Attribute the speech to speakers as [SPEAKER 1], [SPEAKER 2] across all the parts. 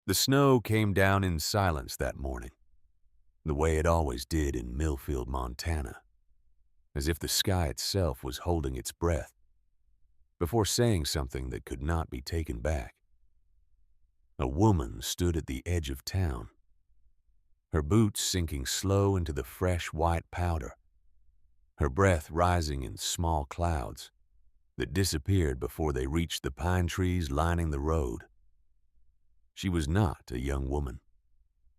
[SPEAKER 1] The snow came down in silence that morning, the way it always did in Millfield, Montana, as if the sky itself was holding its breath before saying something that could not be taken back. A woman stood at the edge of town, her boots sinking slow into the fresh white powder, her breath rising in small clouds that disappeared before they reached the pine trees lining the road. She was not a young woman.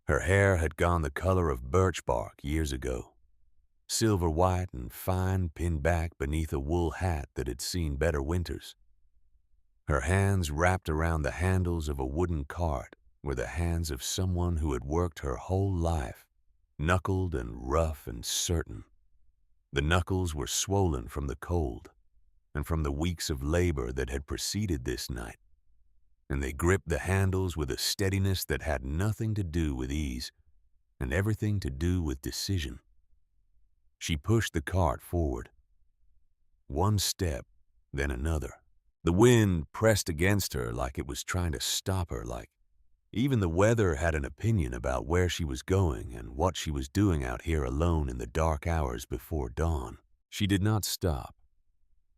[SPEAKER 1] Her hair had gone the color of birch bark years ago, silver white and fine, pinned back beneath a wool hat that had seen better winters. Her hands wrapped around the handles of a wooden cart were the hands of someone who had worked her whole life, knuckled and rough and certain. The knuckles were swollen from the cold and from the weeks of labor that had preceded this night, and they gripped the handles with a steadiness that had nothing to do with ease and everything to do with decision. She pushed the cart forward. One step, then another. The wind pressed against her like it was trying to stop her, like even the weather had an opinion about where she was going and what she was doing out here alone in the dark hours before dawn. She did not stop.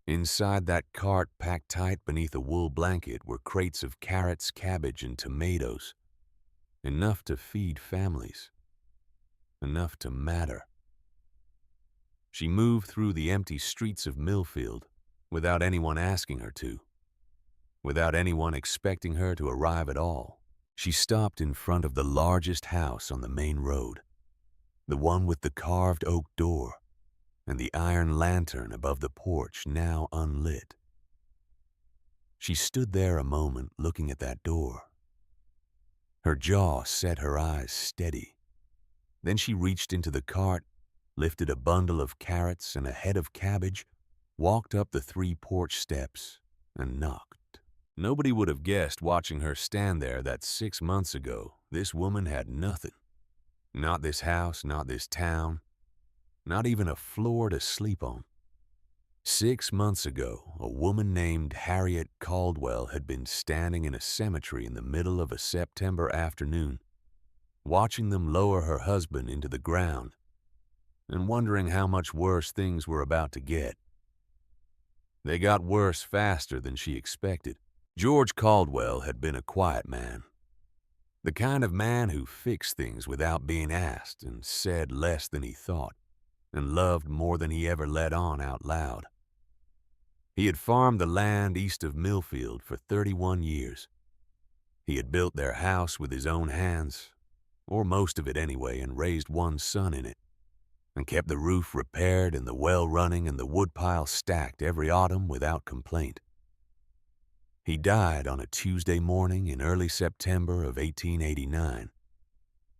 [SPEAKER 1] Inside that cart, packed tight beneath a wool blanket, were crates of carrots, cabbage, and tomatoes, enough to feed families, enough to matter. She moved through the empty streets of Millfield without anyone asking her to, without anyone expecting her to arrive at all. She stopped in front of the largest house on the main road, the one with the carved oak door and the iron lantern above the porch now unlit. She stood there a moment looking at that door. Her jaw set, her eyes steady. Then she reached into the cart, lifted a bundle of carrots and a head of cabbage, walked up the 3 porch steps, and knocked. Nobody would have guessed watching her stand there that 6 months ago this woman had nothing. Not this house, not this town, not even a floor to sleep on. 6 months ago, a woman named Harriet Caldwell had been standing in a cemetery in the middle of a September afternoon, watching them lower her husband into the ground and wondering how much worse things were about to get. They got worse faster than she expected. George Caldwell had been a quiet man, the kind of man who fixed things without being asked and said less than he thought, and loved more than he ever let on out loud. He had farmed the land east of Millfield for 31 years. He had built their house with his own hands, or most of it anyway, and raised one son in it, and kept the roof repaired and the well running and the woodpile stacked every autumn without complaint. He died on a Tuesday morning in early September of 1889,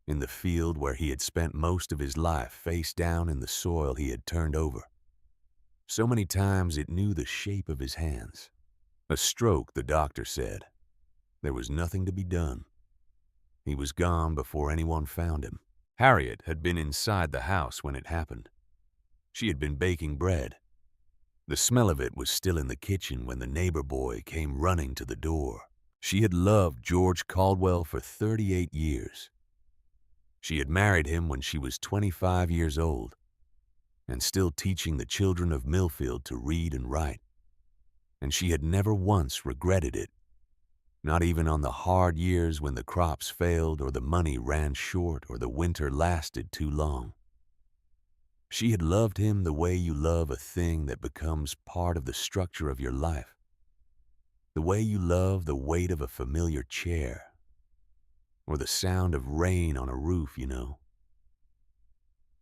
[SPEAKER 1] in the field where he had spent most of his life face down in the soil he had turned over. So many times it knew the shape of his hands. A stroke, the doctor said. There was nothing to be done. He was gone before anyone found him. Harriet had been inside the house when it happened. She had been baking bread. The smell of it was still in the kitchen when the neighbor boy came running to the door. She had loved George Caldwell for 38 years. She had married him when she was 25 years old and still teaching the children of Millfield to read and write. And she had never once regretted it, not even on the hard years when the crops failed or the money ran short or the winter lasted too long. She had loved him the way you love a thing that becomes part of the structure of your life, the way you love the weight of a familiar chair or the sound of rain on a roof, you know.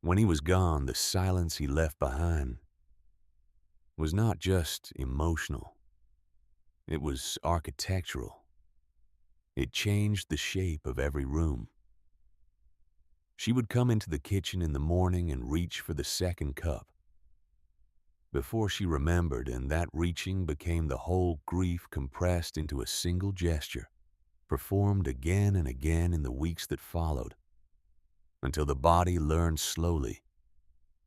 [SPEAKER 1] When he was gone, the silence he left behind was not just emotional. It was architectural. It changed the shape of every room. She would come into the kitchen in the morning and reach for the second cup. Before she remembered, and that reaching became the whole grief compressed into a single gesture, performed again and again in the weeks that followed, until the body learned slowly,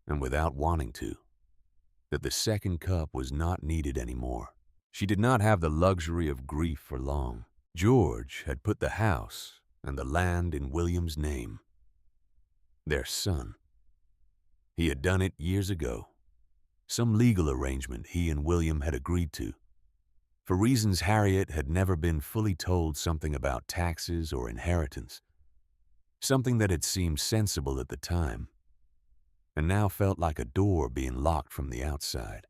[SPEAKER 1] and without wanting to, that the second cup was not needed anymore. She did not have the luxury of grief for long. George had put the house and the land in William's name. Their son. He had done it years ago. Some legal arrangement he and William had agreed to. For reasons Harriet had never been fully told something about taxes or inheritance. Something that had seemed sensible at the time, and now felt like a door being locked from the outside.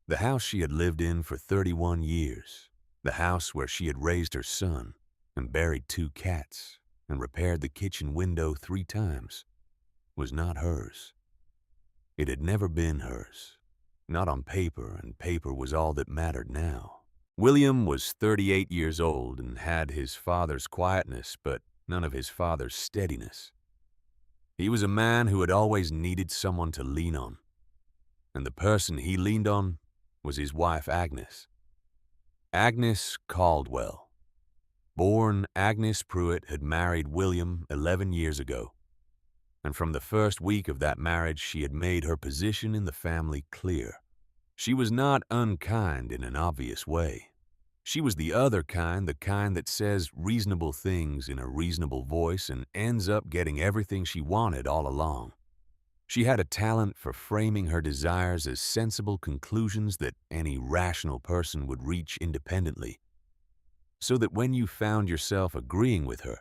[SPEAKER 1] The house she had lived in for 31 years, the house where she had raised her son and buried 2 cats and repaired the kitchen window 3 times, was not hers. It had never been hers, not on paper, and paper was all that mattered now. William was 38 years old and had his father's quietness, but none of his father's steadiness. He was a man who had always needed someone to lean on, and the person he leaned on was his wife Agnes. Agnes Caldwell. Born Agnes Pruitt had married William 11 years ago, and from the first week of that marriage she had made her position in the family clear. She was not unkind in an obvious way. She was the other kind, the kind that says reasonable things in a reasonable voice and ends up getting everything she wanted all along. She had a talent for framing her desires as sensible conclusions that any rational person would reach independently, so that when you found yourself agreeing with her,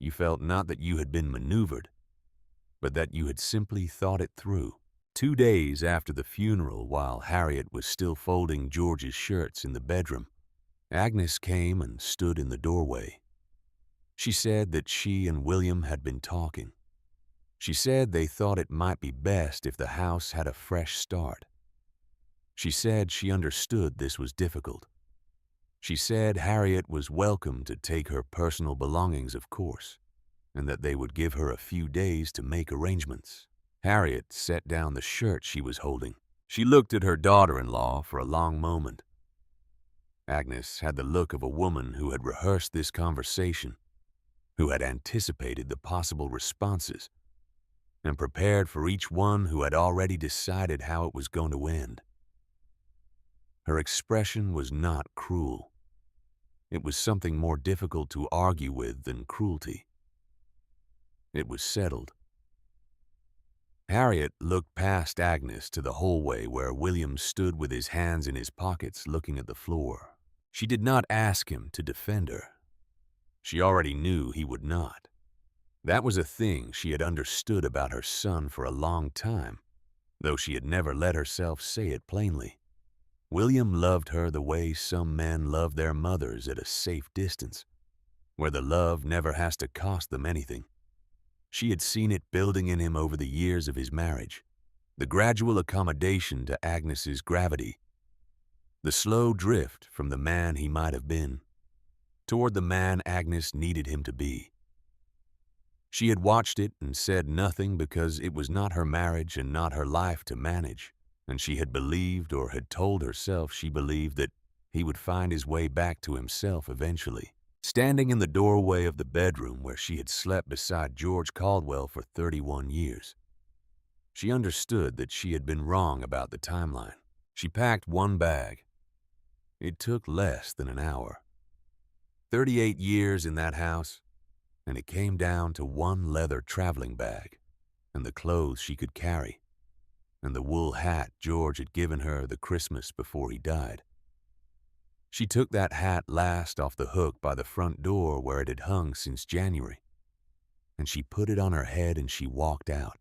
[SPEAKER 1] you felt not that you had been maneuvered, but that you had simply thought it through. 2 days after the funeral, while Harriet was still folding George's shirts in the bedroom, Agnes came and stood in the doorway. She said that she and William had been talking. She said they thought it might be best if the house had a fresh start. She said she understood this was difficult. She said Harriet was welcome to take her personal belongings, of course, and that they would give her a few days to make arrangements. Harriet set down the shirt she was holding. She looked at her daughter-in-law for a long moment. Agnes had the look of a woman who had rehearsed this conversation, who had anticipated the possible responses, and prepared for each one, who had already decided how it was going to end. Her expression was not cruel. It was something more difficult to argue with than cruelty. It was settled. Harriet looked past Agnes to the hallway where William stood with his hands in his pockets looking at the floor. She did not ask him to defend her. She already knew he would not. That was a thing she had understood about her son for a long time, though she had never let herself say it plainly. William loved her the way some men love their mothers, at a safe distance, where the love never has to cost them anything. She had seen it building in him over the years of his marriage, the gradual accommodation to Agnes's gravity, the slow drift from the man he might have been toward the man Agnes needed him to be. She had watched it and said nothing because it was not her marriage and not her life to manage, and she had believed, or had told herself she believed, that he would find his way back to himself eventually. Standing in the doorway of the bedroom where she had slept beside George Caldwell for 31 years, she understood that she had been wrong about the timeline. She packed one bag. It took less than an hour. 38 years in that house, and it came down to one leather traveling bag, and the clothes she could carry, and the wool hat George had given her the Christmas before he died. She took that hat last off the hook by the front door where it had hung since January, and she put it on her head and she walked out.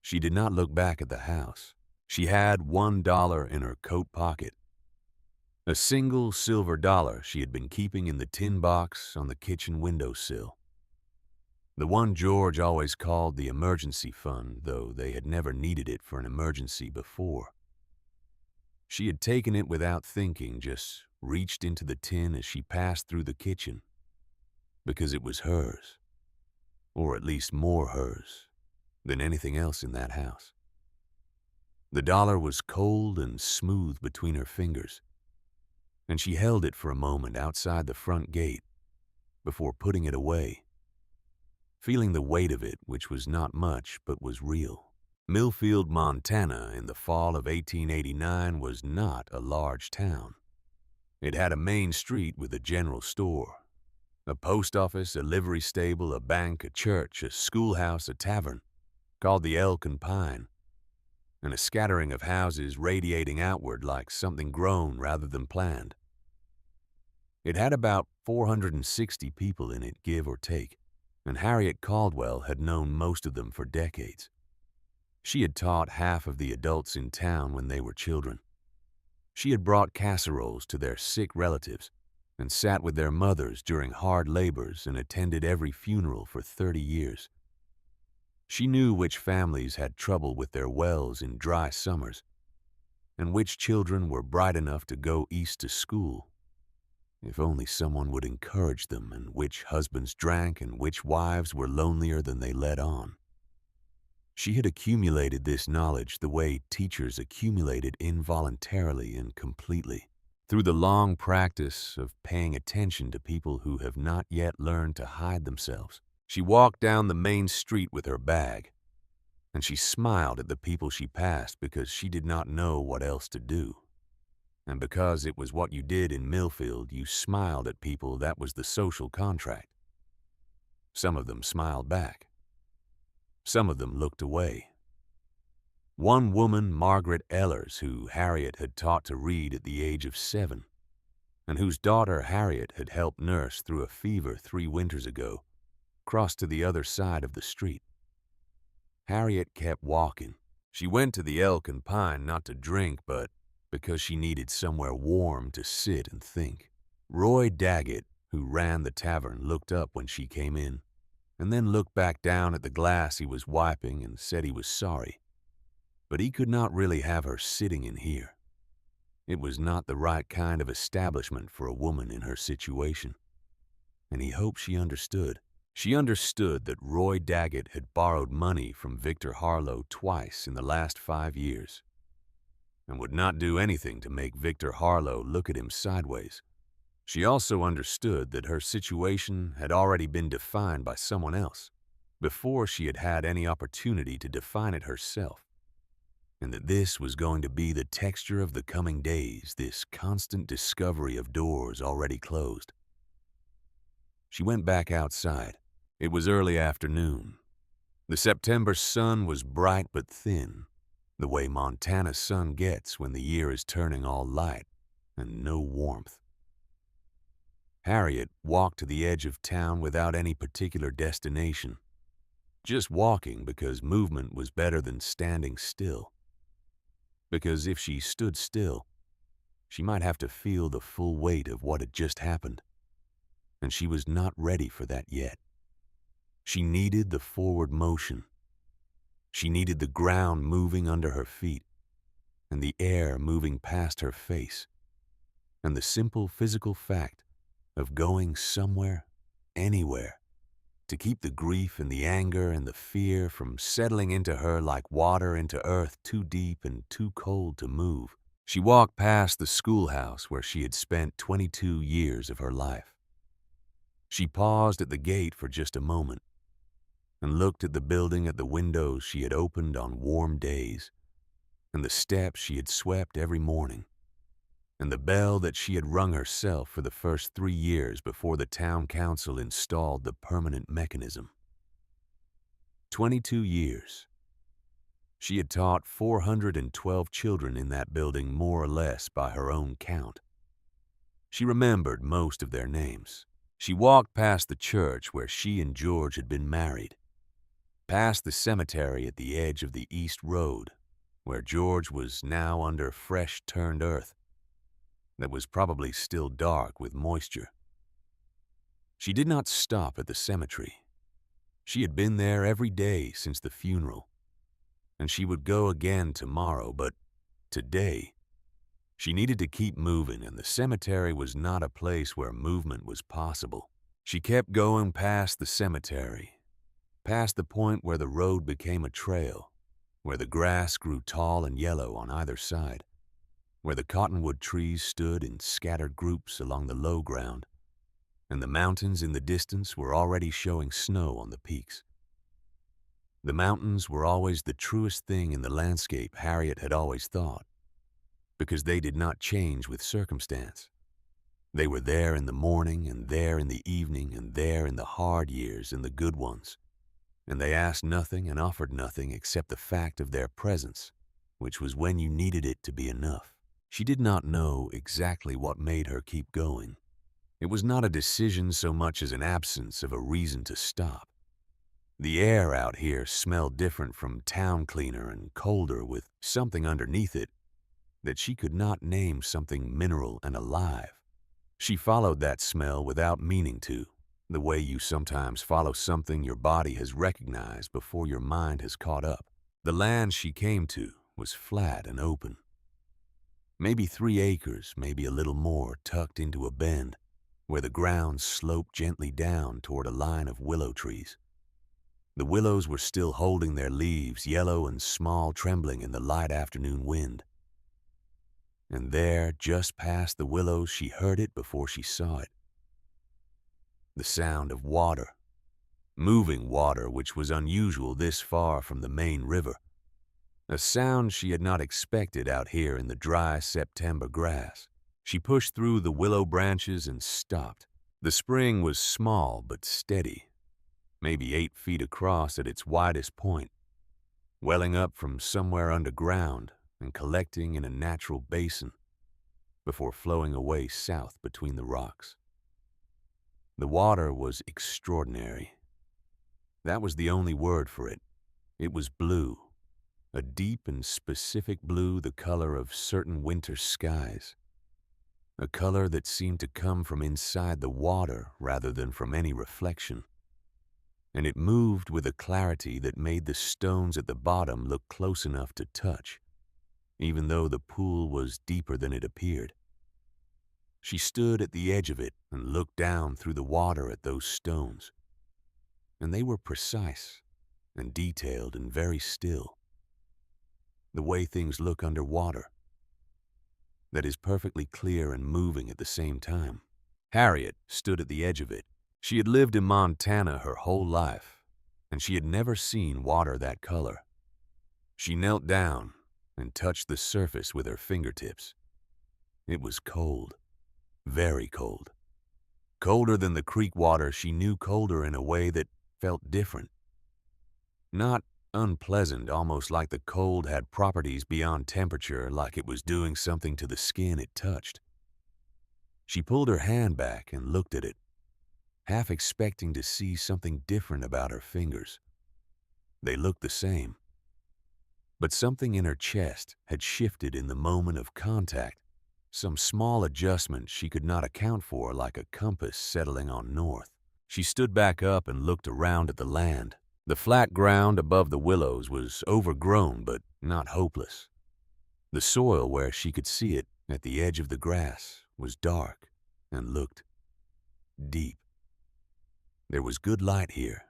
[SPEAKER 1] She did not look back at the house. She had $1 in her coat pocket, a single silver dollar she had been keeping in the tin box on the kitchen windowsill. The one George always called the emergency fund, though they had never needed it for an emergency before. She had taken it without thinking, just reached into the tin as she passed through the kitchen, because it was hers, or at least more hers than anything else in that house. The dollar was cold and smooth between her fingers, and she held it for a moment outside the front gate before putting it away, feeling the weight of it, which was not much but was real. Millfield, Montana, in the fall of 1889 was not a large town. It had a main street with a general store, A post office, a livery stable, a bank, a church, a schoolhouse, a tavern, called the Elk and Pine, and a scattering of houses radiating outward like something grown rather than planned. It had about 460 people in it, give or take, and Harriet Caldwell had known most of them for decades. She had taught half of the adults in town when they were children. She had brought casseroles to their sick relatives and sat with their mothers during hard labors and attended every funeral for 30 years. She knew which families had trouble with their wells in dry summers and which children were bright enough to go east to school, if only someone would encourage them, and which husbands drank and which wives were lonelier than they let on. She had accumulated this knowledge the way teachers accumulate it involuntarily and completely, through the long practice of paying attention to people who have not yet learned to hide themselves. She walked down the main street with her bag, and she smiled at the people she passed because she did not know what else to do. And because it was what you did in Millfield, you smiled at people. That was the social contract. Some of them smiled back. Some of them looked away. One woman, Margaret Ellers, who Harriet had taught to read at the age of 7, and whose daughter Harriet had helped nurse through a fever 3 winters ago, crossed to the other side of the street. Harriet kept walking. She went to the Elk and Pine not to drink, but because she needed somewhere warm to sit and think. Roy Daggett, who ran the tavern, looked up when she came in, and then looked back down at the glass he was wiping and said he was sorry. But he could not really have her sitting in here. It was not the right kind of establishment for a woman in her situation. And he hoped she understood. She understood that Roy Daggett had borrowed money from Victor Harlow twice in the last 5 years, and would not do anything to make Victor Harlow look at him sideways. She also understood that her situation had already been defined by someone else, before she had had any opportunity to define it herself, and that this was going to be the texture of the coming days, this constant discovery of doors already closed. She went back outside. It was early afternoon. The September sun was bright but thin, the way Montana's sun gets when the year is turning all light and no warmth. Harriet walked to the edge of town without any particular destination, just walking because movement was better than standing still. Because if she stood still, she might have to feel the full weight of what had just happened, and she was not ready for that yet. She needed the forward motion. She needed the ground moving under her feet, and the air moving past her face, and the simple physical fact of going somewhere, anywhere, to keep the grief and the anger and the fear from settling into her like water into earth too deep and too cold to move. She walked past the schoolhouse where she had spent 22 years of her life. She paused at the gate for just a moment and looked at the building, at the windows she had opened on warm days, and the steps she had swept every morning, and the bell that she had rung herself for the first 3 years before the town council installed the permanent mechanism. 22 years. She had taught 412 children in that building, more or less by her own count. She remembered most of their names. She walked past the church where she and George had been married, past the cemetery at the edge of the East Road, where George was now under fresh-turned earth that was probably still dark with moisture. She did not stop at the cemetery. She had been there every day since the funeral, and she would go again tomorrow, but today she needed to keep moving, and the cemetery was not a place where movement was possible. She kept going past the cemetery, past the point where the road became a trail, where the grass grew tall and yellow on either side, where the cottonwood trees stood in scattered groups along the low ground, and the mountains in the distance were already showing snow on the peaks. The mountains were always the truest thing in the landscape, Harriet had always thought, because they did not change with circumstance. They were there in the morning, and there in the evening, and there in the hard years and the good ones. And they asked nothing and offered nothing except the fact of their presence, which was when you needed it to be enough. She did not know exactly what made her keep going. It was not a decision so much as an absence of a reason to stop. The air out here smelled different from town cleaner and colder with something underneath it that she could not name, something mineral and alive. She followed that smell without meaning to, the way you sometimes follow something your body has recognized before your mind has caught up. The land she came to was flat and open. Maybe 3 acres, maybe a little more, tucked into a bend where the ground sloped gently down toward a line of willow trees. The willows were still holding their leaves, yellow and small, trembling in the light afternoon wind. And there, just past the willows, she heard it before she saw it. The sound of water. Moving water, which was unusual this far from the main river. A sound she had not expected out here in the dry September grass. She pushed through the willow branches and stopped. The spring was small but steady, maybe 8 feet across at its widest point, welling up from somewhere underground and collecting in a natural basin before flowing away south between the rocks. The water was extraordinary. That was the only word for it. It was blue, a deep and specific blue, the color of certain winter skies, a color that seemed to come from inside the water rather than from any reflection. And it moved with a clarity that made the stones at the bottom look close enough to touch, even though the pool was deeper than it appeared. She stood at the edge of it and looked down through the water at those stones, and they were precise and detailed and very still. The way things look underwater, that is perfectly clear and moving at the same time. Harriet stood at the edge of it. She had lived in Montana her whole life, and she had never seen water that color. She knelt down and touched the surface with her fingertips. It was cold, very cold. Colder than the creek water, she knew, colder in a way that felt different. Not unpleasant, almost like the cold had properties beyond temperature, like it was doing something to the skin it touched. She pulled her hand back and looked at it, half expecting to see something different about her fingers. They looked the same. But something in her chest had shifted in the moment of contact, some small adjustment she could not account for, like a compass settling on north. She stood back up and looked around at the land. The flat ground above the willows was overgrown but not hopeless. The soil, where she could see it at the edge of the grass, was dark and looked deep. There was good light here,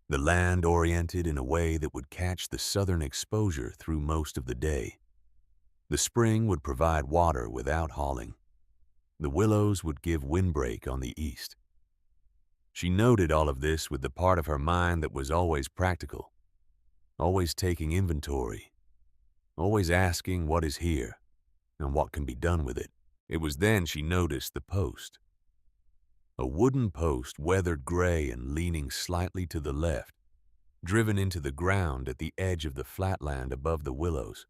[SPEAKER 1] the land oriented in a way that would catch the southern exposure through most of the day. The spring would provide water without hauling. The willows would give windbreak on the east. She noted all of this with the part of her mind that was always practical, always taking inventory, always asking what is here and what can be done with it. It was then she noticed the post. A wooden post, weathered gray and leaning slightly to the left, driven into the ground at the edge of the flatland above the willows.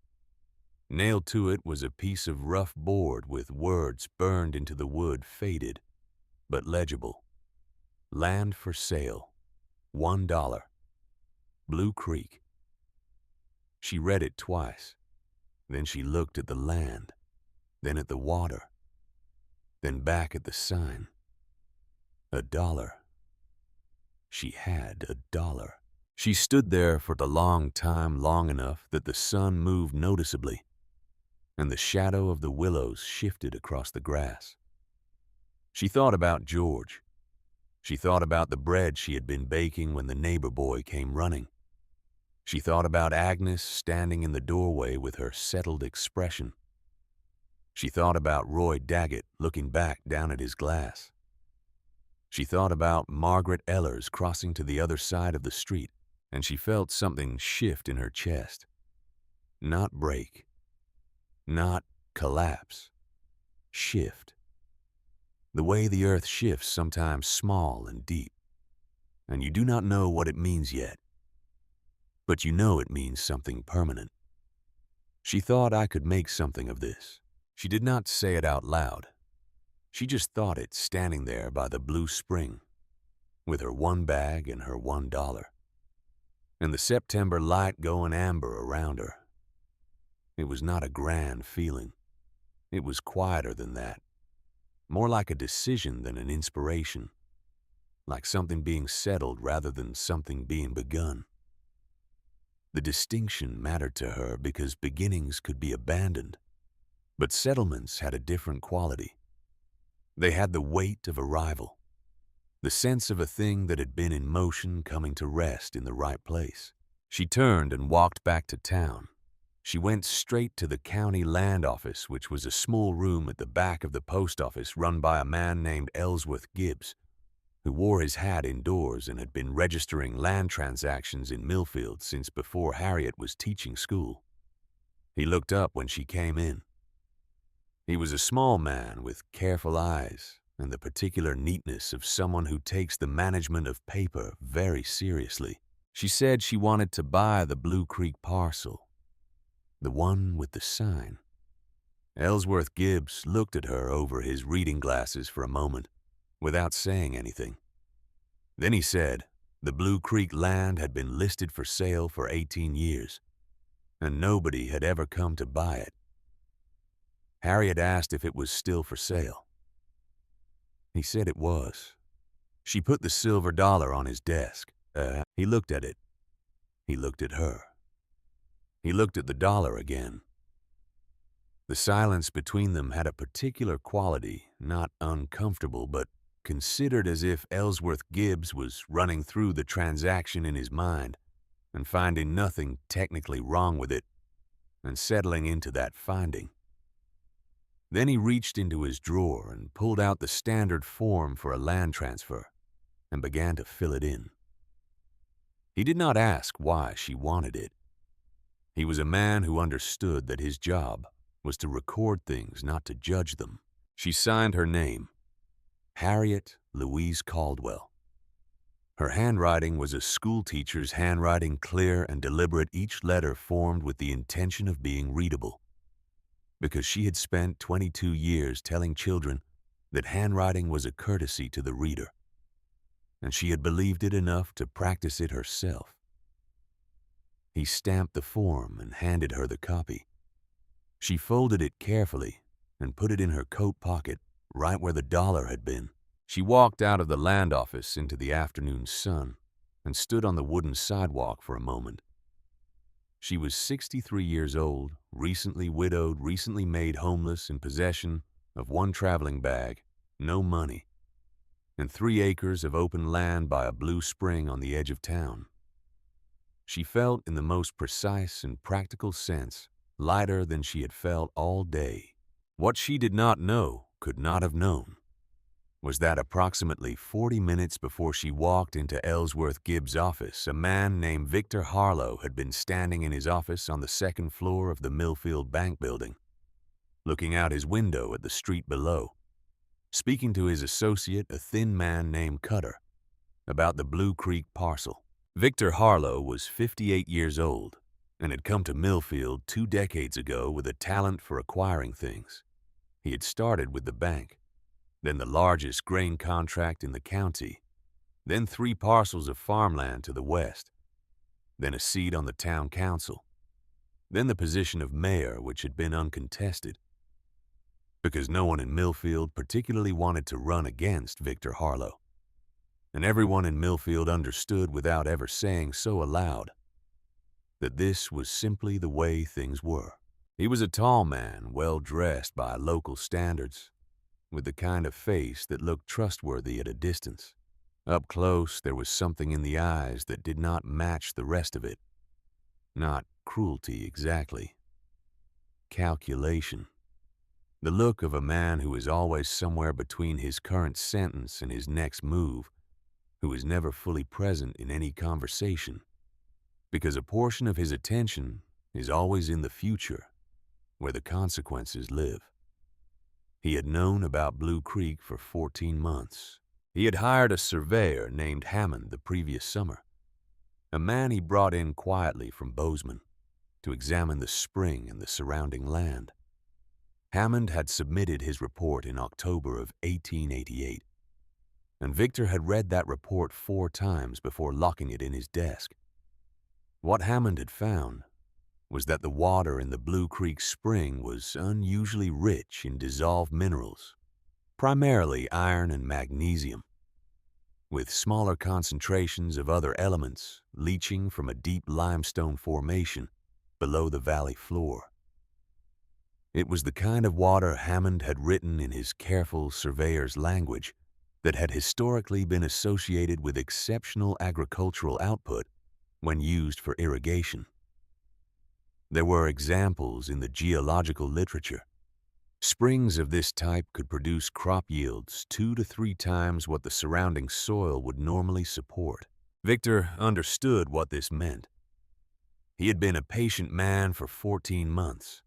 [SPEAKER 1] Nailed to it was a piece of rough board with words burned into the wood, faded but legible. Land for sale, $1, Blue Creek. She read it twice. Then she looked at the land, then at the water, then back at the sign. $1. She had $1. She stood there for the long time, long enough that the sun moved noticeably, and the shadow of the willows shifted across the grass. She thought about George. She thought about the bread she had been baking when the neighbor boy came running. She thought about Agnes standing in the doorway with her settled expression. She thought about Roy Daggett looking back down at his glass. She thought about Margaret Ellers crossing to the other side of the street, and she felt something shift in her chest. Not break, not collapse, shift. The way the earth shifts, sometimes small and deep, and you do not know what it means yet, but you know it means something permanent. She thought I could make something of this. She did not say it out loud. She just thought it standing there by the blue spring, with her one bag and her $1, and the September light going amber around her. It was not a grand feeling. It was quieter than that, more like a decision than an inspiration, like something being settled rather than something being begun. The distinction mattered to her because beginnings could be abandoned, but settlements had a different quality. They had the weight of arrival, the sense of a thing that had been in motion coming to rest in the right place. She turned and walked back to town. She went straight to the county land office, which was a small room at the back of the post office run by a man named Ellsworth Gibbs, who wore his hat indoors and had been registering land transactions in Millfield since before Harriet was teaching school. He looked up when she came in. He was a small man with careful eyes and the particular neatness of someone who takes the management of paper very seriously. She said she wanted to buy the Blue Creek parcel, the one with the sign. Ellsworth Gibbs looked at her over his reading glasses for a moment, without saying anything. Then he said the Blue Creek land had been listed for sale for 18 years, and nobody had ever come to buy it. Harriet asked if it was still for sale. He said it was. She put the silver dollar on his desk. He looked at it. He looked at her. He looked at the dollar again. The silence between them had a particular quality, not uncomfortable, but considered as if Ellsworth Gibbs was running through the transaction in his mind and finding nothing technically wrong with it and settling into that finding. Then he reached into his drawer and pulled out the standard form for a land transfer and began to fill it in. He did not ask why she wanted it. He was a man who understood that his job was to record things, not to judge them. She signed her name, Harriet Louise Caldwell. Her handwriting was a schoolteacher's handwriting, clear and deliberate, each letter formed with the intention of being readable, because she had spent 22 years telling children that handwriting was a courtesy to the reader, and she had believed it enough to practice it herself. He stamped the form and handed her the copy. She folded it carefully and put it in her coat pocket, right where the dollar had been. She walked out of the land office into the afternoon sun and stood on the wooden sidewalk for a moment. She was 63 years old, recently widowed, recently made homeless, in possession of one traveling bag, no money, and 3 acres of open land by a blue spring on the edge of town. She felt, in the most precise and practical sense, lighter than she had felt all day. What she did not know, could not have known, was that approximately 40 minutes before she walked into Ellsworth Gibbs' office, a man named Victor Harlow had been standing in his office on the 2nd floor of the Millfield Bank building, looking out his window at the street below, speaking to his associate, a thin man named Cutter, about the Blue Creek parcel. Victor Harlow was 58 years old and had come to Millfield 2 decades ago with a talent for acquiring things. He had started with the bank, then the largest grain contract in the county, then 3 parcels of farmland to the west, then a seat on the town council, then the position of mayor, which had been uncontested, because no one in Millfield particularly wanted to run against Victor Harlow, and everyone in Millfield understood without ever saying so aloud that this was simply the way things were. He was a tall man, well dressed by local standards, with the kind of face that looked trustworthy at a distance. Up close, there was something in the eyes that did not match the rest of it. Not cruelty exactly. Calculation. The look of a man who is always somewhere between his current sentence and his next move, who is never fully present in any conversation, because a portion of his attention is always in the future, where the consequences live. He had known about Blue Creek for 14 months. He had hired a surveyor named Hammond the previous summer, a man he brought in quietly from Bozeman to examine the spring and the surrounding land. Hammond had submitted his report in October of 1888, and Victor had read that report 4 times before locking it in his desk. What Hammond had found was that the water in the Blue Creek spring was unusually rich in dissolved minerals, primarily iron and magnesium, with smaller concentrations of other elements leaching from a deep limestone formation below the valley floor. It was the kind of water Hammond had written in his careful surveyor's language that had historically been associated with exceptional agricultural output when used for irrigation. There were examples in the geological literature. Springs of this type could produce crop yields 2 to 3 times what the surrounding soil would normally support. Victor understood what this meant. He had been a patient man for 14 months.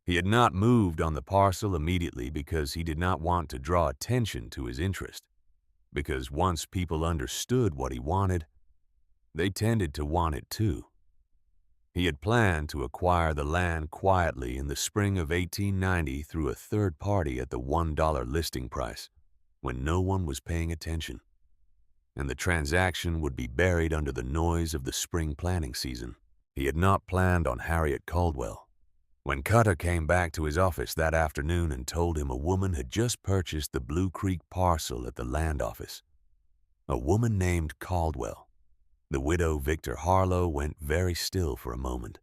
[SPEAKER 1] He had not moved on the parcel immediately because he did not want to draw attention to his interest, because once people understood what he wanted, they tended to want it too. He had planned to acquire the land quietly in the spring of 1890 through a third party at the $1 listing price, when no one was paying attention, and the transaction would be buried under the noise of the spring planting season. He had not planned on Harriet Caldwell. When Cutter came back to his office that afternoon and told him a woman had just purchased the Blue Creek parcel at the land office, a woman named Caldwell, the widow Victor Harlow went very still for a moment.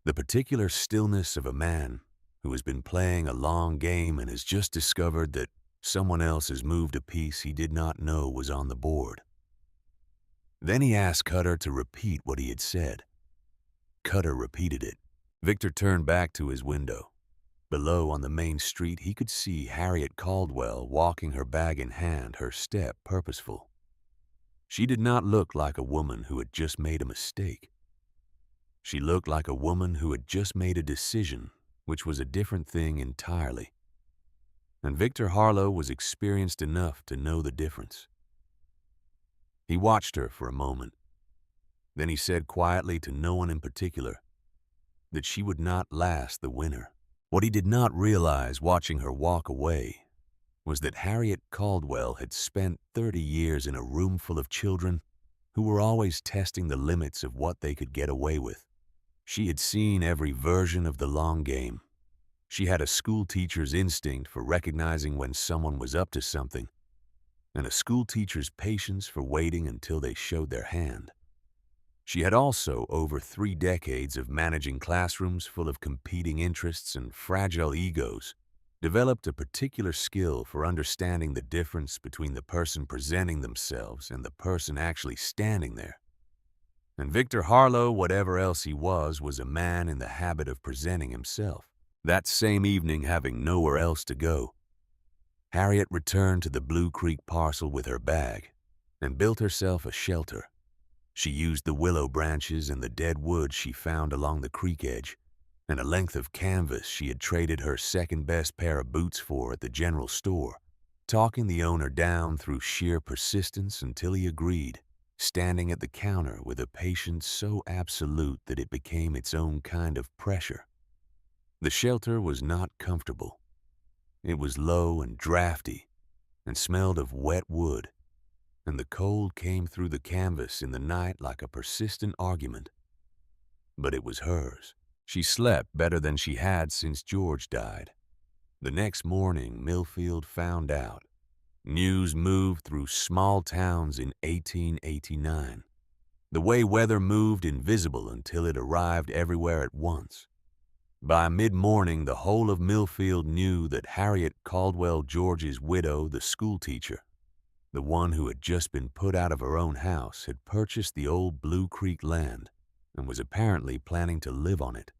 [SPEAKER 1] The particular stillness of a man who has been playing a long game and has just discovered that someone else has moved a piece he did not know was on the board. Then he asked Cutter to repeat what he had said. Cutter repeated it. Victor turned back to his window. Below on the main street, he could see Harriet Caldwell walking, her bag in hand, her step purposeful. She did not look like a woman who had just made a mistake. She looked like a woman who had just made a decision, which was a different thing entirely. And Victor Harlow was experienced enough to know the difference. He watched her for a moment. Then he said quietly to no one in particular that she would not last the winter. What he did not realize watching her walk away was that Harriet Caldwell had spent 30 years in a room full of children who were always testing the limits of what they could get away with. She had seen every version of the long game. She had a school teacher's instinct for recognizing when someone was up to something, and a school teacher's patience for waiting until they showed their hand. She had also over 3 decades of managing classrooms full of competing interests and fragile egos, developed a particular skill for understanding the difference between the person presenting themselves and the person actually standing there. And Victor Harlow, whatever else he was a man in the habit of presenting himself. That same evening, having nowhere else to go, Harriet returned to the Blue Creek parcel with her bag and built herself a shelter. She used the willow branches and the dead wood she found along the creek edge, and a length of canvas she had traded her second-best pair of boots for at the general store, talking the owner down through sheer persistence until he agreed, standing at the counter with a patience so absolute that it became its own kind of pressure. The shelter was not comfortable. It was low and drafty and smelled of wet wood, and the cold came through the canvas in the night like a persistent argument. But it was hers. She slept better than she had since George died. The next morning, Millfield found out. News moved through small towns in 1889. The way weather moved invisible until it arrived everywhere at once. By mid-morning, the whole of Millfield knew that Harriet Caldwell George's widow, the schoolteacher, the one who had just been put out of her own house, had purchased the old Blue Creek land and was apparently planning to live on it.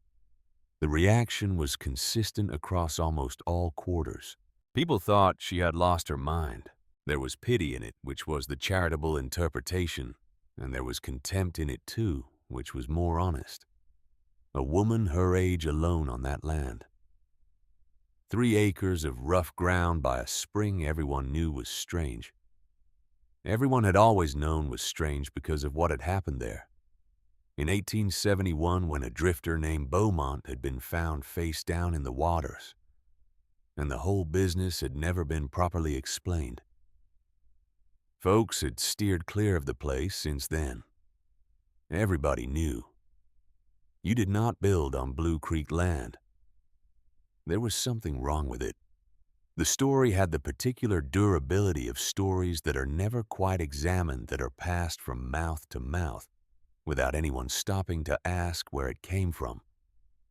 [SPEAKER 1] The reaction was consistent across almost all quarters. People thought she had lost her mind. There was pity in it, which was the charitable interpretation, and there was contempt in it too, which was more honest. A woman her age alone on that land. 3 acres of rough ground by a spring everyone knew was strange. Everyone had always known was strange because of what had happened there. In 1871, when a drifter named Beaumont had been found face down in the waters, and the whole business had never been properly explained. Folks had steered clear of the place since then. Everybody knew. You did not build on Blue Creek land. There was something wrong with it. The story had the particular durability of stories that are never quite examined, that are passed from mouth to mouth without anyone stopping to ask where it came from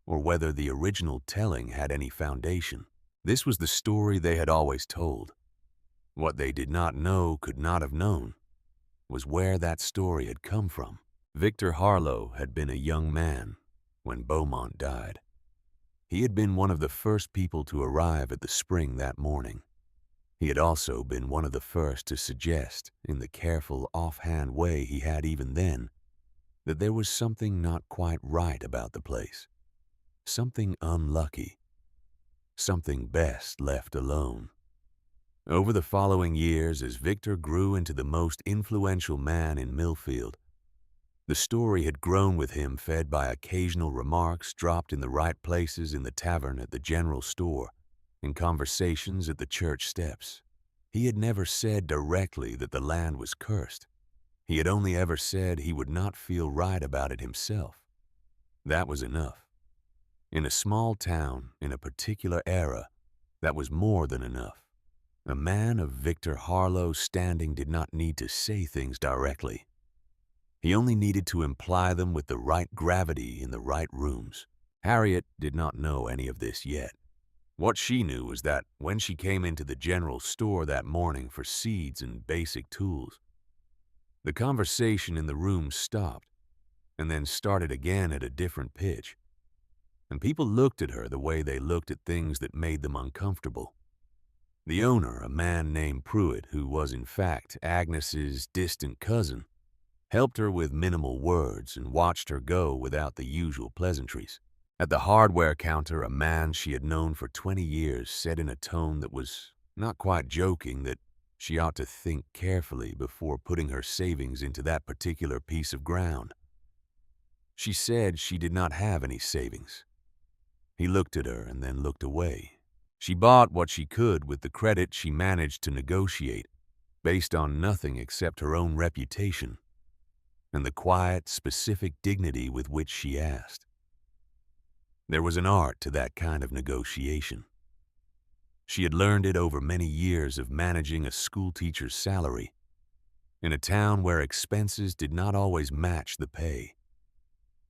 [SPEAKER 1] or whether the original telling had any foundation. This was the story they had always told. What they did not know, could not have known, was where that story had come from. Victor Harlow had been a young man when Beaumont died. He had been one of the first people to arrive at the spring that morning. He had also been one of the first to suggest, in the careful, offhand way he had even then, that there was something not quite right about the place, something unlucky, something best left alone. Over the following years, as Victor grew into the most influential man in Millfield, the story had grown with him, fed by occasional remarks dropped in the right places in the tavern, at the general store, in conversations at the church steps. He had never said directly that the land was cursed. He had only ever said he would not feel right about it himself. That was enough. In a small town, in a particular era, that was more than enough. A man of Victor Harlow's standing did not need to say things directly. He only needed to imply them with the right gravity in the right rooms. Harriet did not know any of this yet. What she knew was that when she came into the general store that morning for seeds and basic tools, the conversation in the room stopped and then started again at a different pitch, and people looked at her the way they looked at things that made them uncomfortable. The owner, a man named Pruitt, who was in fact Agnes's distant cousin, helped her with minimal words and watched her go without the usual pleasantries. At the hardware counter, a man she had known for 20 years said in a tone that was not quite joking that she ought to think carefully before putting her savings into that particular piece of ground. She said she did not have any savings. He looked at her and then looked away. She bought what she could with the credit she managed to negotiate, based on nothing except her own reputation and the quiet, specific dignity with which she asked. There was an art to that kind of negotiation. She had learned it over many years of managing a schoolteacher's salary in a town where expenses did not always match the pay,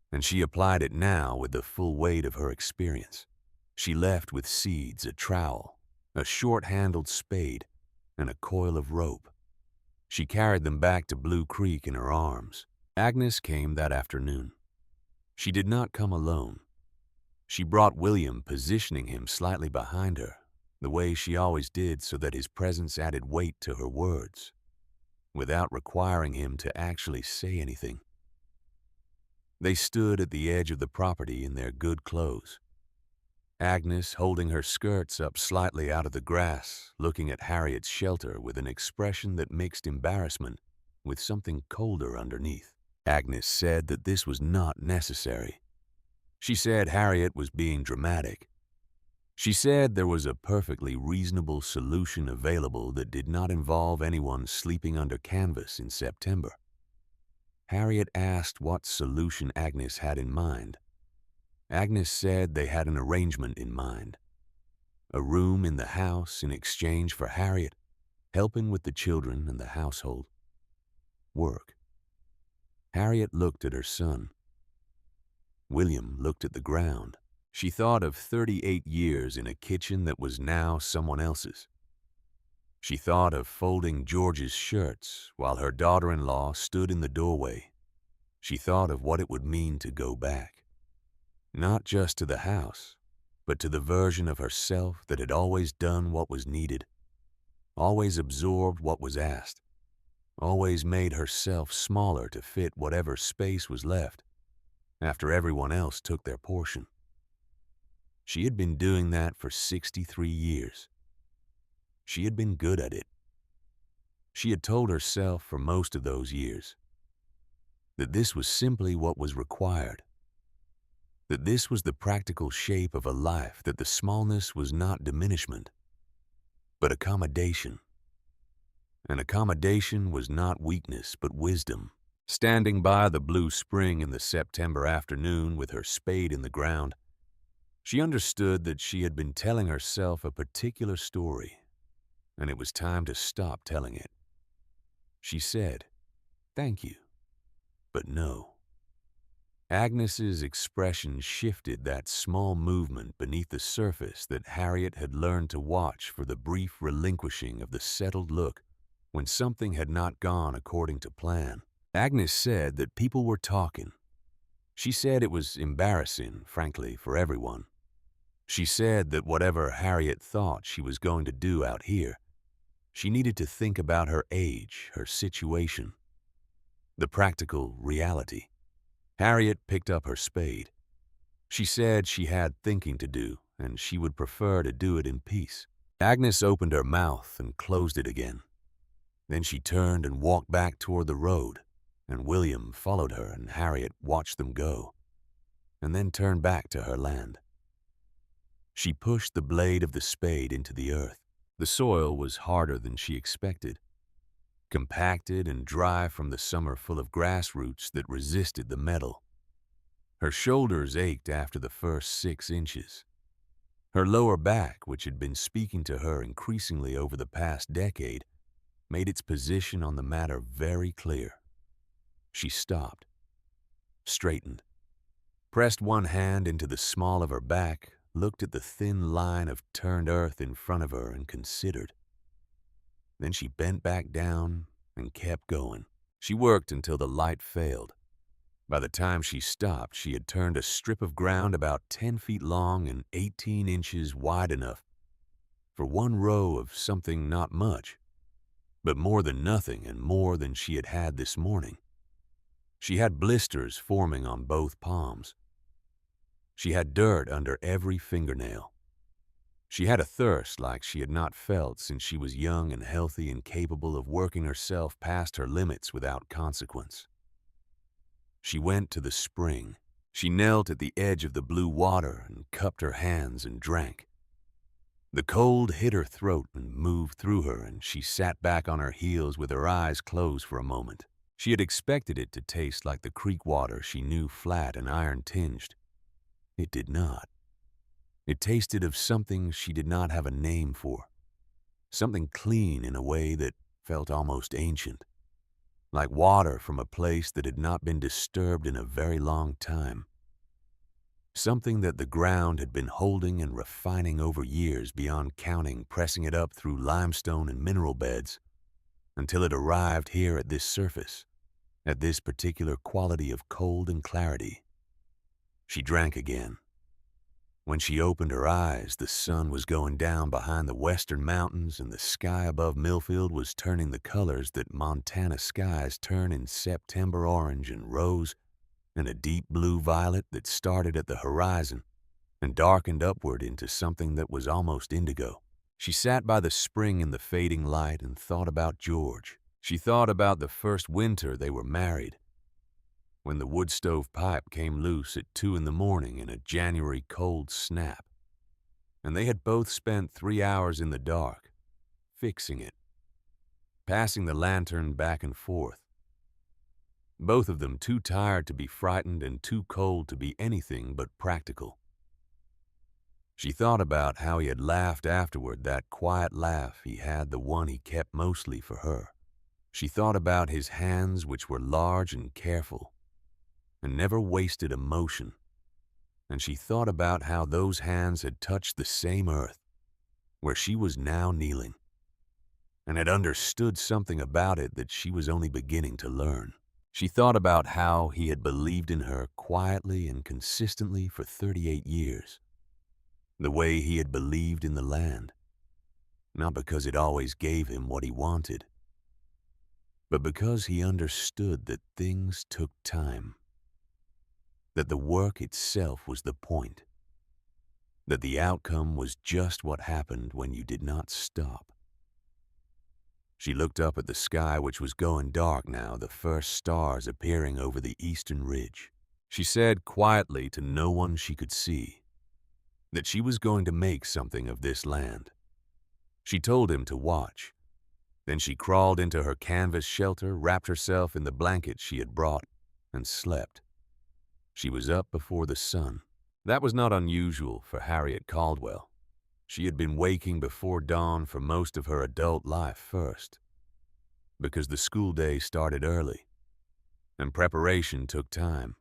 [SPEAKER 1] and she applied it now with the full weight of her experience. She left with seeds, a trowel, a short-handled spade, and a coil of rope. She carried them back to Blue Creek in her arms. Agnes came that afternoon. She did not come alone. She brought William, positioning him slightly behind her, the way she always did, so that his presence added weight to her words, without requiring him to actually say anything. They stood at the edge of the property in their good clothes. Agnes holding her skirts up slightly out of the grass, looking at Harriet's shelter with an expression that mixed embarrassment with something colder underneath. Agnes said that this was not necessary. She said Harriet was being dramatic. She said there was a perfectly reasonable solution available that did not involve anyone sleeping under canvas in September. Harriet asked what solution Agnes had in mind. Agnes said they had an arrangement in mind. A room in the house in exchange for Harriet helping with the children and the household. Work. Harriet looked at her son. William looked at the ground. She thought of 38 years in a kitchen that was now someone else's. She thought of folding George's shirts while her daughter-in-law stood in the doorway. She thought of what it would mean to go back. Not just to the house, but to the version of herself that had always done what was needed, always absorbed what was asked, always made herself smaller to fit whatever space was left after everyone else took their portion. She had been doing that for 63 years. She had been good at it. She had told herself for most of those years that this was simply what was required, that this was the practical shape of a life, that the smallness was not diminishment, but accommodation. And accommodation was not weakness, but wisdom. Standing by the blue spring in the September afternoon with her spade in the ground, she understood that she had been telling herself a particular story, and it was time to stop telling it. She said, "Thank you, but no." Agnes's expression shifted, that small movement beneath the surface that Harriet had learned to watch for the brief relinquishing of the settled look when something had not gone according to plan. Agnes said that people were talking. She said it was embarrassing, frankly, for everyone. She said that whatever Harriet thought she was going to do out here, she needed to think about her age, her situation, the practical reality. Harriet picked up her spade. She said she had thinking to do, and she would prefer to do it in peace. Agnes opened her mouth and closed it again. Then she turned and walked back toward the road, and William followed her, and Harriet watched them go, and then turned back to her land. She pushed the blade of the spade into the earth. The soil was harder than she expected, compacted and dry from the summer, full of grass roots that resisted the metal. Her shoulders ached after the first 6 inches. Her lower back, which had been speaking to her increasingly over the past decade, made its position on the matter very clear. She stopped, straightened, pressed one hand into the small of her back, looked at the thin line of turned earth in front of her, and considered. Then she bent back down and kept going. She worked until the light failed. By the time she stopped, she had turned a strip of ground about 10 feet long and 18 inches wide enough for one row of something not much, but more than nothing and more than she had had this morning. She had blisters forming on both palms. She had dirt under every fingernail. She had a thirst like she had not felt since she was young and healthy and capable of working herself past her limits without consequence. She went to the spring. She knelt at the edge of the blue water and cupped her hands and drank. The cold hit her throat and moved through her, and she sat back on her heels with her eyes closed for a moment. She had expected it to taste like the creek water she knew, flat and iron-tinged. It did not. It tasted of something she did not have a name for, something clean in a way that felt almost ancient, like water from a place that had not been disturbed in a very long time, something that the ground had been holding and refining over years beyond counting, pressing it up through limestone and mineral beds until it arrived here at this surface, at this particular quality of cold and clarity. She drank again. When she opened her eyes, the sun was going down behind the western mountains, and the sky above Millfield was turning the colors that Montana skies turn in September: orange and rose, and a deep blue violet that started at the horizon and darkened upward into something that was almost indigo. She sat by the spring in the fading light and thought about George. She thought about the first winter they were married, when the wood stove pipe came loose at 2 in the morning in a January cold snap, and they had both spent 3 hours in the dark, fixing it, passing the lantern back and forth, both of them too tired to be frightened and too cold to be anything but practical. She thought about how he had laughed afterward, that quiet laugh he had, the one he kept mostly for her. She thought about his hands, which were large and careful, and never wasted emotion, and she thought about how those hands had touched the same earth where she was now kneeling, and had understood something about it that she was only beginning to learn. She thought about how he had believed in her quietly and consistently for 38 years, the way he had believed in the land, not because it always gave him what he wanted, but because he understood that things took time, that the work itself was the point, that the outcome was just what happened when you did not stop. She looked up at the sky, which was going dark now, the first stars appearing over the eastern ridge. She said quietly to no one she could see that she was going to make something of this land. She told him to watch. Then she crawled into her canvas shelter, wrapped herself in the blanket she had brought, and slept. She was up before the sun. That was not unusual for Harriet Caldwell. She had been waking before dawn for most of her adult life first, because the school day started early, and preparation took time.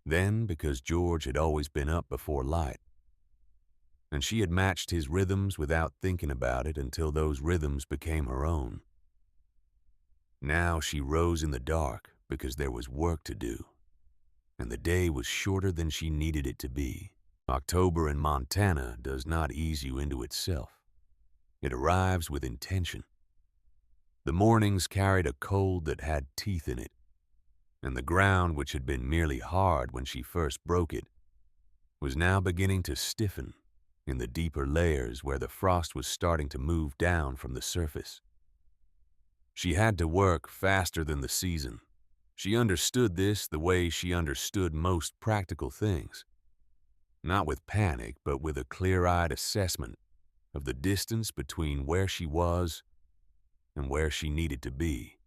[SPEAKER 1] Then because George had always been up before light, and she had matched his rhythms without thinking about it until those rhythms became her own. Now she rose in the dark because there was work to do, and the day was shorter than she needed it to be. October in Montana does not ease you into itself. It arrives with intention. The mornings carried a cold that had teeth in it, and the ground, which had been merely hard when she first broke it, was now beginning to stiffen in the deeper layers where the frost was starting to move down from the surface. She had to work faster than the season. She understood this the way she understood most practical things. Not with panic, but with a clear-eyed assessment of the distance between where she was and where she needed to be.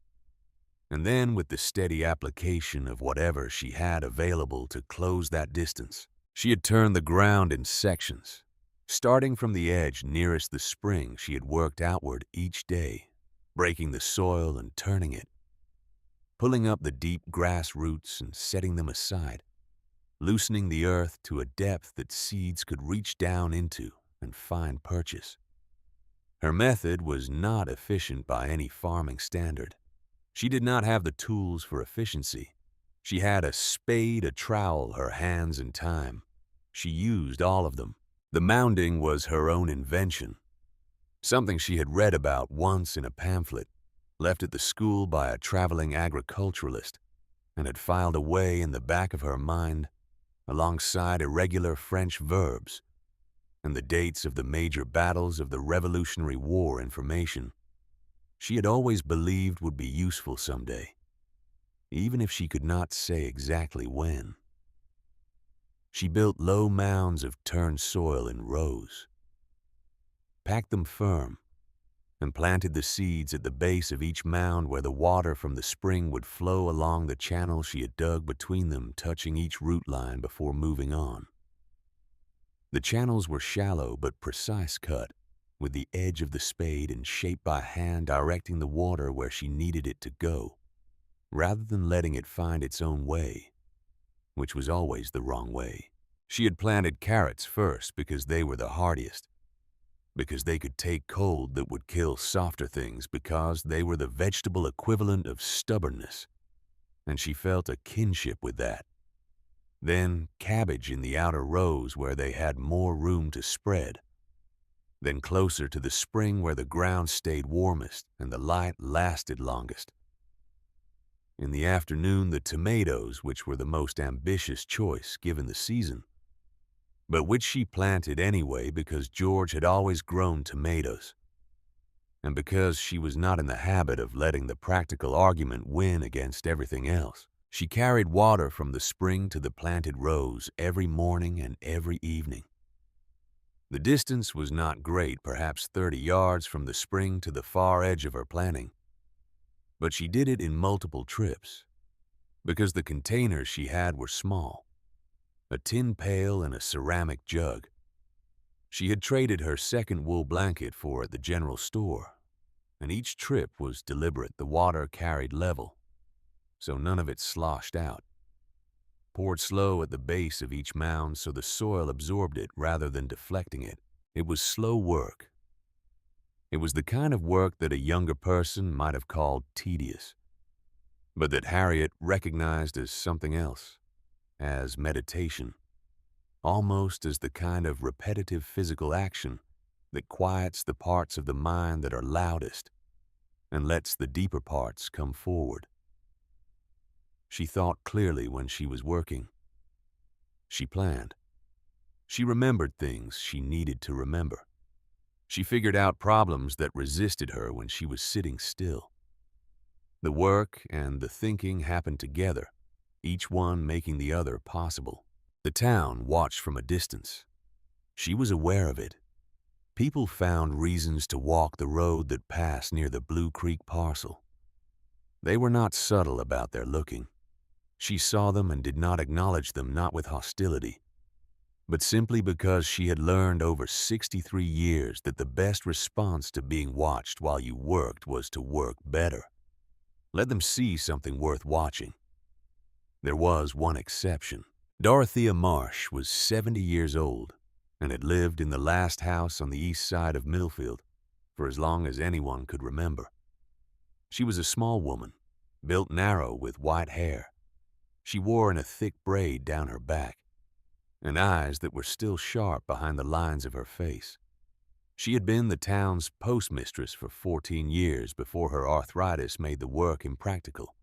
[SPEAKER 1] And then with the steady application of whatever she had available to close that distance. She had turned the ground in sections. Starting from the edge nearest the spring, she had worked outward each day, breaking the soil and turning it, pulling up the deep grass roots and setting them aside, loosening the earth to a depth that seeds could reach down into and find purchase. Her method was not efficient by any farming standard. She did not have the tools for efficiency. She had a spade, a trowel, her hands, and time. She used all of them. The mounding was her own invention, something she had read about once in a pamphlet, left at the school by a traveling agriculturalist, and had filed away in the back of her mind alongside irregular French verbs and the dates of the major battles of the Revolutionary War information she had always believed would be useful someday, even if she could not say exactly when. She built low mounds of turned soil in rows, packed them firm, and planted the seeds at the base of each mound where the water from the spring would flow along the channel she had dug between them, touching each root line before moving on. The channels were shallow but precise cut, with the edge of the spade and shaped by hand directing the water where she needed it to go, rather than letting it find its own way, which was always the wrong way. She had planted carrots first because they were the hardiest, because they could take cold that would kill softer things, because they were the vegetable equivalent of stubbornness, and she felt a kinship with that. Then cabbage in the outer rows where they had more room to spread. Then closer to the spring where the ground stayed warmest and the light lasted longest. In the afternoon, the tomatoes, which were the most ambitious choice given the season, but which she planted anyway because George had always grown tomatoes, and because she was not in the habit of letting the practical argument win against everything else. She carried water from the spring to the planted rows every morning and every evening. The distance was not great, perhaps 30 yards from the spring to the far edge of her planting, but she did it in multiple trips because the containers she had were small. A tin pail and a ceramic jug. She had traded her second wool blanket for at the general store, and each trip was deliberate. The water carried level, so none of it sloshed out. Poured slow at the base of each mound so the soil absorbed it rather than deflecting it. It was slow work. It was the kind of work that a younger person might have called tedious, but that Harriet recognized as something else, as meditation, almost as the kind of repetitive physical action that quiets the parts of the mind that are loudest and lets the deeper parts come forward. She thought clearly when she was working. She planned. She remembered things she needed to remember. She figured out problems that resisted her when she was sitting still. The work and the thinking happened together, each one making the other possible. The town watched from a distance. She was aware of it. People found reasons to walk the road that passed near the Blue Creek parcel. They were not subtle about their looking. She saw them and did not acknowledge them, not with hostility, but simply because she had learned over 63 years that the best response to being watched while you worked was to work better. Let them see something worth watching. There was one exception. Dorothea Marsh was 70 years old and had lived in the last house on the east side of Millfield for as long as anyone could remember. She was a small woman, built narrow with white hair. She wore in a thick braid down her back, and eyes that were still sharp behind the lines of her face. She had been the town's postmistress for 14 years before her arthritis made the work impractical.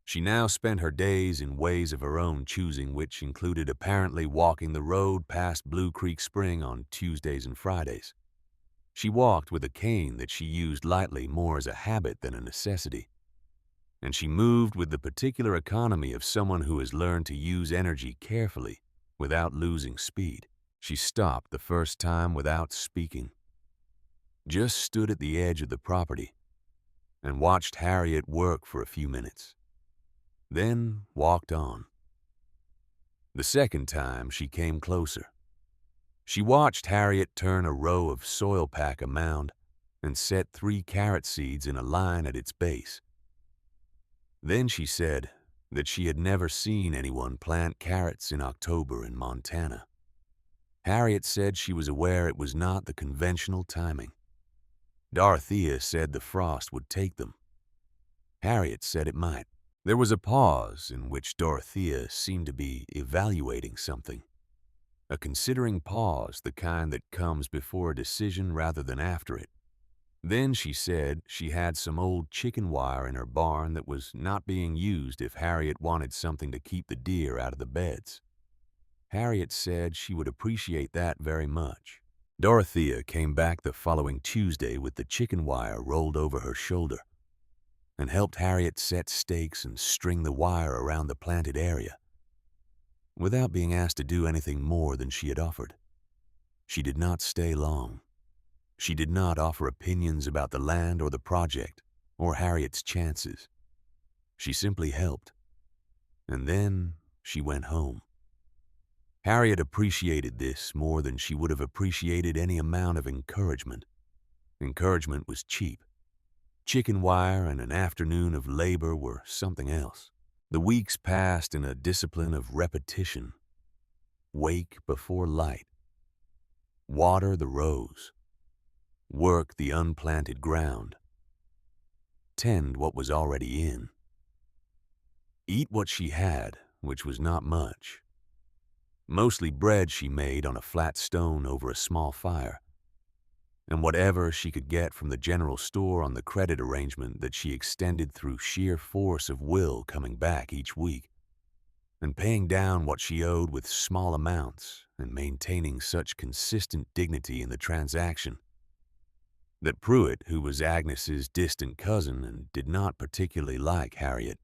[SPEAKER 1] She now spent her days in ways of her own choosing, which included apparently walking the road past Blue Creek Spring on Tuesdays and Fridays. She walked with a cane that she used lightly, more as a habit than a necessity. And she moved with the particular economy of someone who has learned to use energy carefully without losing speed. She stopped the first time without speaking, just stood at the edge of the property and watched Harriet work for a few minutes, then walked on. The second time she came closer. She watched Harriet turn a row of soil pack a mound and set 3 carrot seeds in a line at its base. Then she said that she had never seen anyone plant carrots in October in Montana. Harriet said she was aware it was not the conventional timing. Dorothea said the frost would take them. Harriet said it might. There was a pause in which Dorothea seemed to be evaluating something. A considering pause, the kind that comes before a decision rather than after it. Then she said she had some old chicken wire in her barn that was not being used if Harriet wanted something to keep the deer out of the beds. Harriet said she would appreciate that very much. Dorothea came back the following Tuesday with the chicken wire rolled over her shoulder and helped Harriet set stakes and string the wire around the planted area, without being asked to do anything more than she had offered. She did not stay long. She did not offer opinions about the land or the project or Harriet's chances. She simply helped, and then she went home. Harriet appreciated this more than she would have appreciated any amount of encouragement. Encouragement was cheap. Chicken wire and an afternoon of labor were something else. The weeks passed in a discipline of repetition. Wake before light. Water the rows. Work the unplanted ground. Tend what was already in. Eat what she had, which was not much. Mostly bread she made on a flat stone over a small fire, and whatever she could get from the general store on the credit arrangement that she extended through sheer force of will, coming back each week and paying down what she owed with small amounts and maintaining such consistent dignity in the transaction that Pruitt, who was Agnes's distant cousin and did not particularly like Harriet,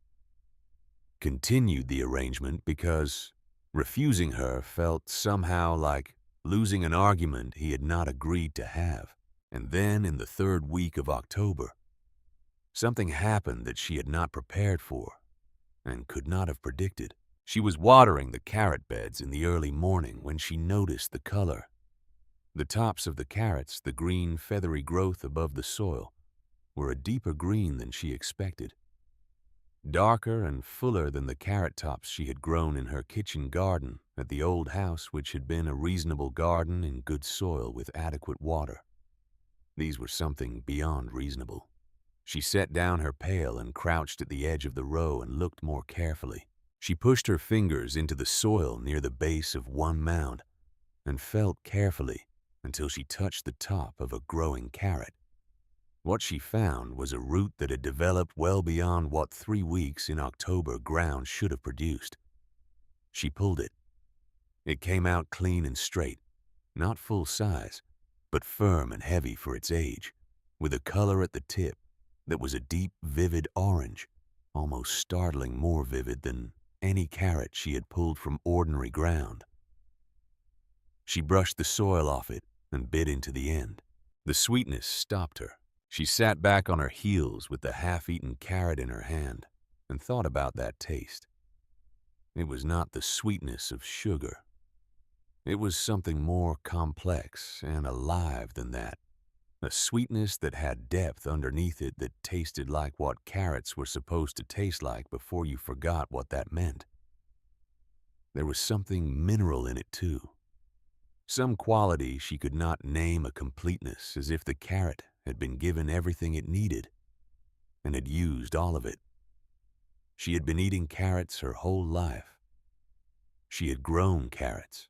[SPEAKER 1] continued the arrangement because refusing her felt somehow like losing an argument he had not agreed to have. And then in the 3rd week of October, something happened that she had not prepared for and could not have predicted. She was watering the carrot beds in the early morning when she noticed the color. The tops of the carrots, the green feathery growth above the soil, were a deeper green than she expected. Darker and fuller than the carrot tops she had grown in her kitchen garden at the old house, which had been a reasonable garden in good soil with adequate water. These were something beyond reasonable. She set down her pail and crouched at the edge of the row and looked more carefully. She pushed her fingers into the soil near the base of one mound and felt carefully until she touched the top of a growing carrot. What she found was a root that had developed well beyond what 3 weeks in October ground should have produced. She pulled it. It came out clean and straight, not full size, but firm and heavy for its age, with a color at the tip that was a deep, vivid orange, almost startling more vivid than any carrot she had pulled from ordinary ground. She brushed the soil off it and bit into the end. The sweetness stopped her. She sat back on her heels with the half-eaten carrot in her hand and thought about that taste. It was not the sweetness of sugar. It was something more complex and alive than that. A sweetness that had depth underneath it that tasted like what carrots were supposed to taste like before you forgot what that meant. There was something mineral in it too. Some quality she could not name, a completeness, as if the carrot had been given everything it needed and had used all of it. She had been eating carrots her whole life. She had grown carrots.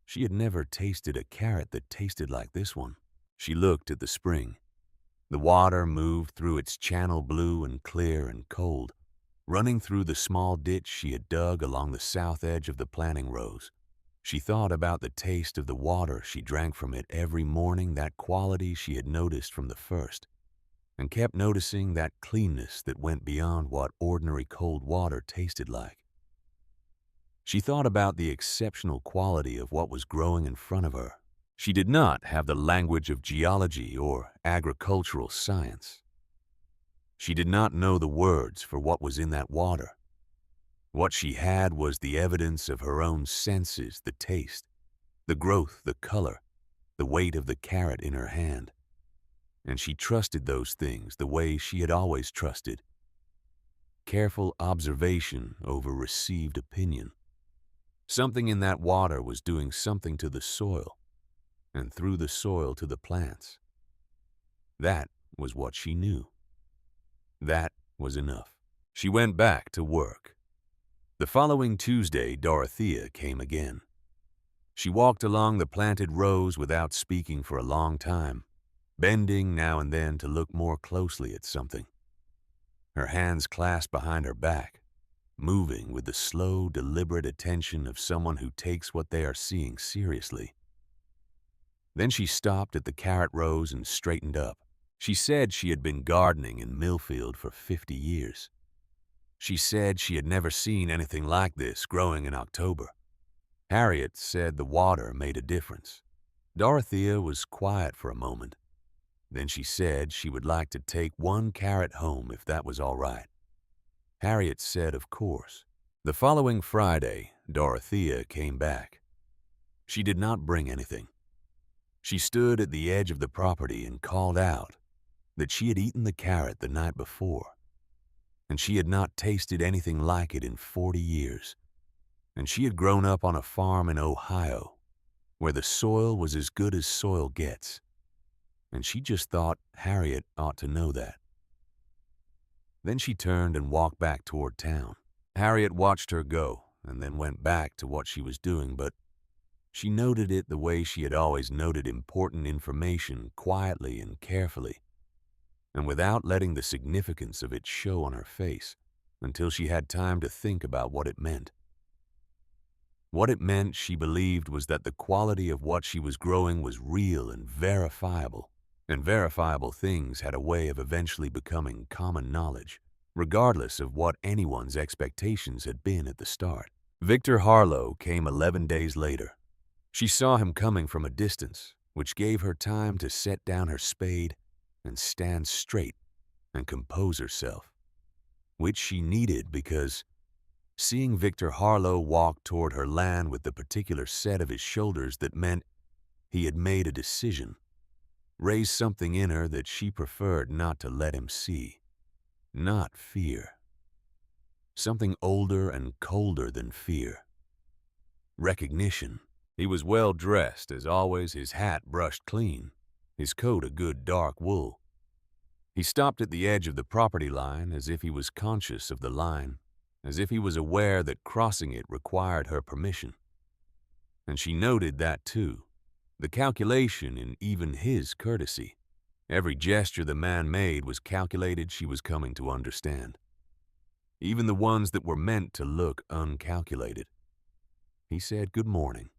[SPEAKER 1] She had never tasted a carrot that tasted like this one. She looked at the spring. The water moved through its channel, blue and clear and cold, running through the small ditch she had dug along the south edge of the planting rows. She thought about the taste of the water she drank from it every morning, that quality she had noticed from the first, and kept noticing that cleanness that went beyond what ordinary cold water tasted like. She thought about the exceptional quality of what was growing in front of her. She did not have the language of geology or agricultural science. She did not know the words for what was in that water. What she had was the evidence of her own senses, the taste, the growth, the color, the weight of the carrot in her hand. And she trusted those things the way she had always trusted. Careful observation over received opinion. Something in that water was doing something to the soil, and through the soil to the plants. That was what she knew. That was enough. She went back to work. The following Tuesday, Dorothea came again. She walked along the planted rows without speaking for a long time, bending now and then to look more closely at something. Her hands clasped behind her back, moving with the slow, deliberate attention of someone who takes what they are seeing seriously. Then she stopped at the carrot rows and straightened up. She said she had been gardening in Millfield for 50 years. She said she had never seen anything like this growing in October. Harriet said the water made a difference. Dorothea was quiet for a moment. Then she said she would like to take one carrot home if that was all right. Harriet said of course. The following Friday, Dorothea came back. She did not bring anything. She stood at the edge of the property and called out that she had eaten the carrot the night before, and she had not tasted anything like it in 40 years. And she had grown up on a farm in Ohio, where the soil was as good as soil gets. And she just thought Harriet ought to know that. Then she turned and walked back toward town. Harriet watched her go and then went back to what she was doing, but she noted it the way she had always noted important information, quietly and carefully, and without letting the significance of it show on her face until she had time to think about what it meant. What it meant, she believed, was that the quality of what she was growing was real and verifiable things had a way of eventually becoming common knowledge, regardless of what anyone's expectations had been at the start. Victor Harlow came 11 days later. She saw him coming from a distance, which gave her time to set down her spade and stand straight and compose herself, which she needed because seeing Victor Harlow walk toward her land with the particular set of his shoulders that meant he had made a decision, raised something in her that she preferred not to let him see. Not fear. Something older and colder than fear. Recognition. He was well dressed, as always, his hat brushed clean, his coat a good dark wool. He stopped at the edge of the property line as if he was conscious of the line, as if he was aware that crossing it required her permission. And she noted that too, the calculation in even his courtesy. Every gesture the man made was calculated she was coming to understand, even the ones that were meant to look uncalculated. He said good morning.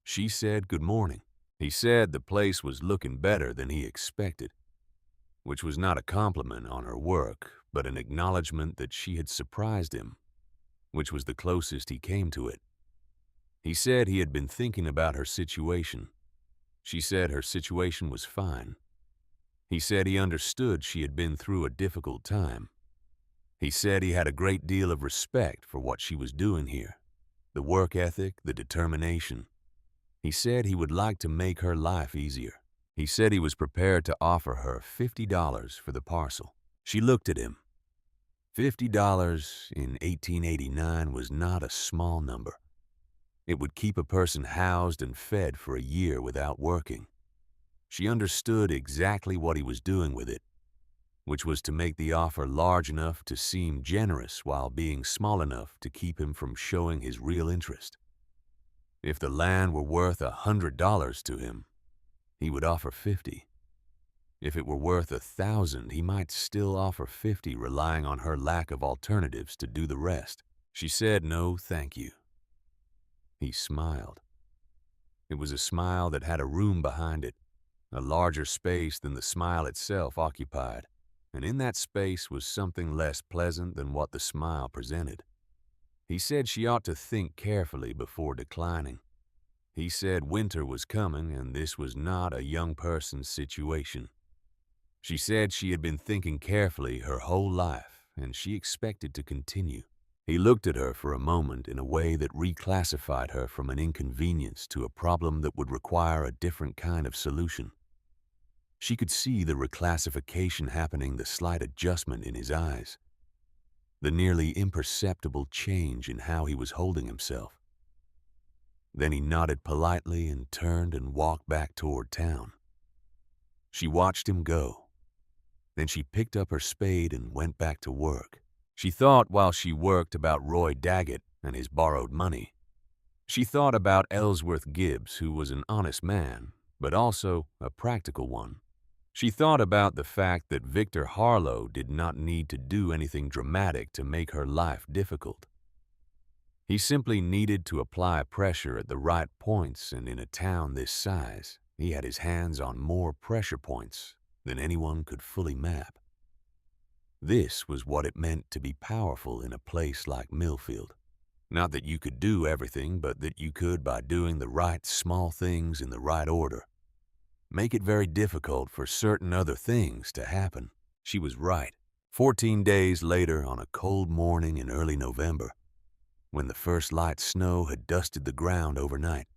[SPEAKER 1] She said good morning. He said the place was looking better than he expected, which was not a compliment on her work, but an acknowledgement that she had surprised him, which was the closest he came to it. He said he had been thinking about her situation. She said her situation was fine. He said he understood she had been through a difficult time. He said he had a great deal of respect for what she was doing here, the work ethic, the determination. He said he would like to make her life easier. He said he was prepared to offer her $50 for the parcel. She looked at him. $50 in 1889 was not a small number. It would keep a person housed and fed for a year without working. She understood exactly what he was doing with it, which was to make the offer large enough to seem generous while being small enough to keep him from showing his real interest. If the land were worth $100 to him, he would offer $50. If it were worth $1,000, he might still offer $50, relying on her lack of alternatives to do the rest. She said no, thank you. He smiled. It was a smile that had a room behind it, a larger space than the smile itself occupied, and in that space was something less pleasant than what the smile presented. He said she ought to think carefully before declining. He said winter was coming and this was not a young person's situation. She said she had been thinking carefully her whole life and she expected to continue. He looked at her for a moment in a way that reclassified her from an inconvenience to a problem that would require a different kind of solution. She could see the reclassification happening, the slight adjustment in his eyes, the nearly imperceptible change in how he was holding himself. Then he nodded politely and turned and walked back toward town. She watched him go. Then she picked up her spade and went back to work. She thought while she worked about Roy Daggett and his borrowed money. She thought about Ellsworth Gibbs, who was an honest man, but also a practical one. She thought about the fact that Victor Harlow did not need to do anything dramatic to make her life difficult. He simply needed to apply pressure at the right points, and in a town this size, he had his hands on more pressure points than anyone could fully map. This was what it meant to be powerful in a place like Millfield. Not that you could do everything, but that you could, by doing the right small things in the right order, make it very difficult for certain other things to happen. She was right. 14 days later, on a cold morning in early November, when the first light snow had dusted the ground overnight,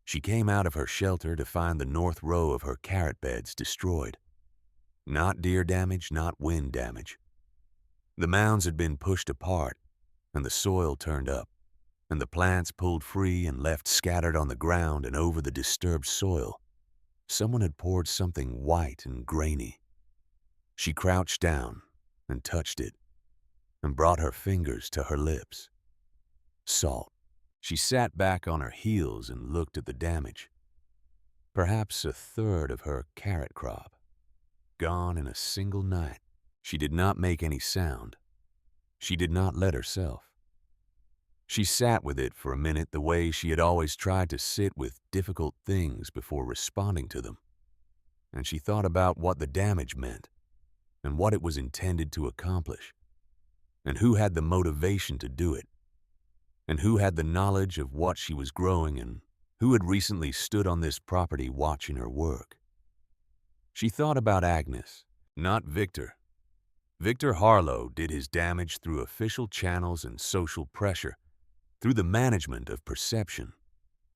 [SPEAKER 1] she came out of her shelter to find the north row of her carrot beds destroyed. Not deer damage, not wind damage. The mounds had been pushed apart, and the soil turned up, and the plants pulled free and left scattered on the ground and over the disturbed soil. Someone had poured something white and grainy. She crouched down and touched it, and brought her fingers to her lips. Salt. She sat back on her heels and looked at the damage. Perhaps a third of her carrot crop. Gone in a single night. She did not make any sound. She did not let herself. She sat with it for a minute the way she had always tried to sit with difficult things before responding to them. And she thought about what the damage meant, and what it was intended to accomplish, and who had the motivation to do it, and who had the knowledge of what she was growing, and who had recently stood on this property watching her work. She thought about Agnes, not Victor. Victor Harlow did his damage through official channels and social pressure, through the management of perception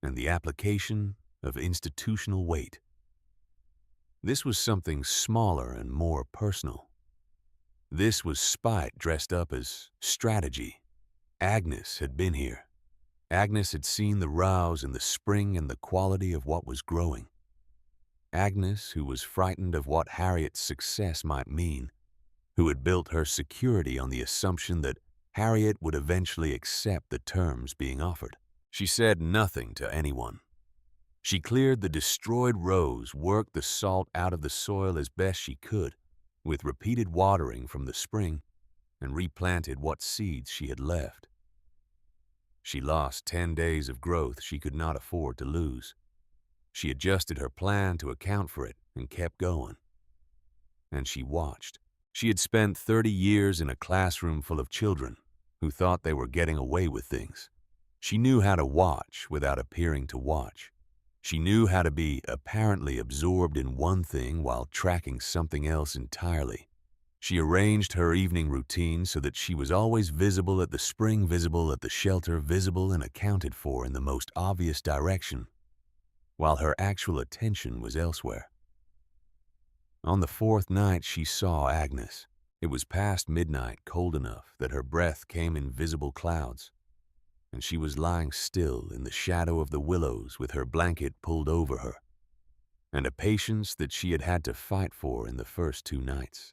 [SPEAKER 1] and the application of institutional weight. This was something smaller and more personal. This was spite dressed up as strategy. Agnes had been here. Agnes had seen the rows in the spring and the quality of what was growing. Agnes, who was frightened of what Harriet's success might mean, who had built her security on the assumption that Harriet would eventually accept the terms being offered. She said nothing to anyone. She cleared the destroyed rows, worked the salt out of the soil as best she could, with repeated watering from the spring, and replanted what seeds she had left. She lost 10 days of growth she could not afford to lose. She adjusted her plan to account for it and kept going. And she watched. She had spent 30 years in a classroom full of children who thought they were getting away with things. She knew how to watch without appearing to watch. She knew how to be apparently absorbed in one thing while tracking something else entirely. She arranged her evening routine so that she was always visible at the spring, visible at the shelter, visible and accounted for in the most obvious direction, while her actual attention was elsewhere. On the fourth night, she saw Agnes. It was past midnight, cold enough that her breath came in visible clouds, and she was lying still in the shadow of the willows with her blanket pulled over her, and a patience that she had had to fight for in the first 2 nights.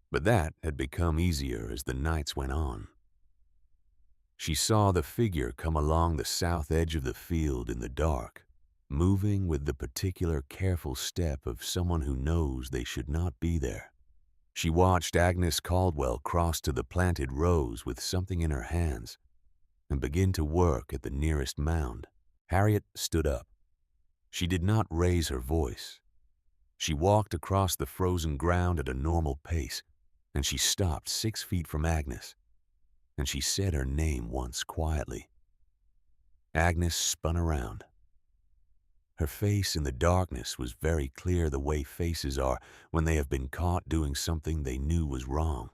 [SPEAKER 1] But that had become easier as the nights went on. She saw the figure come along the south edge of the field in the dark, moving with the particular careful step of someone who knows they should not be there. She watched Agnes Caldwell cross to the planted rows with something in her hands and begin to work at the nearest mound. Harriet stood up. She did not raise her voice. She walked across the frozen ground at a normal pace, and she stopped 6 feet from Agnes, and she said her name once quietly. Agnes spun around. Her face in the darkness was very clear, the way faces are when they have been caught doing something they knew was wrong.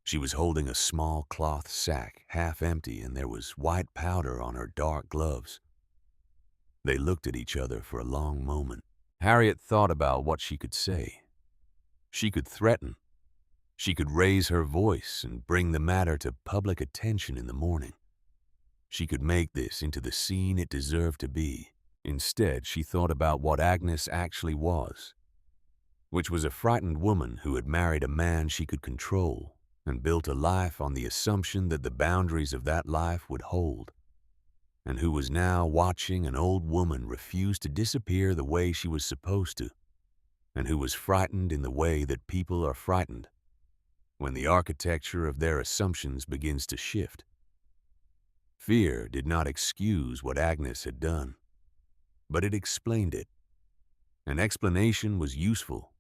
[SPEAKER 1] She was holding a small cloth sack, half empty, and there was white powder on her dark gloves. They looked at each other for a long moment. Harriet thought about what she could say. She could threaten. She could raise her voice and bring the matter to public attention in the morning. She could make this into the scene it deserved to be. Instead, she thought about what Agnes actually was, which was a frightened woman who had married a man she could control and built a life on the assumption that the boundaries of that life would hold, and who was now watching an old woman refuse to disappear the way she was supposed to, and who was frightened in the way that people are frightened when the architecture of their assumptions begins to shift. Fear did not excuse what Agnes had done, but it explained it. An explanation was useful,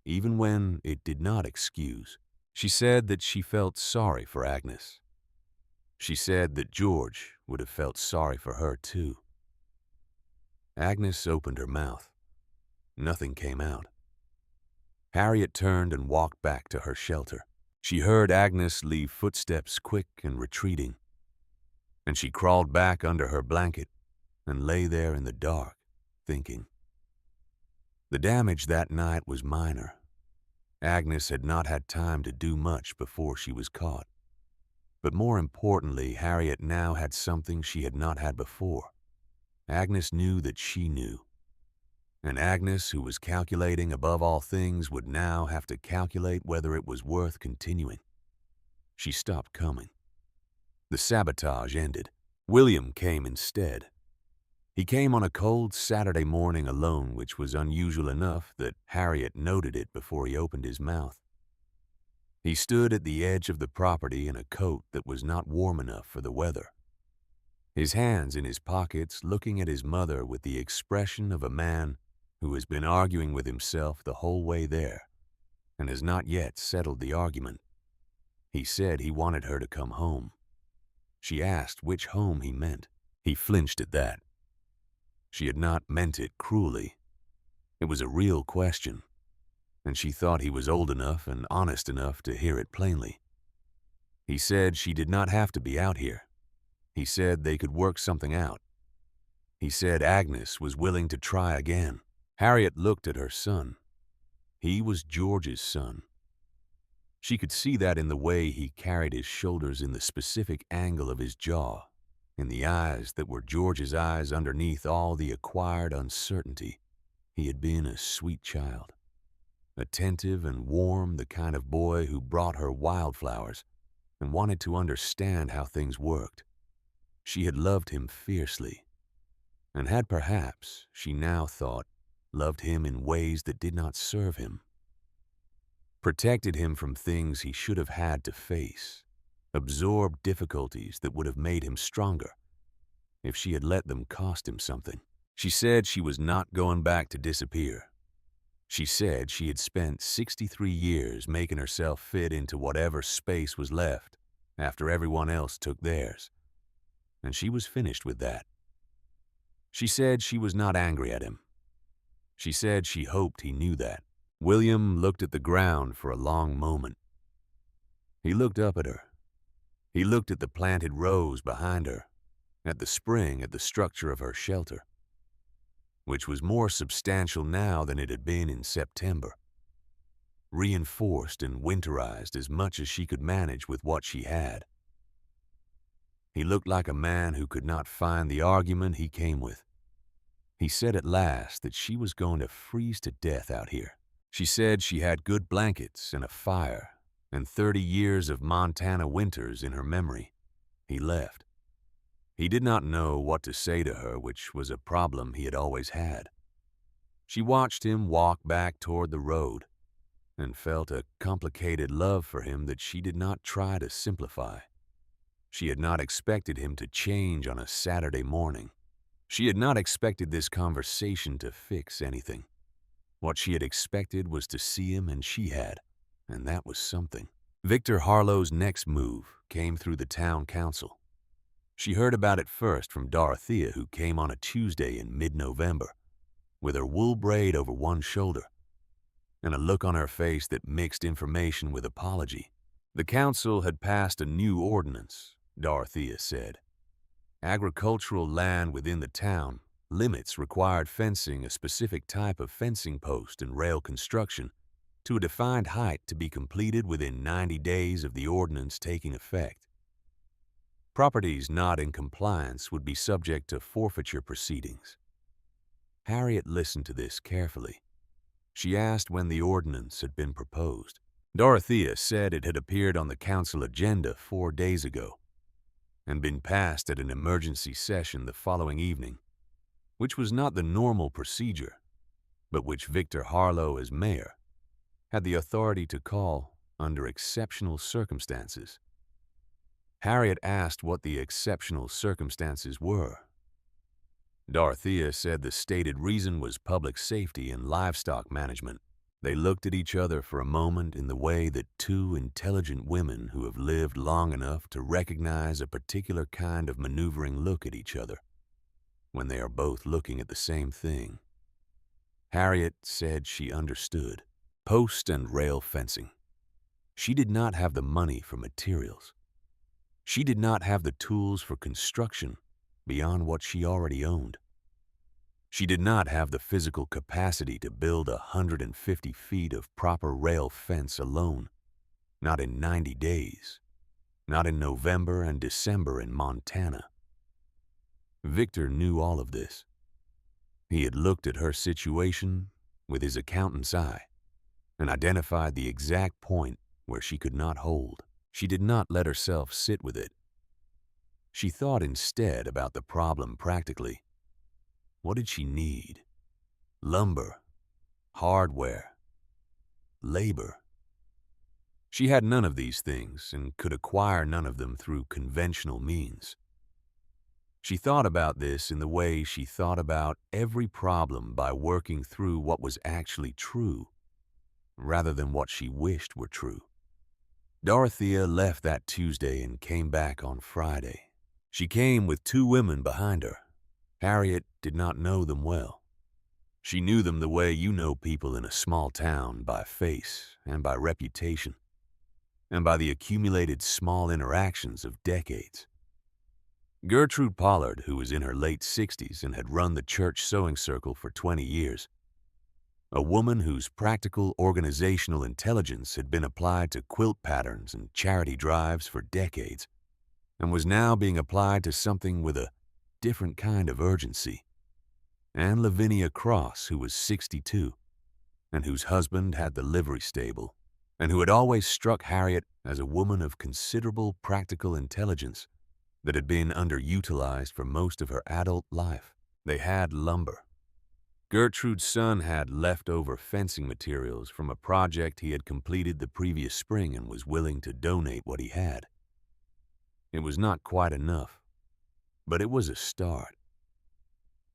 [SPEAKER 1] even when it did not excuse. She said that she felt sorry for Agnes. She said that George would have felt sorry for her too. Agnes opened her mouth. Nothing came out. Harriet turned and walked back to her shelter. She heard Agnes leave footsteps quick and retreating, and she crawled back under her blanket and lay there in the dark, thinking. The damage that night was minor. Agnes had not had time to do much before she was caught. But more importantly, Harriet now had something she had not had before. Agnes knew that she knew. And Agnes, who was calculating above all things, would now have to calculate whether it was worth continuing. She stopped coming. The sabotage ended. William came instead. He came on a cold Saturday morning alone, which was unusual enough that Harriet noted it before he opened his mouth. He stood at the edge of the property in a coat that was not warm enough for the weather, his hands in his pockets, looking at his mother with the expression of a man who has been arguing with himself the whole way there and has not yet settled the argument. He said he wanted her to come home. She asked which home he meant. He flinched at that. She had not meant it cruelly. It was a real question, and she thought he was old enough and honest enough to hear it plainly. He said she did not have to be out here. He said they could work something out. He said Agnes was willing to try again. Harriet looked at her son. He was George's son. She could see that in the way he carried his shoulders, in the specific angle of his jaw, in the eyes that were George's eyes underneath all the acquired uncertainty. He had been a sweet child, attentive and warm, the kind of boy who brought her wildflowers and wanted to understand how things worked. She had loved him fiercely, and had perhaps, she now thought, loved him in ways that did not serve him, protected him from things he should have had to face, absorb difficulties that would have made him stronger if she had let them cost him something. She said she was not going back to disappear. She said she had spent 63 years making herself fit into whatever space was left after everyone else took theirs, and she was finished with that. She said she was not angry at him. She said she hoped he knew that. William looked at the ground for a long moment. He looked up at her. He looked at the planted rows behind her, at the spring at the structure of her shelter, which was more substantial now than it had been in September, reinforced and winterized as much as she could manage with what she had. He looked like a man who could not find the argument he came with. He said at last that she was going to freeze to death out here. She said she had good blankets and a fire and 30 years of Montana winters in her memory. He left. He did not know what to say to her, which was a problem he had always had. She watched him walk back toward the road and felt a complicated love for him that she did not try to simplify. She had not expected him to change on a Saturday morning. She had not expected this conversation to fix anything. What she had expected was to see him, and she had, and that was something. Victor Harlow's next move came through the town council. She heard about it first from Dorothea, who came on a Tuesday in mid-November, with her wool braid over one shoulder, and a look on her face that mixed information with apology. The council had passed a new ordinance, Dorothea said. Agricultural land within the town limits required fencing a specific type of fencing post and rail construction to a defined height to be completed within 90 days of the ordinance taking effect. Properties not in compliance would be subject to forfeiture proceedings. Harriet listened to this carefully. She asked when the ordinance had been proposed. Dorothea said it had appeared on the council agenda 4 days ago and been passed at an emergency session the following evening, which was not the normal procedure, but which Victor Harlow, as mayor, had the authority to call under exceptional circumstances. Harriet asked what the exceptional circumstances were. Dorothea said the stated reason was public safety and livestock management. They looked at each other for a moment in the way that two intelligent women who have lived long enough to recognize a particular kind of maneuvering look at each other when they are both looking at the same thing. Harriet said she understood. Post and rail fencing. She did not have the money for materials. She did not have the tools for construction beyond what she already owned. She did not have the physical capacity to build 150 feet of proper rail fence alone, not in 90 days, not in November and December in Montana. Victor knew all of this. He had looked at her situation with his accountant's eye and identified the exact point where she could not hold. She did not let herself sit with it. She thought instead about the problem practically. What did she need? Lumber, hardware, labor. She had none of these things and could acquire none of them through conventional means. She thought about this in the way she thought about every problem by working through what was actually true, rather than what she wished were true. Dorothea left that Tuesday and came back on Friday. She came with 2 women behind her. Harriet did not know them well. She knew them the way you know people in a small town, by face and by reputation, and by the accumulated small interactions of decades. Gertrude Pollard, who was in her late 60s and had run the church sewing circle for 20 years, a woman whose practical organizational intelligence had been applied to quilt patterns and charity drives for decades, and was now being applied to something with a different kind of urgency. And Lavinia Cross, who was 62, and whose husband had the livery stable, and who had always struck Harriet as a woman of considerable practical intelligence that had been underutilized for most of her adult life. They had lumber. Gertrude's son had leftover fencing materials from a project he had completed the previous spring and was willing to donate what he had. It was not quite enough, but it was a start.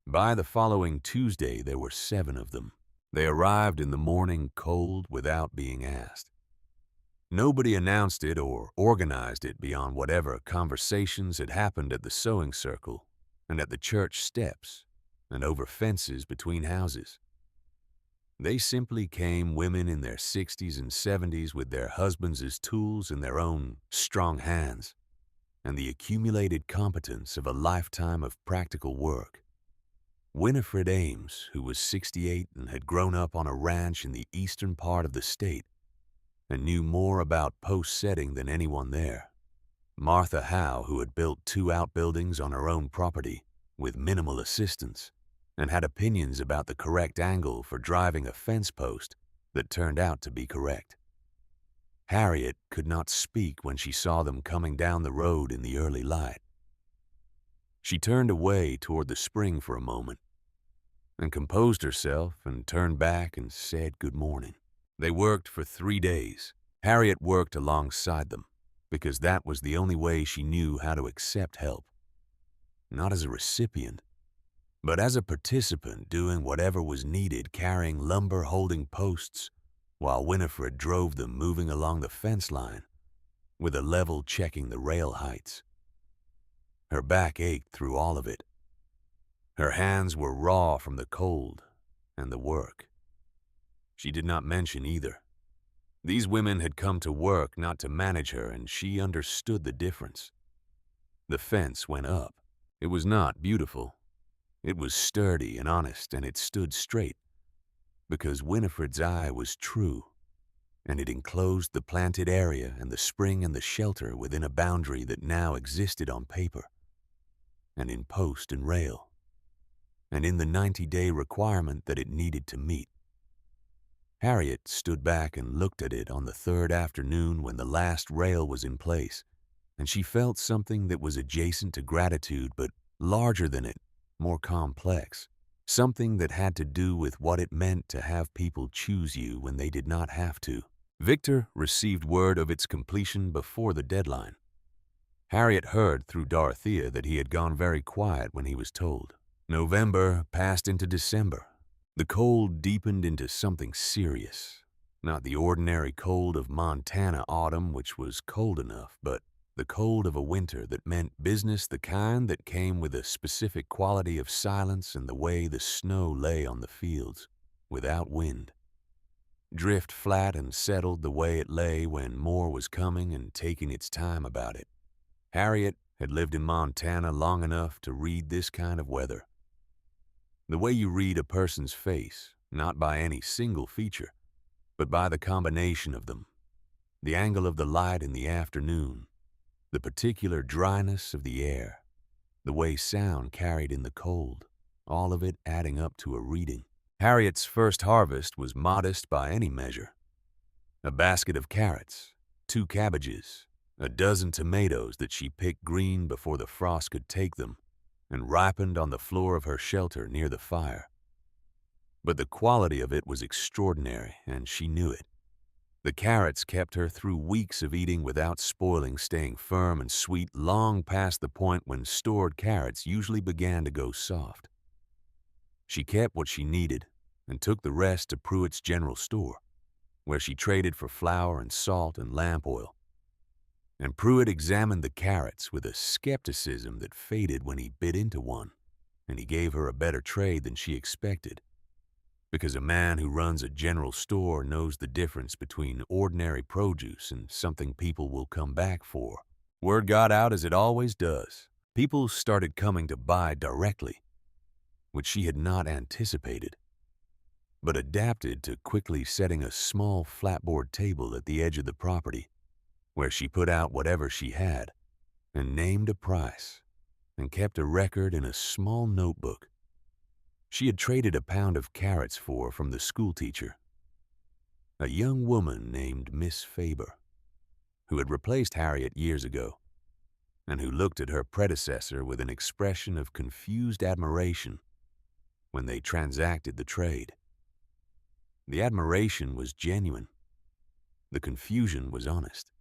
[SPEAKER 1] By the following Tuesday, there were 7 of them. They arrived in the morning cold without being asked. Nobody announced it or organized it beyond whatever conversations had happened at the sewing circle and at the church steps and over fences between houses. They simply came, women in their 60s and 70s with their husbands as tools in their own strong hands and the accumulated competence of a lifetime of practical work. Winifred Ames, who was 68 and had grown up on a ranch in the eastern part of the state and knew more about post setting than anyone there. Martha Howe, who had built 2 outbuildings on her own property with minimal assistance and had opinions about the correct angle for driving a fence post that turned out to be correct. Harriet could not speak when she saw them coming down the road in the early light. She turned away toward the spring for a moment and composed herself and turned back and said good morning. They worked for 3 days. Harriet worked alongside them because that was the only way she knew how to accept help. Not as a recipient, but as a participant doing whatever was needed, carrying lumber, holding posts, while Winifred drove them moving along the fence line with a level checking the rail heights. Her back ached through all of it. Her hands were raw from the cold and the work. She did not mention either. These women had come to work, not to manage her, and she understood the difference. The fence went up. It was not beautiful. It was sturdy and honest, and it stood straight, because Winifred's eye was true, and it enclosed the planted area and the spring and the shelter within a boundary that now existed on paper, and in post and rail, and in the 90-day requirement that it needed to meet. Harriet stood back and looked at it on the 3rd afternoon when the last rail was in place, and she felt something that was adjacent to gratitude but larger than it, more complex, something that had to do with what it meant to have people choose you when they did not have to. Victor received word of its completion before the deadline. Harriet heard through Dorothea that he had gone very quiet when he was told. November passed into December. The cold deepened into something serious, not the ordinary cold of Montana autumn, which was cold enough, but the cold of a winter that meant business, the kind that came with a specific quality of silence and the way the snow lay on the fields, without wind. Drift flat and settled the way it lay when more was coming and taking its time about it. Harriet had lived in Montana long enough to read this kind of weather. The way you read a person's face, not by any single feature, but by the combination of them. The angle of the light in the afternoon, the particular dryness of the air, the way sound carried in the cold, all of it adding up to a reading. Harriet's first harvest was modest by any measure. A basket of carrots, 2 cabbages, a dozen tomatoes that she picked green before the frost could take them, and ripened on the floor of her shelter near the fire. But the quality of it was extraordinary, and she knew it. The carrots kept her through weeks of eating without spoiling, staying firm and sweet long past the point when stored carrots usually began to go soft. She kept what she needed and took the rest to Pruitt's General Store, where she traded for flour and salt and lamp oil. And Pruitt examined the carrots with a skepticism that faded when he bit into one, and he gave her a better trade than she expected, because a man who runs a general store knows the difference between ordinary produce and something people will come back for. Word got out as it always does. People started coming to buy directly, which she had not anticipated, but adapted to quickly setting a small flatboard table at the edge of the property, where she put out whatever she had and named a price and kept a record in a small notebook. She had traded a pound of carrots for from the schoolteacher, a young woman named Miss Faber, who had replaced Harriet years ago, and who looked at her predecessor with an expression of confused admiration when they transacted the trade. The admiration was genuine. The confusion was honest.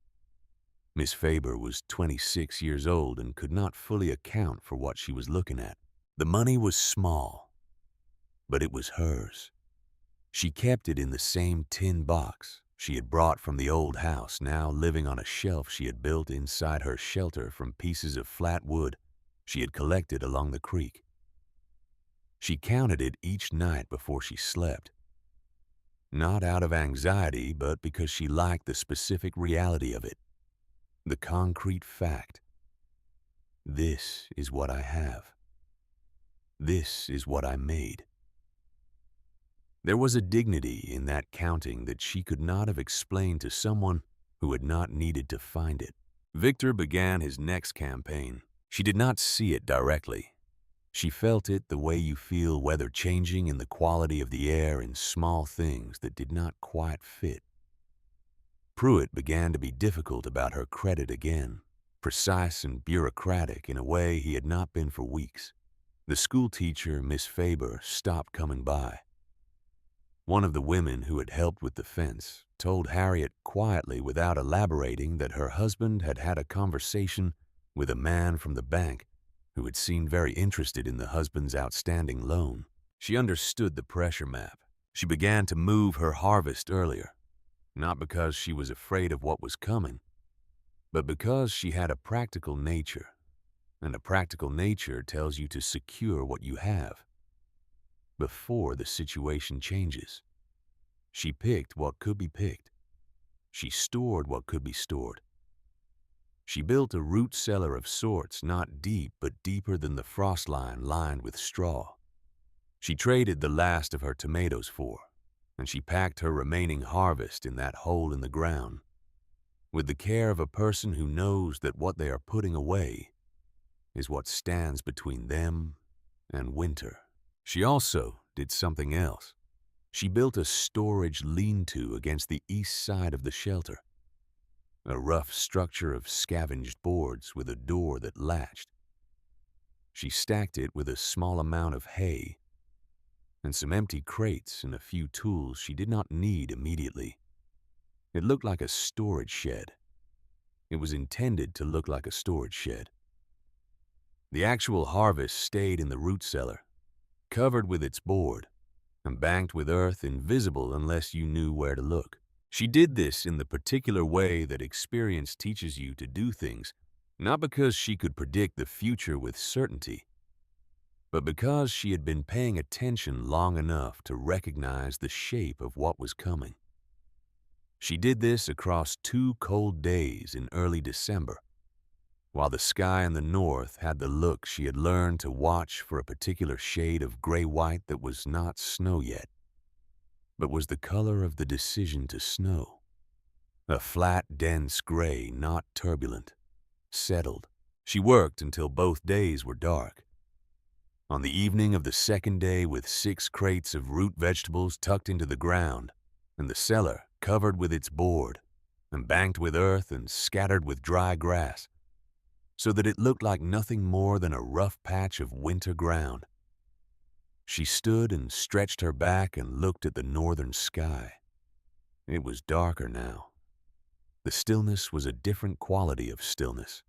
[SPEAKER 1] Miss Faber was 26 years old and could not fully account for what she was looking at. The money was small, but it was hers. She kept it in the same tin box she had brought from the old house, now living on a shelf she had built inside her shelter from pieces of flat wood she had collected along the creek. She counted it each night before she slept, not out of anxiety, but because she liked the specific reality of it, the concrete fact. This is what I have. This is what I made. There was a dignity in that counting that she could not have explained to someone who had not needed to find it. Victor began his next campaign. She did not see it directly. She felt it the way you feel weather changing in the quality of the air in small things that did not quite fit. Pruitt began to be difficult about her credit again, precise and bureaucratic in a way he had not been for weeks. The school teacher, Miss Faber, stopped coming by. One of the women who had helped with the fence told Harriet quietly without elaborating that her husband had had a conversation with a man from the bank who had seemed very interested in the husband's outstanding loan. She understood the pressure map. She began to move her harvest earlier, not because she was afraid of what was coming, but because she had a practical nature, and a practical nature tells you to secure what you have before the situation changes. She picked what could be picked. She stored what could be stored. She built a root cellar of sorts, not deep, but deeper than the frost line lined with straw. She traded the last of her tomatoes for, and she packed her remaining harvest in that hole in the ground, with the care of a person who knows that what they are putting away is what stands between them and winter. She also did something else. She built a storage lean-to against the east side of the shelter, a rough structure of scavenged boards with a door that latched. She stacked it with a small amount of hay and some empty crates and a few tools she did not need immediately. It looked like a storage shed. It was intended to look like a storage shed. The actual harvest stayed in the root cellar, covered with its board, and banked with earth invisible unless you knew where to look. She did this in the particular way that experience teaches you to do things, not because she could predict the future with certainty, but because she had been paying attention long enough to recognize the shape of what was coming. She did this across 2 cold days in early December, while the sky in the north had the look she had learned to watch for a particular shade of gray-white that was not snow yet, but was the color of the decision to snow. A flat, dense gray, not turbulent, settled. She worked until both days were dark. On the evening of the second day, with 6 crates of root vegetables tucked into the ground, and the cellar covered with its board, and banked with earth and scattered with dry grass, so that it looked like nothing more than a rough patch of winter ground, she stood and stretched her back and looked at the northern sky. It was darker now. The stillness was a different quality of stillness.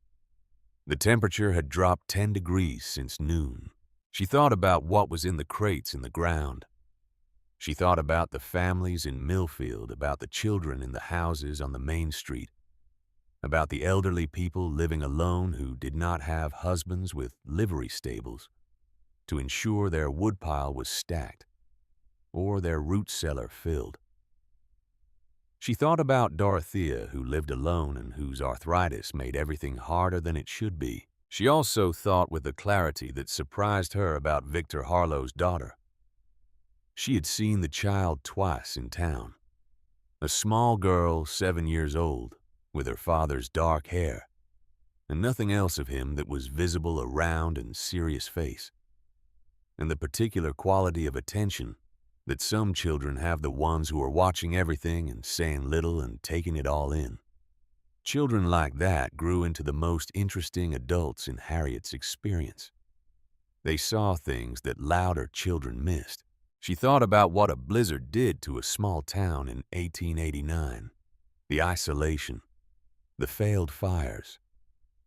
[SPEAKER 1] The temperature had dropped 10 degrees since noon. She thought about what was in the crates in the ground. She thought about the families in Millfield, about the children in the houses on the main street, about the elderly people living alone who did not have husbands with livery stables to ensure their woodpile was stacked or their root cellar filled. She thought about Dorothea, who lived alone and whose arthritis made everything harder than it should be. She also thought with a clarity that surprised her about Victor Harlow's daughter. She had seen the child twice in town. A small girl, 7 years old, with her father's dark hair, and nothing else of him that was visible a round and serious face, and the particular quality of attention that some children have, the ones who are watching everything and saying little and taking it all in. Children like that grew into the most interesting adults in Harriet's experience. They saw things that louder children missed. She thought about what a blizzard did to a small town in 1889, the isolation, the failed fires,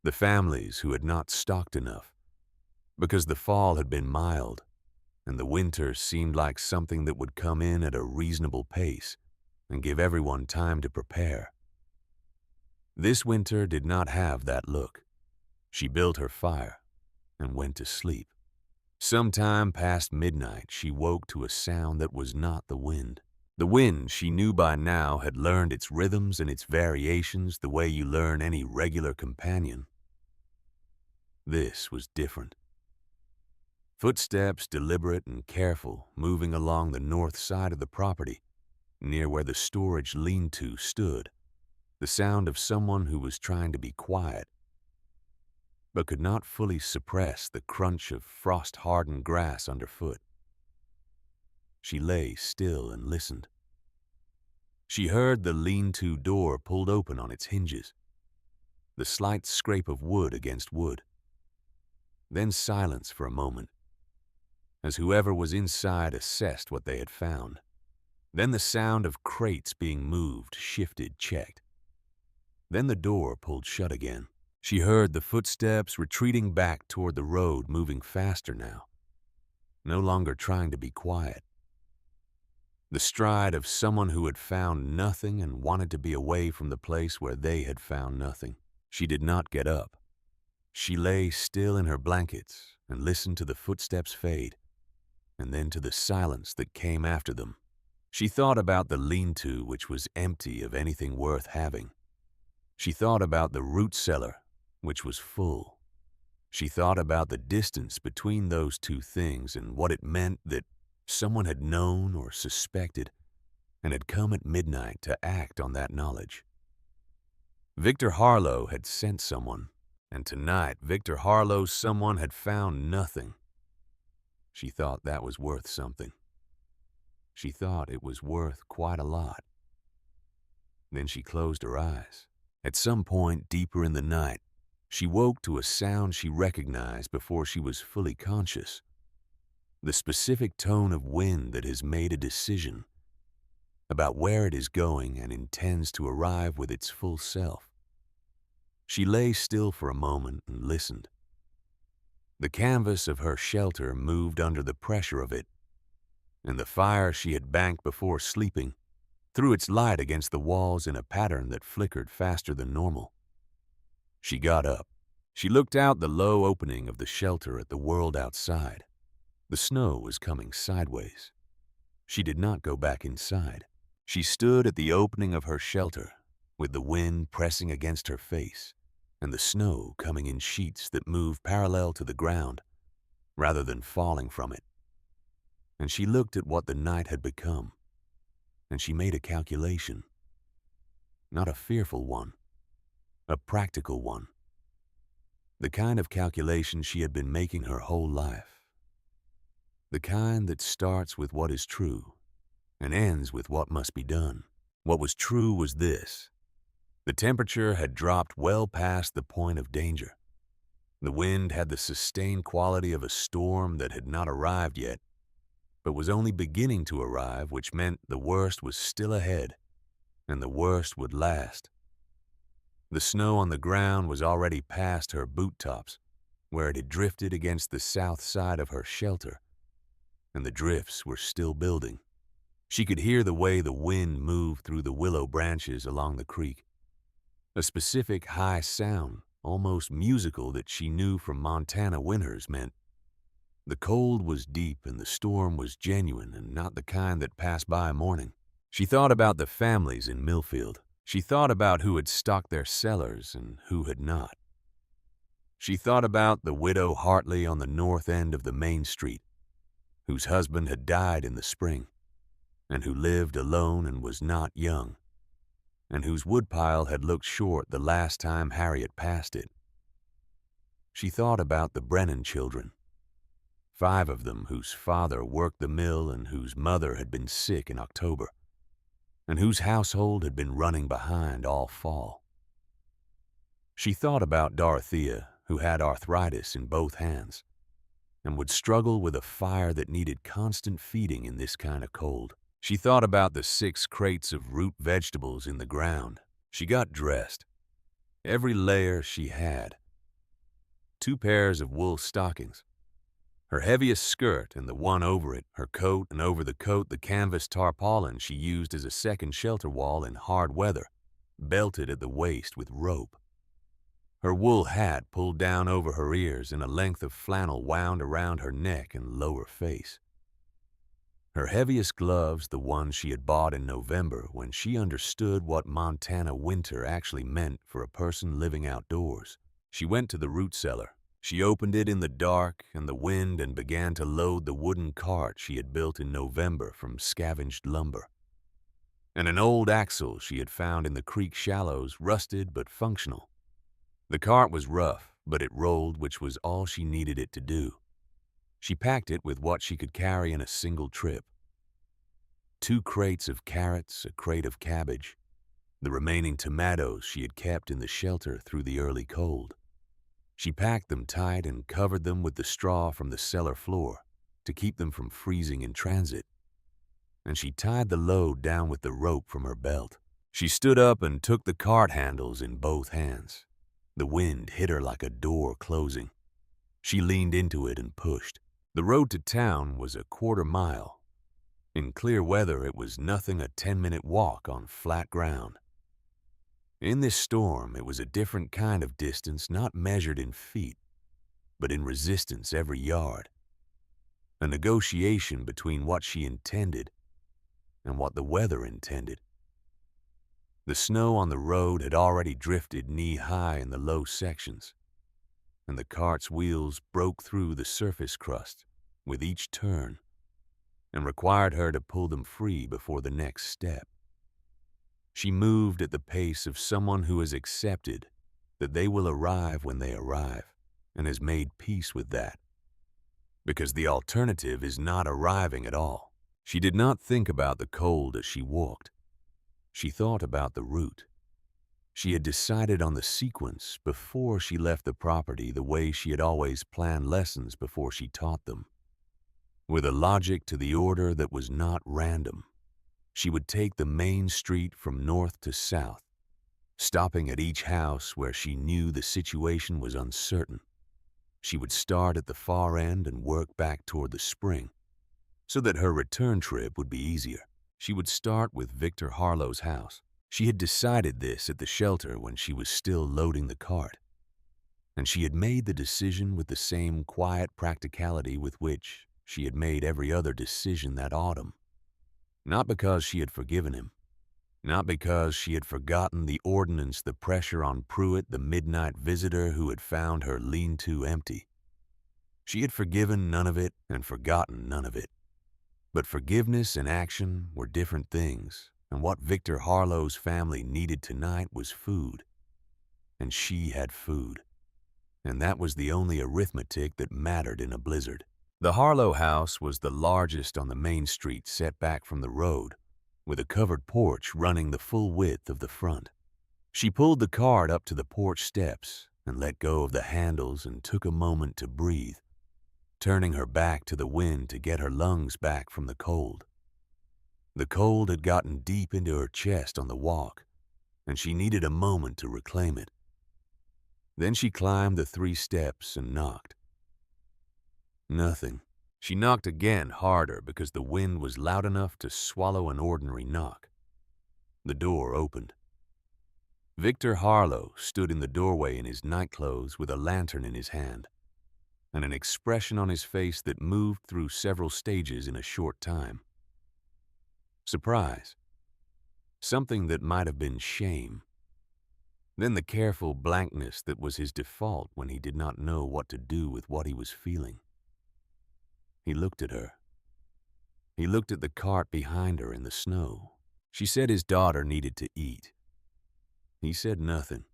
[SPEAKER 1] the families who had not stocked enough, because the fall had been mild and the winter seemed like something that would come in at a reasonable pace and give everyone time to prepare. This winter did not have that look. She built her fire and went to sleep. Sometime past midnight, she woke to a sound that was not the wind. The wind, she knew by now, had learned its rhythms and its variations the way you learn any regular companion. This was different. Footsteps, deliberate and careful, moving along the north side of the property, near where the storage lean-to stood. The sound of someone who was trying to be quiet, but could not fully suppress the crunch of frost-hardened grass underfoot. She lay still and listened. She heard the lean-to door pulled open on its hinges, the slight scrape of wood against wood. Then silence for a moment, as whoever was inside assessed what they had found. Then the sound of crates being moved, shifted, checked. Then the door pulled shut again. She heard the footsteps retreating back toward the road, moving faster now, no longer trying to be quiet. The stride of someone who had found nothing and wanted to be away from the place where they had found nothing. She did not get up. She lay still in her blankets and listened to the footsteps fade, and then to the silence that came after them. She thought about the lean-to, which was empty of anything worth having. She thought about the root cellar, which was full. She thought about the distance between those two things and what it meant that someone had known or suspected and had come at midnight to act on that knowledge. Victor Harlow had sent someone, and tonight Victor Harlow's someone had found nothing. She thought that was worth something. She thought it was worth quite a lot. Then she closed her eyes. At some point deeper in the night, she woke to a sound she recognized before she was fully conscious. The specific tone of wind that has made a decision about where it is going and intends to arrive with its full self. She lay still for a moment and listened. The canvas of her shelter moved under the pressure of it, and the fire she had banked before sleeping threw its light against the walls in a pattern that flickered faster than normal. She got up. She looked out the low opening of the shelter at the world outside. The snow was coming sideways. She did not go back inside. She stood at the opening of her shelter, with the wind pressing against her face and the snow coming in sheets that moved parallel to the ground rather than falling from it. And she looked at what the night had become, and she made a calculation. Not a fearful one, a practical one. The kind of calculation she had been making her whole life. The kind that starts with what is true and ends with what must be done. What was true was this. The temperature had dropped well past the point of danger. The wind had the sustained quality of a storm that had not arrived yet, but was only beginning to arrive, which meant the worst was still ahead, and the worst would last. The snow on the ground was already past her boot tops, where it had drifted against the south side of her shelter, and the drifts were still building. She could hear the way the wind moved through the willow branches along the creek. A specific high sound, almost musical, that she knew from Montana winters meant the cold was deep and the storm was genuine and not the kind that passed by morning. She thought about the families in Millfield. She thought about who had stocked their cellars and who had not. She thought about the widow Hartley on the north end of the main street, whose husband had died in the spring, and who lived alone and was not young, and whose woodpile had looked short the last time Harriet passed it. She thought about the Brennan children, 5 of them whose father worked the mill and whose mother had been sick in October, and whose household had been running behind all fall. She thought about Dorothea, who had arthritis in both hands, and would struggle with a fire that needed constant feeding in this kind of cold. She thought about the 6 crates of root vegetables in the ground. She got dressed. Every layer she had. 2 pairs of wool stockings, her heaviest skirt and the one over it, her coat, and over the coat the canvas tarpaulin she used as a second shelter wall in hard weather, belted at the waist with rope. Her wool hat pulled down over her ears and a length of flannel wound around her neck and lower face. Her heaviest gloves, the ones she had bought in November when she understood what Montana winter actually meant for a person living outdoors. She went to the root cellar. She opened it in the dark and the wind and began to load the wooden cart she had built in November from scavenged lumber. And an old axle she had found in the creek shallows, rusted but functional. The cart was rough, but it rolled, which was all she needed it to do. She packed it with what she could carry in a single trip. 2 crates of carrots, a crate of cabbage, the remaining tomatoes she had kept in the shelter through the early cold. She packed them tight and covered them with the straw from the cellar floor to keep them from freezing in transit. And she tied the load down with the rope from her belt. She stood up and took the cart handles in both hands. The wind hit her like a door closing. She leaned into it and pushed. The road to town was a 1/4 mile. In clear weather, it was nothing a 10-minute walk on flat ground. In this storm, it was a different kind of distance, not measured in feet, but in resistance every yard. A negotiation between what she intended and what the weather intended. The snow on the road had already drifted knee-high in the low sections, and the cart's wheels broke through the surface crust with each turn and required her to pull them free before the next step. She moved at the pace of someone who has accepted that they will arrive when they arrive and has made peace with that, because the alternative is not arriving at all. She did not think about the cold as she walked. She thought about the route. She had decided on the sequence before she left the property, the way she had always planned lessons before she taught them, with a logic to the order that was not random. She would take the main street from north to south, stopping at each house where she knew the situation was uncertain. She would start at the far end and work back toward the spring, so that her return trip would be easier. She would start with Victor Harlow's house. She had decided this at the shelter when she was still loading the cart, and she had made the decision with the same quiet practicality with which she had made every other decision that autumn. Not because she had forgiven him, not because she had forgotten the ordinance, the pressure on Pruitt, the midnight visitor who had found her lean-to empty. She had forgiven none of it and forgotten none of it. But forgiveness and action were different things, and what Victor Harlow's family needed tonight was food. And she had food. And that was the only arithmetic that mattered in a blizzard. The Harlow house was the largest on the main street set back from the road, with a covered porch running the full width of the front. She pulled the cart up to the porch steps and let go of the handles and took a moment to breathe, turning her back to the wind to get her lungs back from the cold. The cold had gotten deep into her chest on the walk, and she needed a moment to reclaim it. Then she climbed the 3 steps and knocked. Nothing. She knocked again, harder, because the wind was loud enough to swallow an ordinary knock. The door opened. Victor Harlow stood in the doorway in his nightclothes with a lantern in his hand, and an expression on his face that moved through several stages in a short time. Surprise. Something that might have been shame. Then the careful blankness that was his default when he did not know what to do with what he was feeling. He looked at her. He looked at the cart behind her in the snow. She said his daughter needed to eat. He said nothing.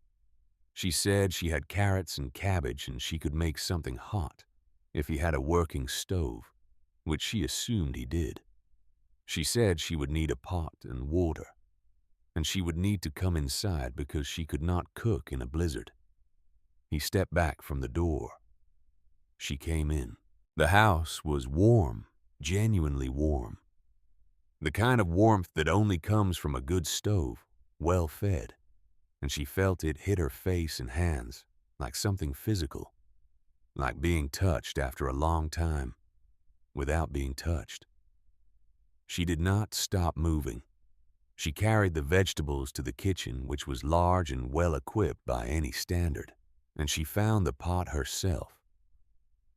[SPEAKER 1] She said she had carrots and cabbage and she could make something hot if he had a working stove, which she assumed he did. She said she would need a pot and water, and she would need to come inside because she could not cook in a blizzard. He stepped back from the door. She came in. The house was warm, genuinely warm. The kind of warmth that only comes from a good stove, well fed. and she felt it hit her face and hands like something physical, like being touched after a long time without being touched. She did not stop moving. She carried the vegetables to the kitchen, which was large and well equipped by any standard, and she found the pot herself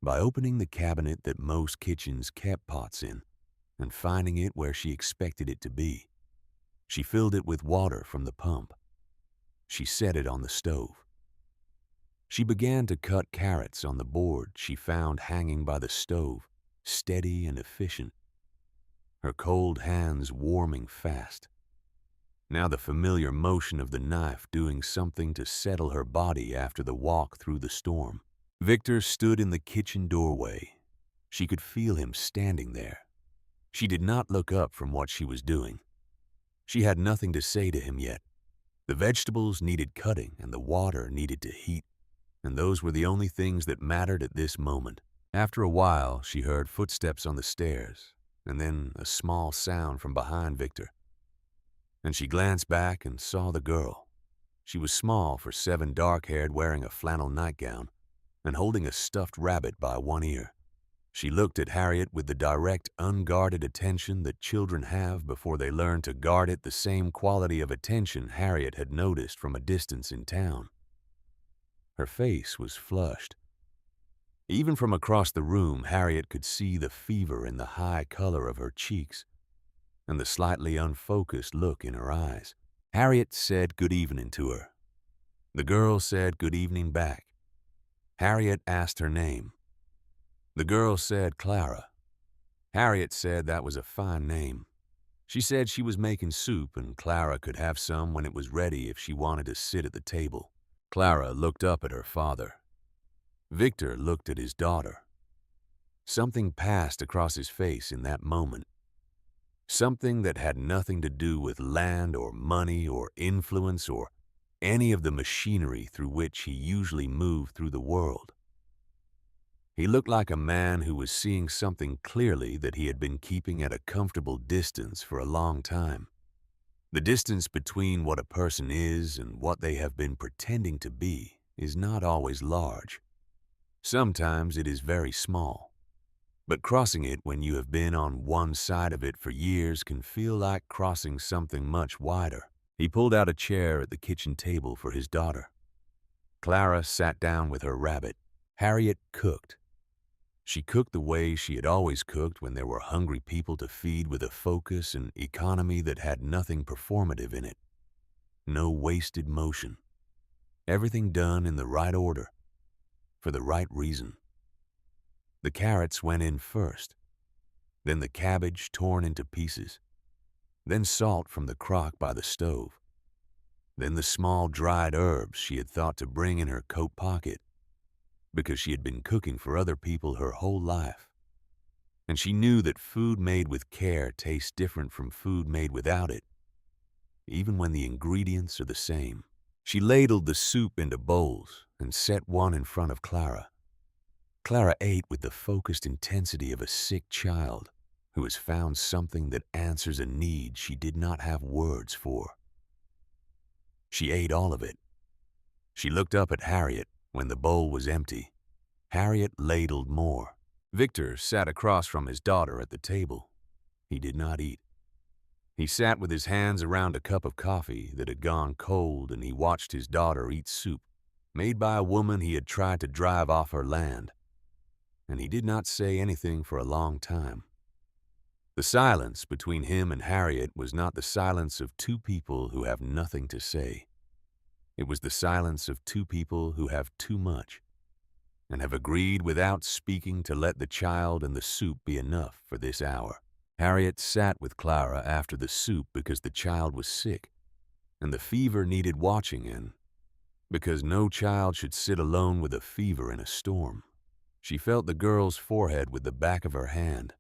[SPEAKER 1] by opening the cabinet that most kitchens kept pots in and finding it where she expected it to be. She filled it with water from the pump. She set it on the stove. She began to cut carrots on the board she found hanging by the stove, steady and efficient, her cold hands warming fast. Now the familiar motion of the knife doing something to settle her body after the walk through the storm. Victor stood in the kitchen doorway. She could feel him standing there. She did not look up from what she was doing. She had nothing to say to him yet. The vegetables needed cutting and the water needed to heat, and those were the only things that mattered at this moment. After a while, she heard footsteps on the stairs, and then a small sound from behind Victor. And she glanced back and saw the girl. She was small for 7, dark-haired, wearing a flannel nightgown and holding a stuffed rabbit by one ear. She looked at Harriet with the direct, unguarded attention that children have before they learn to guard it, the same quality of attention Harriet had noticed from a distance in town. Her face was flushed. Even from across the room, Harriet could see the fever in the high color of her cheeks and the slightly unfocused look in her eyes. Harriet said good evening to her. The girl said good evening back. Harriet asked her name. The girl said Clara. Harriet said that was a fine name. She said she was making soup and Clara could have some when it was ready if she wanted to sit at the table. Clara looked up at her father. Victor looked at his daughter. Something passed across his face in that moment. Something that had nothing to do with land or money or influence or any of the machinery through which he usually moved through the world. He looked like a man who was seeing something clearly that he had been keeping at a comfortable distance for a long time. The distance between what a person is and what they have been pretending to be is not always large. Sometimes it is very small. But crossing it when you have been on one side of it for years can feel like crossing something much wider. He pulled out a chair at the kitchen table for his daughter. Clara sat down with her rabbit. Harriet cooked. She cooked the way she had always cooked when there were hungry people to feed, with a focus and economy that had nothing performative in it. No wasted motion. Everything done in the right order, for the right reason. The carrots went in first, then the cabbage torn into pieces, then salt from the crock by the stove, then the small dried herbs she had thought to bring in her coat pocket, because she had been cooking for other people her whole life. And she knew that food made with care tastes different from food made without it, even when the ingredients are the same. She ladled the soup into bowls and set one in front of Clara. Clara ate with the focused intensity of a sick child who has found something that answers a need she did not have words for. She ate all of it. She looked up at Harriet when the bowl was empty. Harriet ladled more. Victor sat across from his daughter at the table. He did not eat. He sat with his hands around a cup of coffee that had gone cold, and he watched his daughter eat soup made by a woman he had tried to drive off her land. And he did not say anything for a long time. The silence between him and Harriet was not the silence of two people who have nothing to say. It was the silence of two people who have too much and have agreed without speaking to let the child and the soup be enough for this hour. Harriet sat with Clara after the soup because the child was sick and the fever needed watching in, because no child should sit alone with a fever in a storm. She felt the girl's forehead with the back of her hand,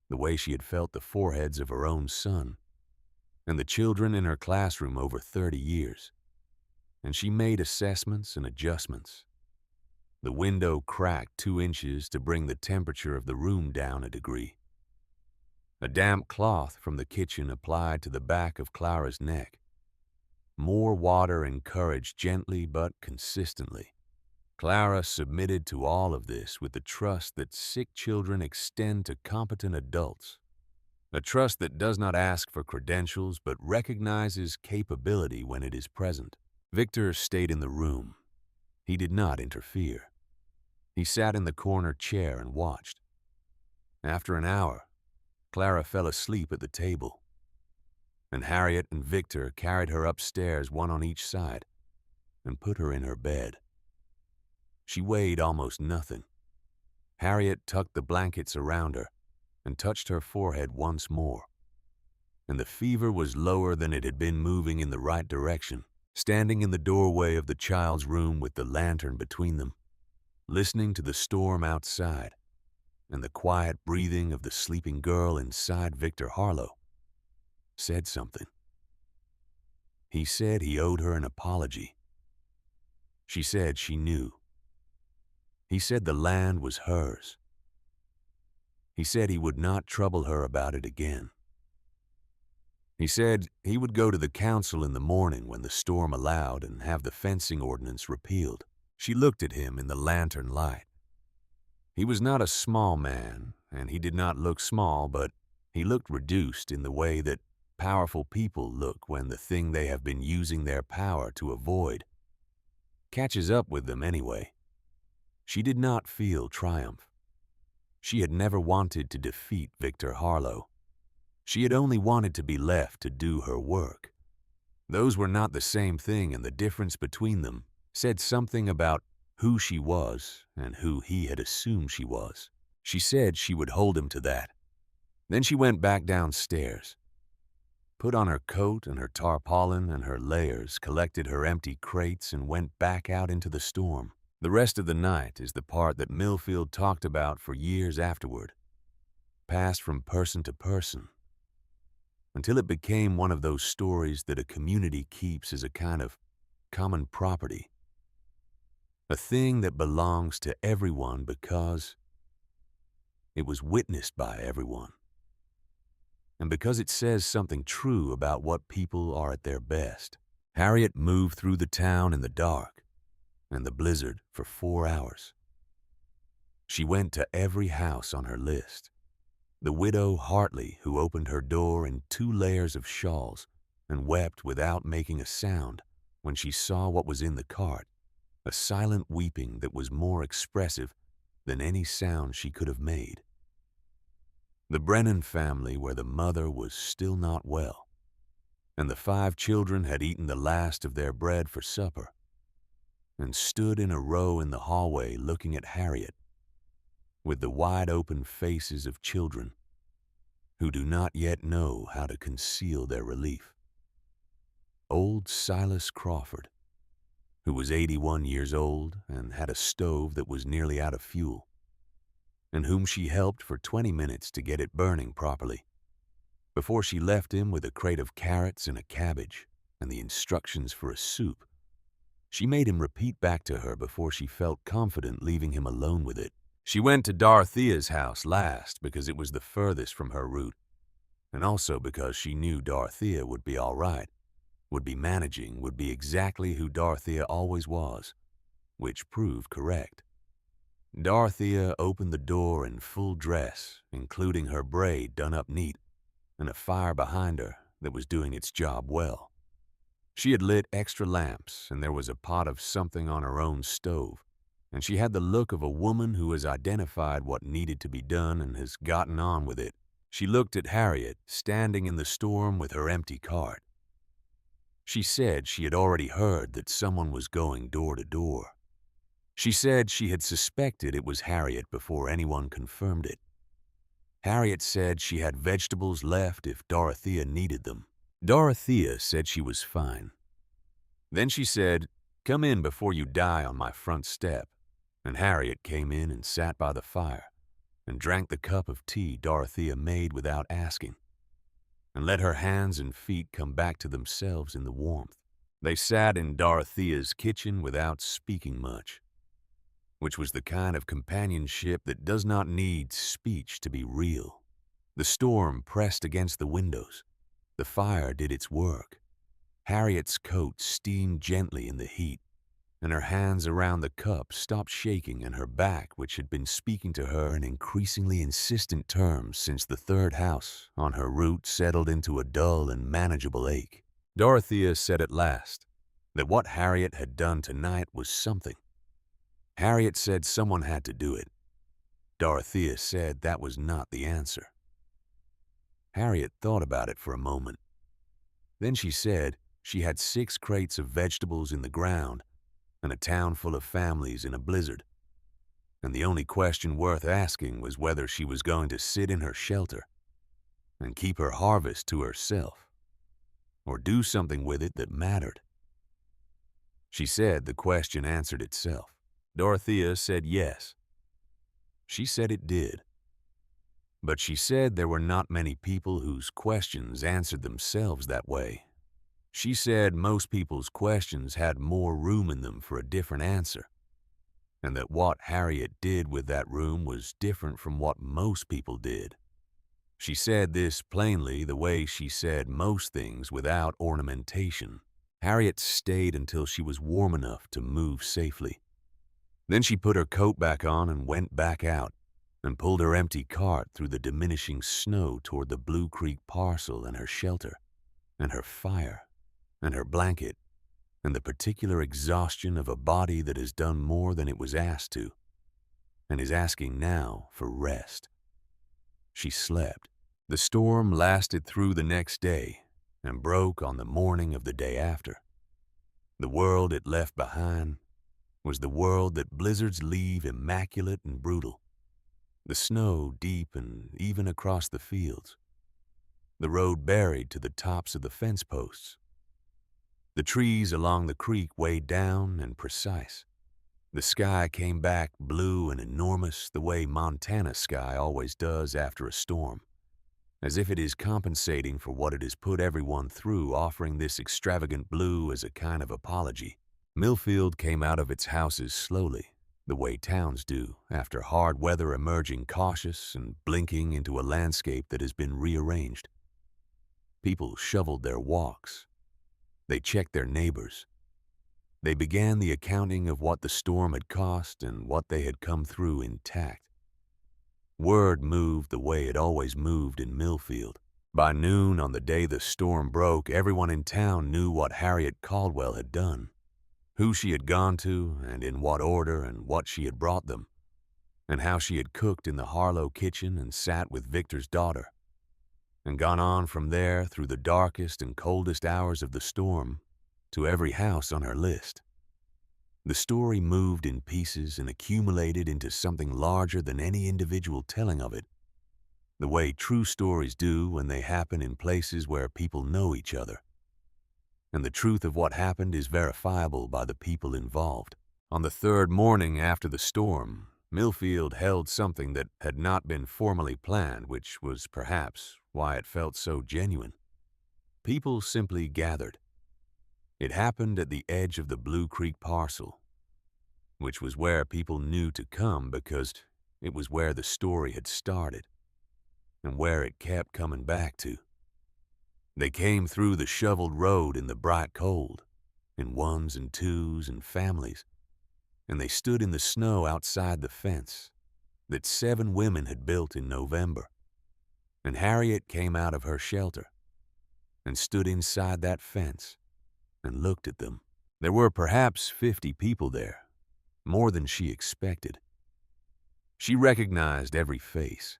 [SPEAKER 1] the way she had felt the foreheads of her own son and the children in her classroom over 30 years. And she made assessments and adjustments. The window cracked 2 inches to bring the temperature of the room down a degree. A damp cloth from the kitchen applied to the back of Clara's neck. more water encouraged gently but consistently. Clara submitted to all of this with the trust that sick children extend to competent adults. A trust that does not ask for credentials but recognizes capability when it is present. Victor stayed in the room. He did not interfere. He sat in the corner chair and watched. After an hour, Clara fell asleep at the table, and Harriet and Victor carried her upstairs, one on each side, and put her in her bed. She weighed almost nothing. Harriet tucked the blankets around her and touched her forehead once more, and the fever was lower than it had been, moving in the right direction. Standing in the doorway of the child's room with the lantern between them, listening to the storm outside and the quiet breathing of the sleeping girl inside, Victor Harlow said something. He said he owed her an apology. She said she knew. He said the land was hers. He said he would not trouble her about it again. He said he would go to the council in the morning when the storm allowed and have the fencing ordinance repealed. She looked at him in the lantern light. He was not a small man, and he did not look small, but he looked reduced in the way that powerful people look when the thing they have been using their power to avoid catches up with them anyway. She did not feel triumph. She had never wanted to defeat Victor Harlow. She had only wanted to be left to do her work. Those were not the same thing, and the difference between them said something about who she was and who he had assumed she was. She said she would hold him to that. Then she went back downstairs, put on her coat and her tarpaulin and her layers, collected her empty crates, and went back out into the storm. The rest of the night is the part that Millfield talked about for years afterward, passed from person to person, until it became one of those stories that a community keeps as a kind of common property, a thing that belongs to everyone because it was witnessed by everyone, and because it says something true about what people are at their best. Harriet moved through the town in the dark and the blizzard for 4 hours. She went to every house on her list. The widow Hartley, who opened her door in 2 layers of shawls and wept without making a sound when she saw what was in the cart, a silent weeping that was more expressive than any sound she could have made. The Brennan family, where the mother was still not well, and the 5 children had eaten the last of their bread for supper, and stood in a row in the hallway looking at Harriet, with the wide-open faces of children who do not yet know how to conceal their relief. Old Silas Crawford, who was 81 years old and had a stove that was nearly out of fuel, and whom she helped for 20 minutes to get it burning properly, before she left him with a crate of carrots and a cabbage and the instructions for a soup. She made him repeat back to her before she felt confident leaving him alone with it. She went to Dorothea's house last because it was the furthest from her route, and also because she knew Dorothea would be all right, would be managing, would be exactly who Dorothea always was, which proved correct. Dorothea opened the door in full dress, including her braid done up neat, and a fire behind her that was doing its job well. She had lit extra lamps, and there was a pot of something on her own stove, and she had the look of a woman who has identified what needed to be done and has gotten on with it. She looked at Harriet, standing in the storm with her empty cart. She said she had already heard that someone was going door to door. She said she had suspected it was Harriet before anyone confirmed it. Harriet said she had vegetables left if Dorothea needed them. Dorothea said she was fine. Then she said, "Come in before you die on my front step," and Harriet came in and sat by the fire and drank the cup of tea Dorothea made without asking, and let her hands and feet come back to themselves in the warmth. They sat in Dorothea's kitchen without speaking much, which was the kind of companionship that does not need speech to be real. The storm pressed against the windows. The fire did its work. Harriet's coat steamed gently in the heat, and her hands around the cup stopped shaking, and her back, which had been speaking to her in increasingly insistent terms since the third house on her route, settled into a dull and manageable ache. Dorothea said at last that what Harriet had done tonight was something. Harriet said someone had to do it. Dorothea said that was not the answer. Harriet thought about it for a moment. Then she said she had 6 crates of vegetables in the ground and a town full of families in a blizzard, and the only question worth asking was whether she was going to sit in her shelter and keep her harvest to herself, or do something with it that mattered. She said the question answered itself. Dorothea said yes. She said it did. But she said there were not many people whose questions answered themselves that way. She said most people's questions had more room in them for a different answer, and that what Harriet did with that room was different from what most people did. She said this plainly, the way she said most things, without ornamentation. Harriet stayed until she was warm enough to move safely. Then she put her coat back on and went back out and pulled her empty cart through the diminishing snow toward the Blue Creek parcel and her shelter and her fire and her blanket and the particular exhaustion of a body that has done more than it was asked to and is asking now for rest. She slept. The storm lasted through the next day and broke on the morning of the day after. The world it left behind was the world that blizzards leave immaculate and brutal. The snow deep and even across the fields. The road buried to the tops of the fence posts. The trees along the creek weighed down and precise. The sky came back blue and enormous, the way Montana sky always does after a storm, as if it is compensating for what it has put everyone through, offering this extravagant blue as a kind of apology. Millfield came out of its houses slowly, the way towns do, after hard weather, emerging cautious and blinking into a landscape that has been rearranged. People shoveled their walks. They checked their neighbors. They began the accounting of what the storm had cost and what they had come through intact. Word moved the way it always moved in Millfield. By noon on the day the storm broke, everyone in town knew what Harriet Caldwell had done, who she had gone to and in what order and what she had brought them, and how she had cooked in the Harlow kitchen and sat with Victor's daughter, and gone on from there through the darkest and coldest hours of the storm to every house on her list. The story moved in pieces and accumulated into something larger than any individual telling of it, the way true stories do when they happen in places where people know each other. And the truth of what happened is verifiable by the people involved. On the third morning after the storm, Millfield held something that had not been formally planned, which was perhaps why it felt so genuine. People simply gathered. It happened at the edge of the Blue Creek parcel, which was where people knew to come because it was where the story had started and where it kept coming back to. They came through the shoveled road in the bright cold, in ones and twos and families, and they stood in the snow outside the fence that 7 women had built in November. And Harriet came out of her shelter and stood inside that fence and looked at them. There were perhaps 50 people there, more than she expected. She recognized every face.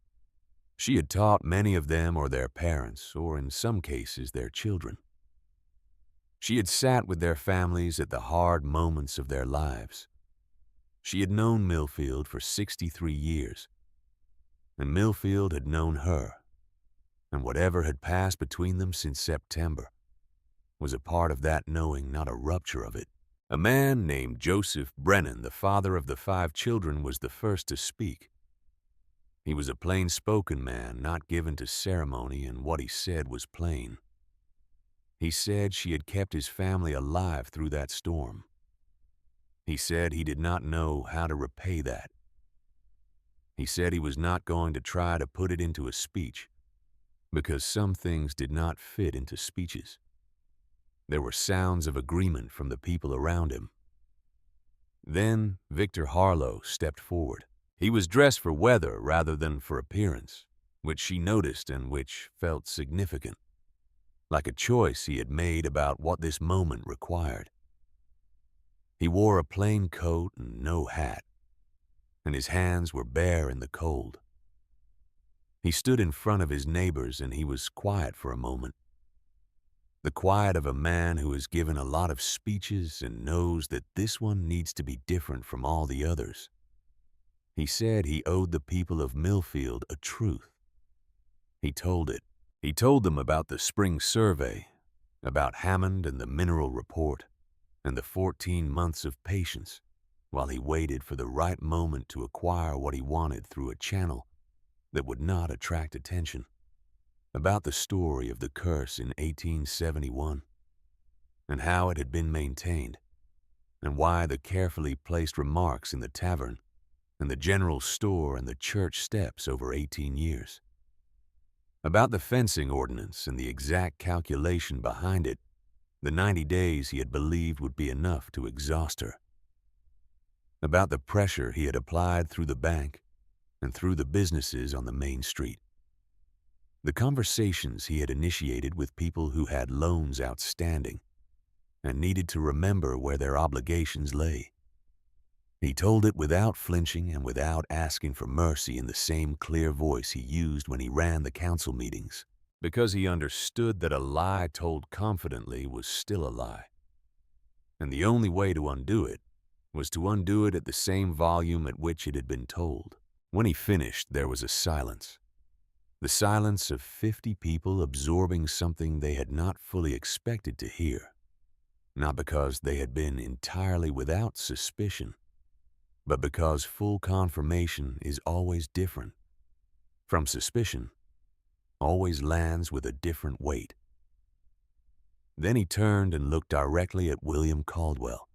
[SPEAKER 1] She had taught many of them or their parents, or in some cases their children. She had sat with their families at the hard moments of their lives. She had known Millfield for 63 years, and Millfield had known her, and whatever had passed between them since September was a part of that knowing, not a rupture of it. A man named Joseph Brennan, the father of the 5 children, was the first to speak. He was a plain-spoken man, not given to ceremony, and what he said was plain. He said she had kept his family alive through that storm. He said he did not know how to repay that. He said he was not going to try to put it into a speech, because some things did not fit into speeches. There were sounds of agreement from the people around him. Then Victor Harlow stepped forward. He was dressed for weather rather than for appearance, which she noticed and which felt significant, like a choice he had made about what this moment required. He wore a plain coat and no hat, and his hands were bare in the cold. He stood in front of his neighbors and he was quiet for a moment. The quiet of a man who has given a lot of speeches and knows that this one needs to be different from all the others. He said he owed the people of Millfield a truth. He told it. He told them about the spring survey, about Hammond and the mineral report, and the 14 months of patience while he waited for the right moment to acquire what he wanted through a channel that would not attract attention. About the story of the curse in 1871, and how it had been maintained, and why the carefully placed remarks in the tavern and the general store and the church steps over 18 years. About the fencing ordinance and the exact calculation behind it, the 90 days he had believed would be enough to exhaust her. About the pressure he had applied through the bank and through the businesses on the main street. The conversations he had initiated with people who had loans outstanding and needed to remember where their obligations lay. He told it without flinching and without asking for mercy in the same clear voice he used when he ran the council meetings, because he understood that a lie told confidently was still a lie. And the only way to undo it was to undo it at the same volume at which it had been told. When he finished, there was a silence. The silence of 50 people absorbing something they had not fully expected to hear, not because they had been entirely without suspicion, but because full confirmation is always different from suspicion, always lands with a different weight. Then he turned and looked directly at William Caldwell,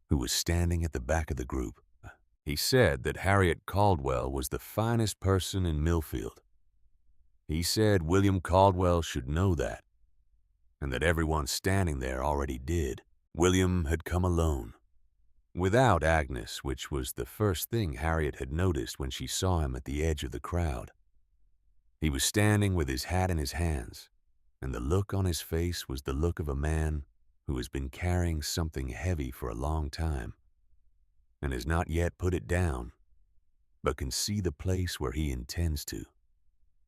[SPEAKER 1] who was standing at the back of the group. He said that Harriet Caldwell was the finest person in Millfield. He said William Caldwell should know that, and that everyone standing there already did. William had come alone, without Agnes, which was the first thing Harriet had noticed when she saw him at the edge of the crowd. He was standing with his hat in his hands, and the look on his face was the look of a man who has been carrying something heavy for a long time, and has not yet put it down, but can see the place where he intends to.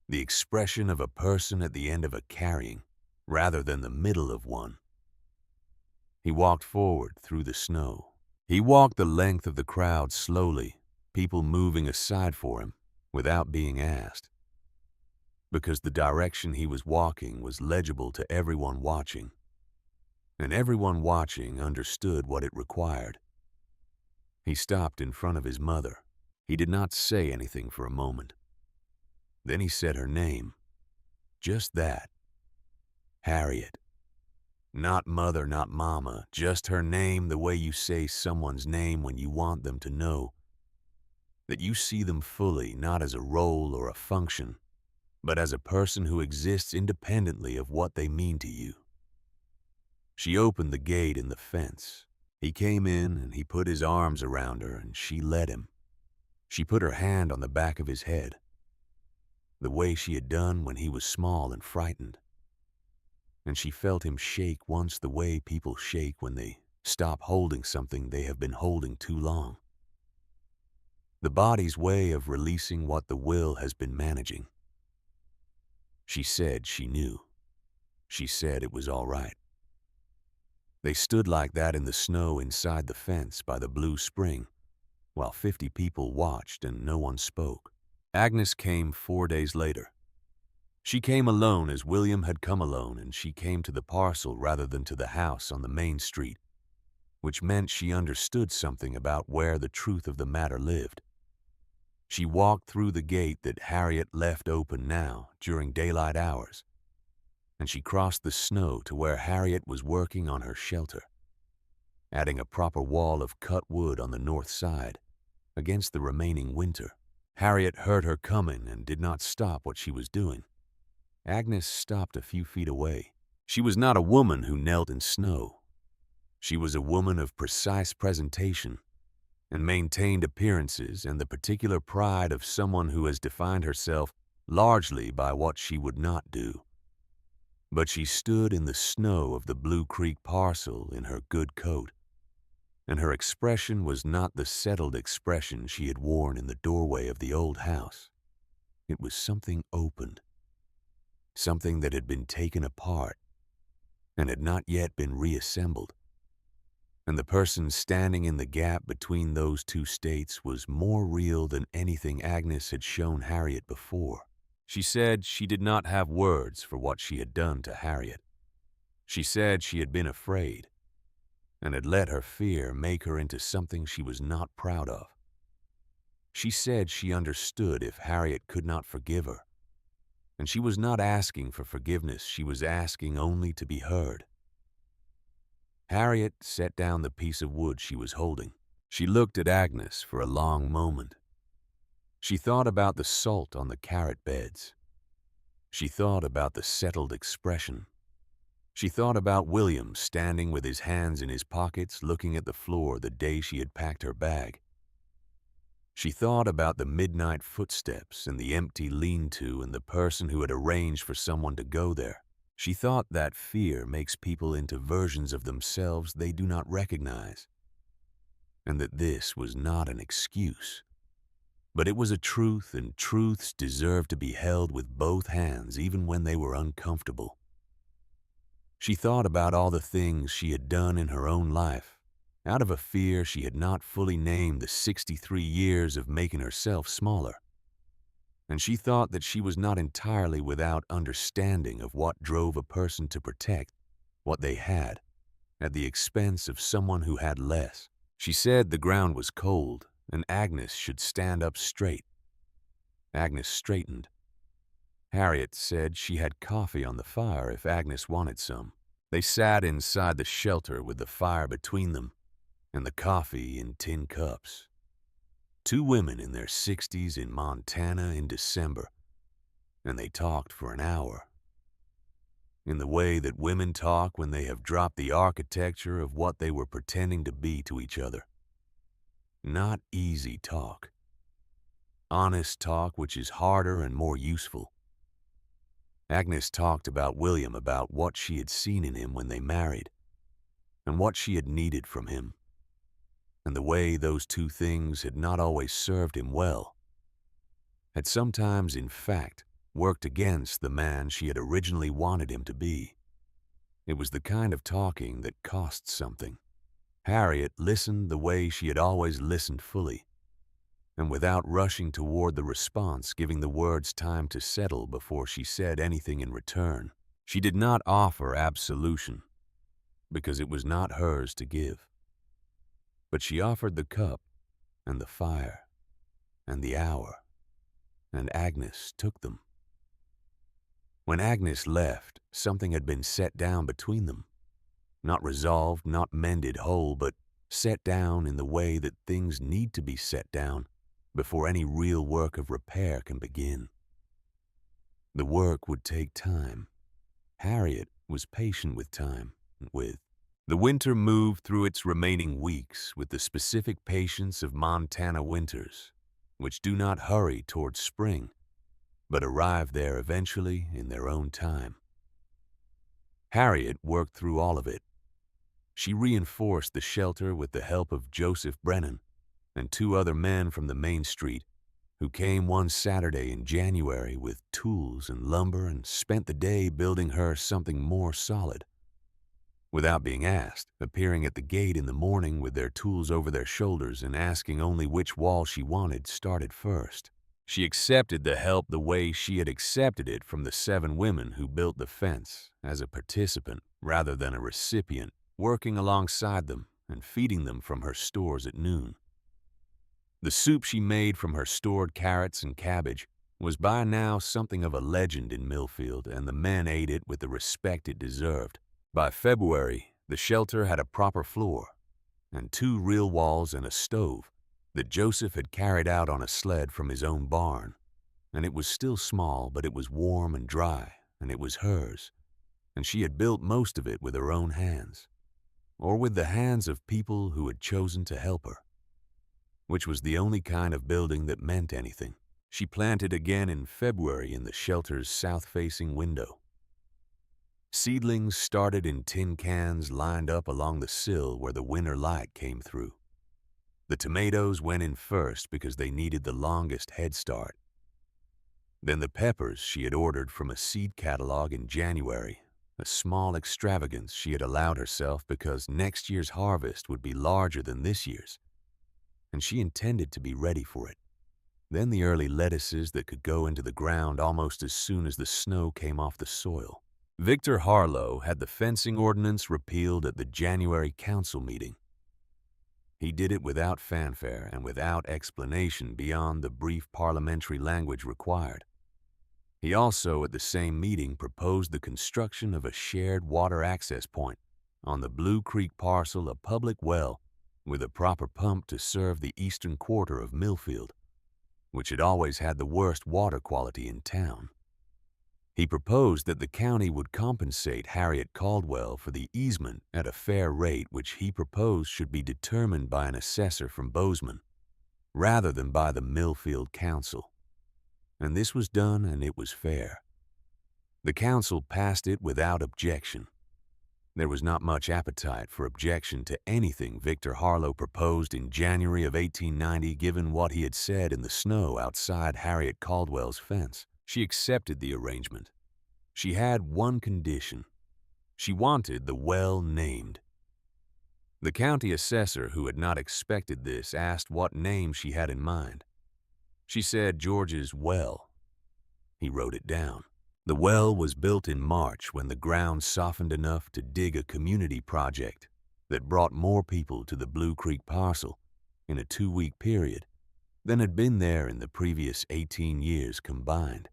[SPEAKER 1] The expression of a person at the end of a carrying, rather than the middle of one. He walked forward through the snow. He walked the length of the crowd slowly, people moving aside for him without being asked, because the direction he was walking was legible to everyone watching, and everyone watching understood what it required. He stopped in front of his mother. He did not say anything for a moment. Then he said her name. Just that. Harriet. Not mother, not mama, just her name, the way you say someone's name when you want them to know that you see them fully, not as a role or a function, but as a person who exists independently of what they mean to you. She opened the gate in the fence. He came in and he put his arms around her and she led him. She put her hand on the back of his head, the way she had done when he was small and frightened. And she felt him shake once the way people shake when they stop holding something they have been holding too long. The body's way of releasing what the will has been managing. She said she knew. She said it was all right. They stood like that in the snow inside the fence by the blue spring, while 50 people watched and no one spoke. Agnes came 4 days later. She came alone as William had come alone, and she came to the parcel rather than to the house on the main street, which meant she understood something about where the truth of the matter lived. She walked through the gate that Harriet left open now during daylight hours, and she crossed the snow to where Harriet was working on her shelter, adding a proper wall of cut wood on the north side against the remaining winter. Harriet heard her coming and did not stop what she was doing. Agnes stopped a few feet away. She was not a woman who knelt in snow. She was a woman of precise presentation and maintained appearances and the particular pride of someone who has defined herself largely by what she would not do. But she stood in the snow of the Blue Creek parcel in her good coat, and her expression was not the settled expression she had worn in the doorway of the old house. It was something opened, something that had been taken apart and had not yet been reassembled. And the person standing in the gap between those two states was more real than anything Agnes had shown Harriet before. She said she did not have words for what she had done to Harriet. She said she had been afraid and had let her fear make her into something she was not proud of. She said she understood if Harriet could not forgive her, and she was not asking for forgiveness, she was asking only to be heard. Harriet set down the piece of wood she was holding. She looked at Agnes for a long moment. She thought about the salt on the carrot beds. She thought about the settled expression. She thought about William standing with his hands in his pockets looking at the floor the day she had packed her bag. She thought about the midnight footsteps and the empty lean-to and the person who had arranged for someone to go there. She thought that fear makes people into versions of themselves they do not recognize, and that this was not an excuse. But it was a truth, and truths deserve to be held with both hands even when they were uncomfortable. She thought about all the things she had done in her own life, out of a fear she had not fully named the 63 years of making herself smaller. And she thought that she was not entirely without understanding of what drove a person to protect what they had at the expense of someone who had less. She said the ground was cold and Agnes should stand up straight. Agnes straightened. Harriet said she had coffee on the fire if Agnes wanted some. They sat inside the shelter with the fire between them and the coffee in tin cups. Two women in their 60s in Montana in December, and they talked for an hour. In the way that women talk when they have dropped the architecture of what they were pretending to be to each other. Not easy talk. Honest talk which is harder and more useful. Agnes talked about William, about what she had seen in him when they married, and what she had needed from him, and the way those two things had not always served him well, had sometimes, in fact, worked against the man she had originally wanted him to be. It was the kind of talking that cost something. Harriet listened the way she had always listened, fully, and without rushing toward the response, giving the words time to settle before she said anything in return. She did not offer absolution, because it was not hers to give. But she offered the cup and the fire and the hour, and Agnes took them. When Agnes left, something had been set down between them. Not resolved, not mended whole, but set down in the way that things need to be set down before any real work of repair can begin. The work would take time. Harriet was patient with time, the winter moved through its remaining weeks with the specific patience of Montana winters, which do not hurry towards spring, but arrive there eventually in their own time. Harriet worked through all of it. She reinforced the shelter with the help of Joseph Brennan and two other men from the main street who came one Saturday in January with tools and lumber and spent the day building her something more solid. Without being asked, appearing at the gate in the morning with their tools over their shoulders and asking only which wall she wanted started first. She accepted the help the way she had accepted it from the 7 women who built the fence, as a participant rather than a recipient, working alongside them and feeding them from her stores at noon. The soup she made from her stored carrots and cabbage was by now something of a legend in Millfield, and the men ate it with the respect it deserved. By February, the shelter had a proper floor and 2 real walls and a stove that Joseph had carried out on a sled from his own barn, and it was still small, but it was warm and dry, and it was hers. and she had built most of it with her own hands, or with the hands of people who had chosen to help her, which was the only kind of building that meant anything. She planted again in February in the shelter's south-facing window. Seedlings started in tin cans lined up along the sill where the winter light came through. The tomatoes went in first because they needed the longest head start. Then the peppers she had ordered from a seed catalog in January, a small extravagance she had allowed herself because next year's harvest would be larger than this year's, and she intended to be ready for it. Then the early lettuces that could go into the ground almost as soon as the snow came off the soil. Victor Harlow had the fencing ordinance repealed at the January council meeting. He did it without fanfare and without explanation beyond the brief parliamentary language required. He also, at the same meeting, proposed the construction of a shared water access point on the Blue Creek parcel, a public well with a proper pump to serve the eastern quarter of Millfield, which had always had the worst water quality in town. He proposed that the county would compensate Harriet Caldwell for the easement at a fair rate, which he proposed should be determined by an assessor from Bozeman, rather than by the Millfield Council. And this was done, and it was fair. The council passed it without objection. There was not much appetite for objection to anything Victor Harlow proposed in January of 1890, given what he had said in the snow outside Harriet Caldwell's fence. She accepted the arrangement. She had one condition. She wanted the well named. The county assessor, who had not expected this, asked what name she had in mind. She said George's Well. He wrote it down. The well was built in March when the ground softened enough to dig a community project that brought more people to the Blue Creek parcel in a 2-week period than had been there in the previous 18 years combined.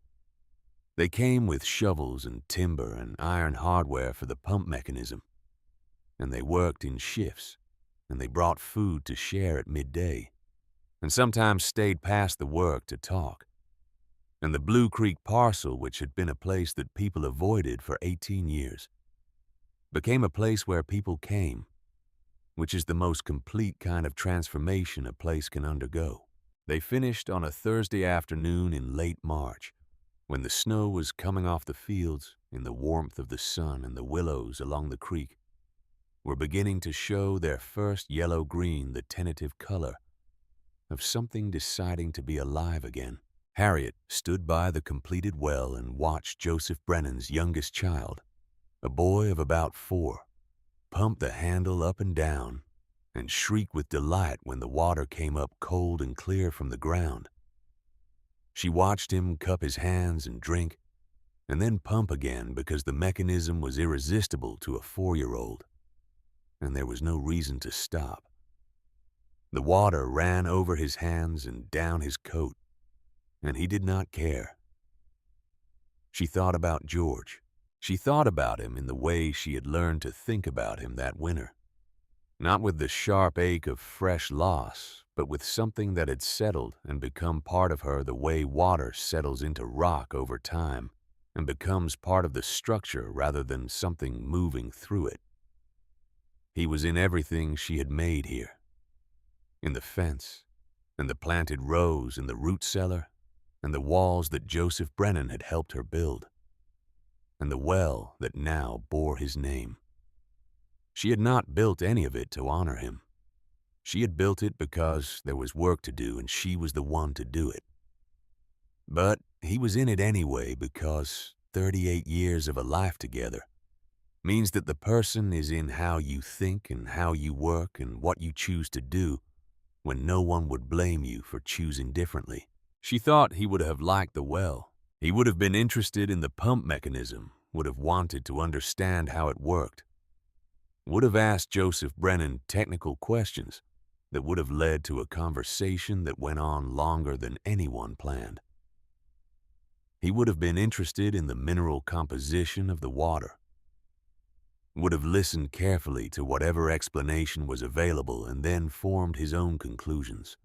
[SPEAKER 1] They came with shovels and timber and iron hardware for the pump mechanism, and they worked in shifts, and they brought food to share at midday, and sometimes stayed past the work to talk. And the Blue Creek parcel, which had been a place that people avoided for 18 years, became a place where people came, which is the most complete kind of transformation a place can undergo. They finished on a Thursday afternoon in late March, when the snow was coming off the fields in the warmth of the sun, and the willows along the creek were beginning to show their first yellow-green, the tentative color of something deciding to be alive again. Harriet stood by the completed well and watched Joseph Brennan's youngest child, a boy of about 4, pump the handle up and down and shriek with delight when the water came up cold and clear from the ground. She watched him cup his hands and drink, and then pump again because the mechanism was irresistible to a 4-year-old, and there was no reason to stop. The water ran over his hands and down his coat, and he did not care. She thought about George. She thought about him in the way she had learned to think about him that winter, not with the sharp ache of fresh loss, but with something that had settled and become part of her the way water settles into rock over time and becomes part of the structure rather than something moving through it. He was in everything she had made here, in the fence, and the planted rows in the root cellar, and the walls that Joseph Brennan had helped her build, and the well that now bore his name. She had not built any of it to honor him. She had built it because there was work to do and she was the one to do it. But he was in it anyway because 38 years of a life together means that the person is in how you think and how you work and what you choose to do when no one would blame you for choosing differently. She thought he would have liked the well. He would have been interested in the pump mechanism, would have wanted to understand how it worked, would have asked Joseph Brennan technical questions that would have led to a conversation that went on longer than anyone planned. He would have been interested in the mineral composition of the water, would have listened carefully to whatever explanation was available and then formed his own conclusions.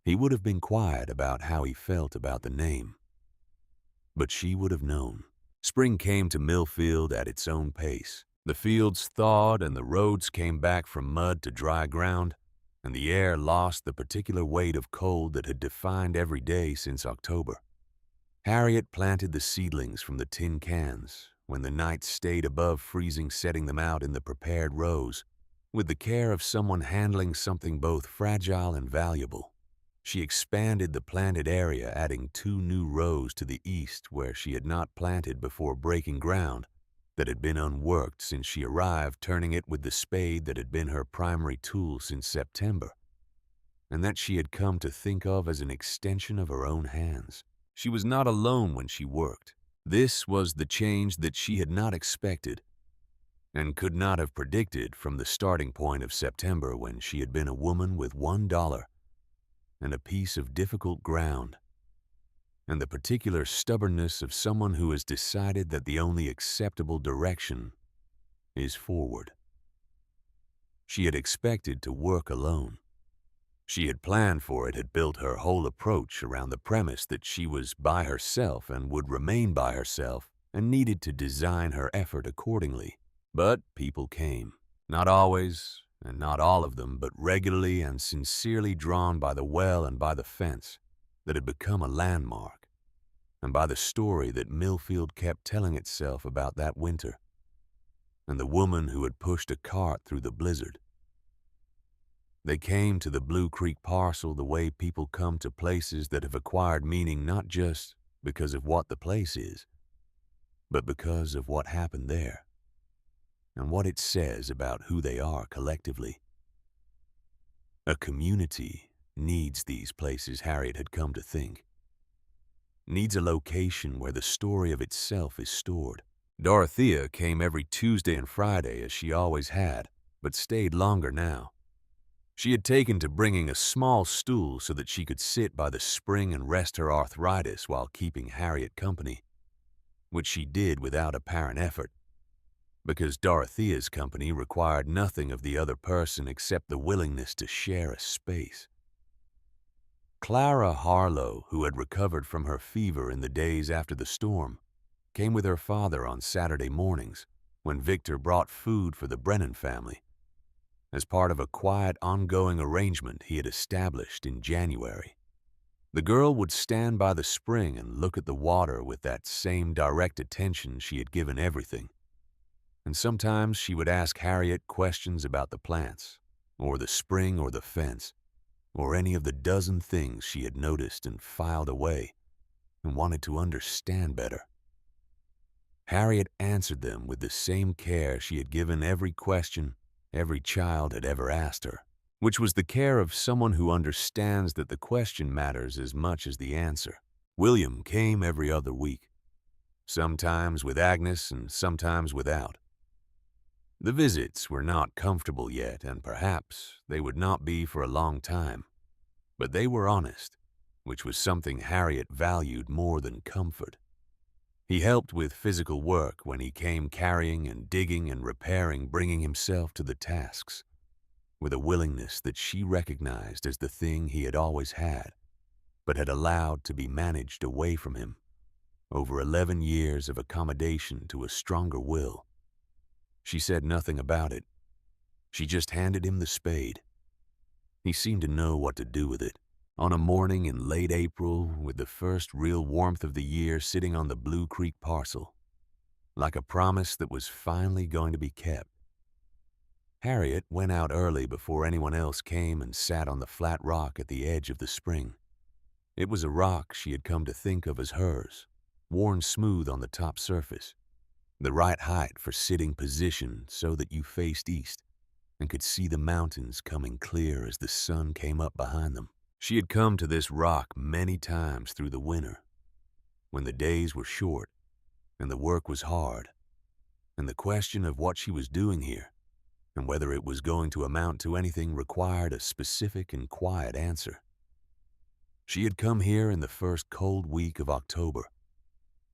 [SPEAKER 1] He would have been quiet about how he felt about the name, but she would have known. Spring came to Millfield at its own pace. The fields thawed and the roads came back from mud to dry ground, and the air lost the particular weight of cold that had defined every day since October. Harriet planted the seedlings from the tin cans, when the nights stayed above freezing, setting them out in the prepared rows, with the care of someone handling something both fragile and valuable. She expanded the planted area, adding 2 new rows to the east where she had not planted before breaking ground that had been unworked since she arrived, turning it with the spade that had been her primary tool since September, and that she had come to think of as an extension of her own hands. She was not alone when she worked. This was the change that she had not expected and could not have predicted from the starting point of September, when she had been a woman with $1 and a piece of difficult ground, and the particular stubbornness of someone who has decided that the only acceptable direction is forward. She had expected to work alone. She had planned for it, had built her whole approach around the premise that she was by herself and would remain by herself, and needed to design her effort accordingly. But people came, not always, and not all of them, but regularly and sincerely drawn by the well and by the fence that had become a landmark, and by the story that Millfield kept telling itself about that winter, and the woman who had pushed a cart through the blizzard. They came to the Blue Creek parcel the way people come to places that have acquired meaning not just because of what the place is, but because of what happened there, and what it says about who they are collectively. A community needs these places, Harriet had come to think. Needs a location where the story of itself is stored. Dorothea came every Tuesday and Friday as she always had, but stayed longer now. She had taken to bringing a small stool so that she could sit by the spring and rest her arthritis while keeping Harriet company, which she did without apparent effort, because Dorothea's company required nothing of the other person except the willingness to share a space. Clara Harlow, who had recovered from her fever in the days after the storm, came with her father on Saturday mornings when Victor brought food for the Brennan family, as part of a quiet, ongoing arrangement he had established in January. The girl would stand by the spring and look at the water with that same direct attention she had given everything, and sometimes she would ask Harriet questions about the plants, or the spring, or the fence, or any of the dozen things she had noticed and filed away and wanted to understand better. Harriet answered them with the same care she had given every question every child had ever asked her, which was the care of someone who understands that the question matters as much as the answer. William came every other week, sometimes with Agnes and sometimes without. The visits were not comfortable yet, and perhaps they would not be for a long time, but they were honest, which was something Harriet valued more than comfort. He helped with physical work when he came, carrying and digging and repairing, bringing himself to the tasks, with a willingness that she recognized as the thing he had always had, but had allowed to be managed away from him over 11 years of accommodation to a stronger will. She said nothing about it. She just handed him the spade. He seemed to know what to do with it. On a morning in late April, with the first real warmth of the year sitting on the Blue Creek parcel, like a promise that was finally going to be kept, Harriet went out early before anyone else came and sat on the flat rock at the edge of the spring. It was a rock she had come to think of as hers, worn smooth on the top surface, the right height for sitting position so that you faced east and could see the mountains coming clear as the sun came up behind them. She had come to this rock many times through the winter, when the days were short and the work was hard, and the question of what she was doing here and whether it was going to amount to anything required a specific and quiet answer. She had come here in the first cold week of October,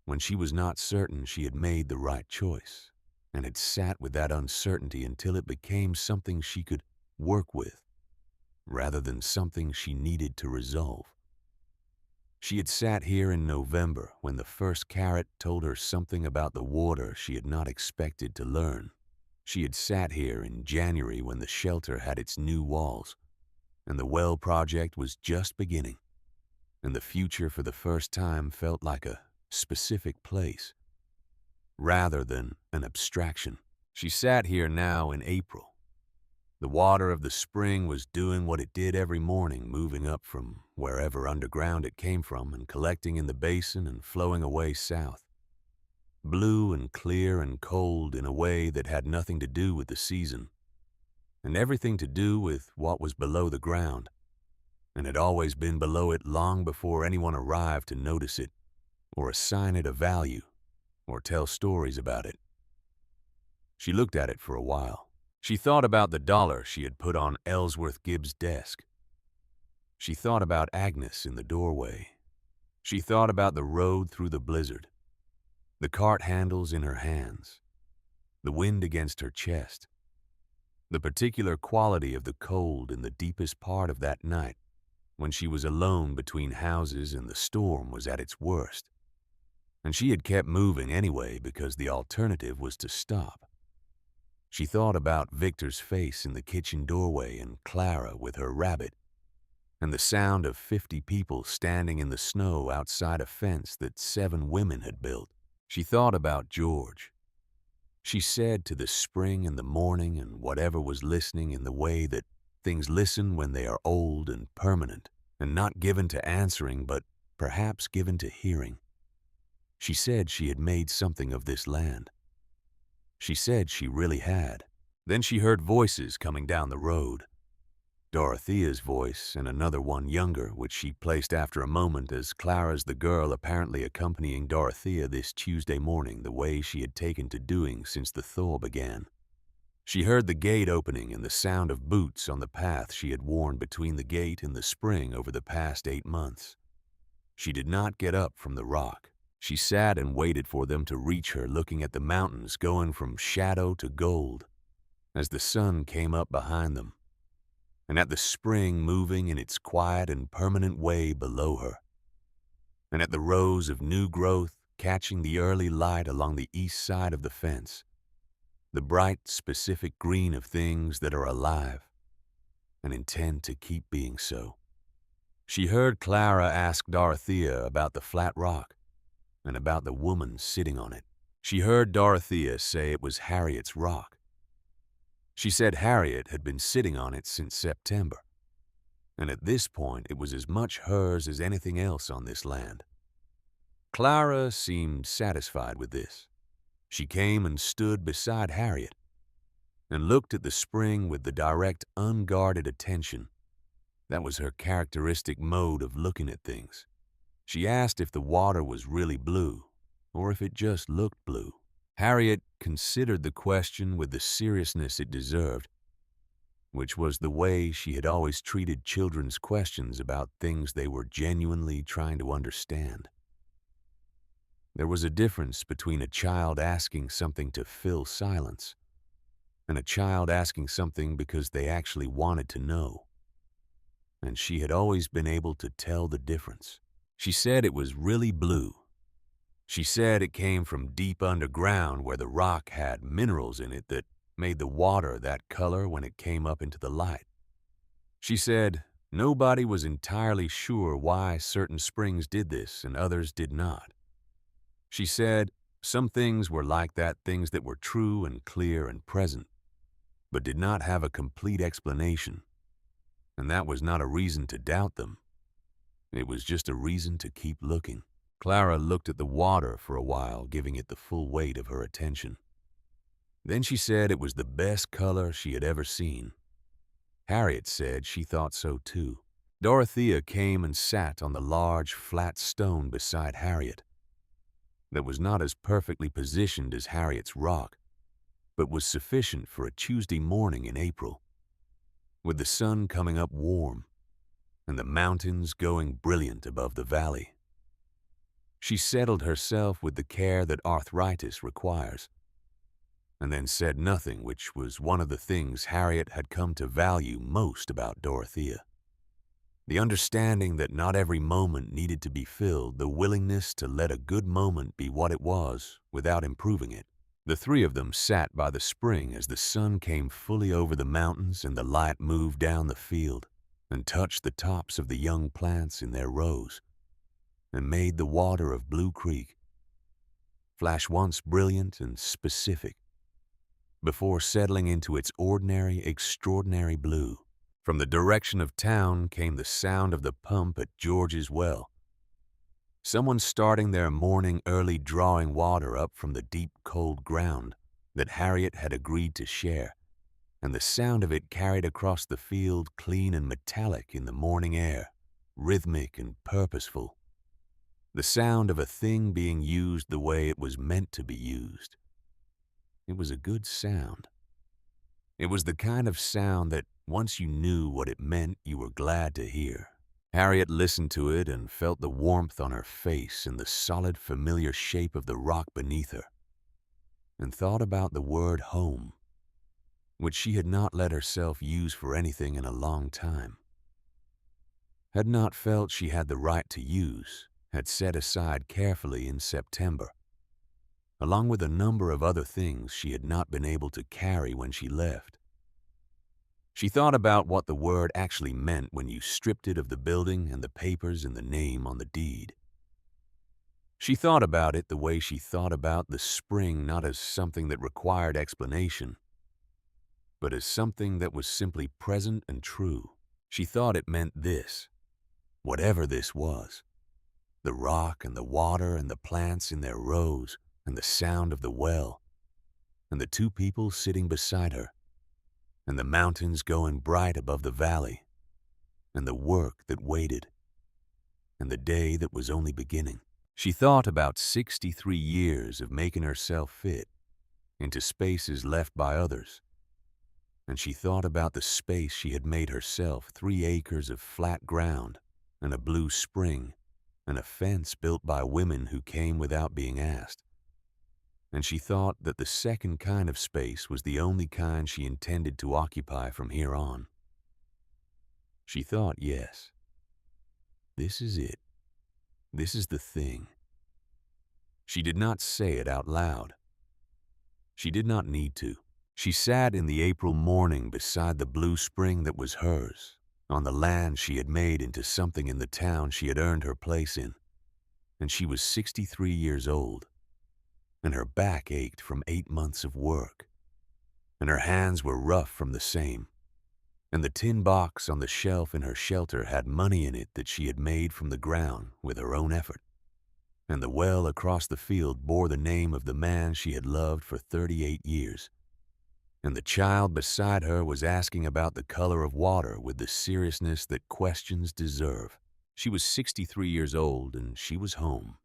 [SPEAKER 1] when she was not certain she had made the right choice, and had sat with that uncertainty until it became something she could work with, rather than something she needed to resolve. She She had sat here in November when the first carrot told her something about the water she had not expected to learn. She had sat here in January when the shelter had its new walls, and the well project was just beginning, and the future for the first time felt like a specific place, rather than an abstraction. She sat here now in April. The water of the spring was doing what it did every morning, moving up from wherever underground it came from and collecting in the basin and flowing away south. Blue and clear and cold in a way that had nothing to do with the season, and everything to do with what was below the ground, and had always been below it long before anyone arrived to notice it, or assign it a value, or tell stories about it. She looked at it for a while. She thought about the dollar she had put on Ellsworth Gibbs' desk. She thought about Agnes in the doorway. She thought about the road through the blizzard, the cart handles in her hands, the wind against her chest, the particular quality of the cold in the deepest part of that night when she was alone between houses and the storm was at its worst. And she had kept moving anyway because the alternative was to stop. She thought about Victor's face in the kitchen doorway and Clara with her rabbit, and the sound of 50 people standing in the snow outside a fence that 7 women had built. She thought about George. She said to the spring and the morning and whatever was listening in the way that things listen when they are old and permanent and not given to answering but perhaps given to hearing. She said she had made something of this land. She said she really had. Then she heard voices coming down the road. Dorothea's voice and another one younger, which she placed after a moment as Clara's the girl apparently accompanying Dorothea this Tuesday morning the way she had taken to doing since the thaw began. She heard the gate opening and the sound of boots on the path she had worn between the gate and the spring over the past 8 months. She did not get up from the rock. She sat and waited for them to reach her, looking at the mountains going from shadow to gold as the sun came up behind them, and at the spring moving in its quiet and permanent way below her, and at the rows of new growth catching the early light along the east side of the fence, the bright, specific green of things that are alive and intend to keep being so. She heard Clara ask Dorothea about the flat rock and about the woman sitting on it. She heard Dorothea say it was Harriet's rock. She said Harriet had been sitting on it since September, and at this point it was as much hers as anything else on this land. Clara seemed satisfied with this. She came and stood beside Harriet and looked at the spring with the direct, unguarded attention. That was her characteristic mode of looking at things. She asked if the water was really blue, or if it just looked blue. Harriet considered the question with the seriousness it deserved, which was the way she had always treated children's questions about things they were genuinely trying to understand. There was a difference between a child asking something to fill silence and a child asking something because they actually wanted to know. And she had always been able to tell the difference. She said it was really blue. She said it came from deep underground where the rock had minerals in it that made the water that color when it came up into the light. She said nobody was entirely sure why certain springs did this and others did not. She said some things were like that, things that were true and clear and present, but did not have a complete explanation, and that was not a reason to doubt them. It was just a reason to keep looking. Clara looked at the water for a while, giving it the full weight of her attention. Then she said it was the best color she had ever seen. Harriet said she thought so too. Dorothea came and sat on the large, flat stone beside Harriet. That was not as perfectly positioned as Harriet's rock, but was sufficient for a Tuesday morning in April, with the sun coming up warm and the mountains going brilliant above the valley. She settled herself with the care that arthritis requires, and then said nothing, which was one of the things Harriet had come to value most about Dorothea. The understanding that not every moment needed to be filled, the willingness to let a good moment be what it was without improving it. The three of them sat by the spring as the sun came fully over the mountains and the light moved down the field and touched the tops of the young plants in their rows and made the water of Blue Creek flash once brilliant and specific before settling into its ordinary, extraordinary blue. From the direction of town came the sound of the pump at George's well. Someone starting their morning early drawing water up from the deep cold ground that Harriet had agreed to share, and the sound of it carried across the field clean and metallic in the morning air, rhythmic and purposeful. The sound of a thing being used the way it was meant to be used. It was a good sound. It was the kind of sound that, once you knew what it meant, you were glad to hear. Harriet listened to it and felt the warmth on her face and the solid, familiar shape of the rock beneath her, and thought about the word home, which she had not let herself use for anything in a long time, had not felt she had the right to use, had set aside carefully in September, along with a number of other things she had not been able to carry when she left. She thought about what the word actually meant when you stripped it of the building and the papers and the name on the deed. She thought about it the way she thought about the spring, not as something that required explanation, but as something that was simply present and true. She thought it meant this, whatever this was: the rock and the water and the plants in their rows and the sound of the well and the two people sitting beside her, and the mountains going bright above the valley, and the work that waited, and the day that was only beginning. She thought about 63 years of making herself fit into spaces left by others, and she thought about the space she had made herself, 3 acres of flat ground, and a blue spring, and a fence built by women who came without being asked. And she thought that the second kind of space was the only kind she intended to occupy from here on. She thought, yes, this is it. This is the thing. She did not say it out loud. She did not need to. She sat in the April morning beside the blue spring that was hers, on the land she had made into something in the town she had earned her place in, and she was 63 years old. And her back ached from 8 months of work, and her hands were rough from the same, and the tin box on the shelf in her shelter had money in it that she had made from the ground with her own effort, and the well across the field bore the name of the man she had loved for 38 years, and the child beside her was asking about the color of water with the seriousness that questions deserve. She was 63 years old, and she was home.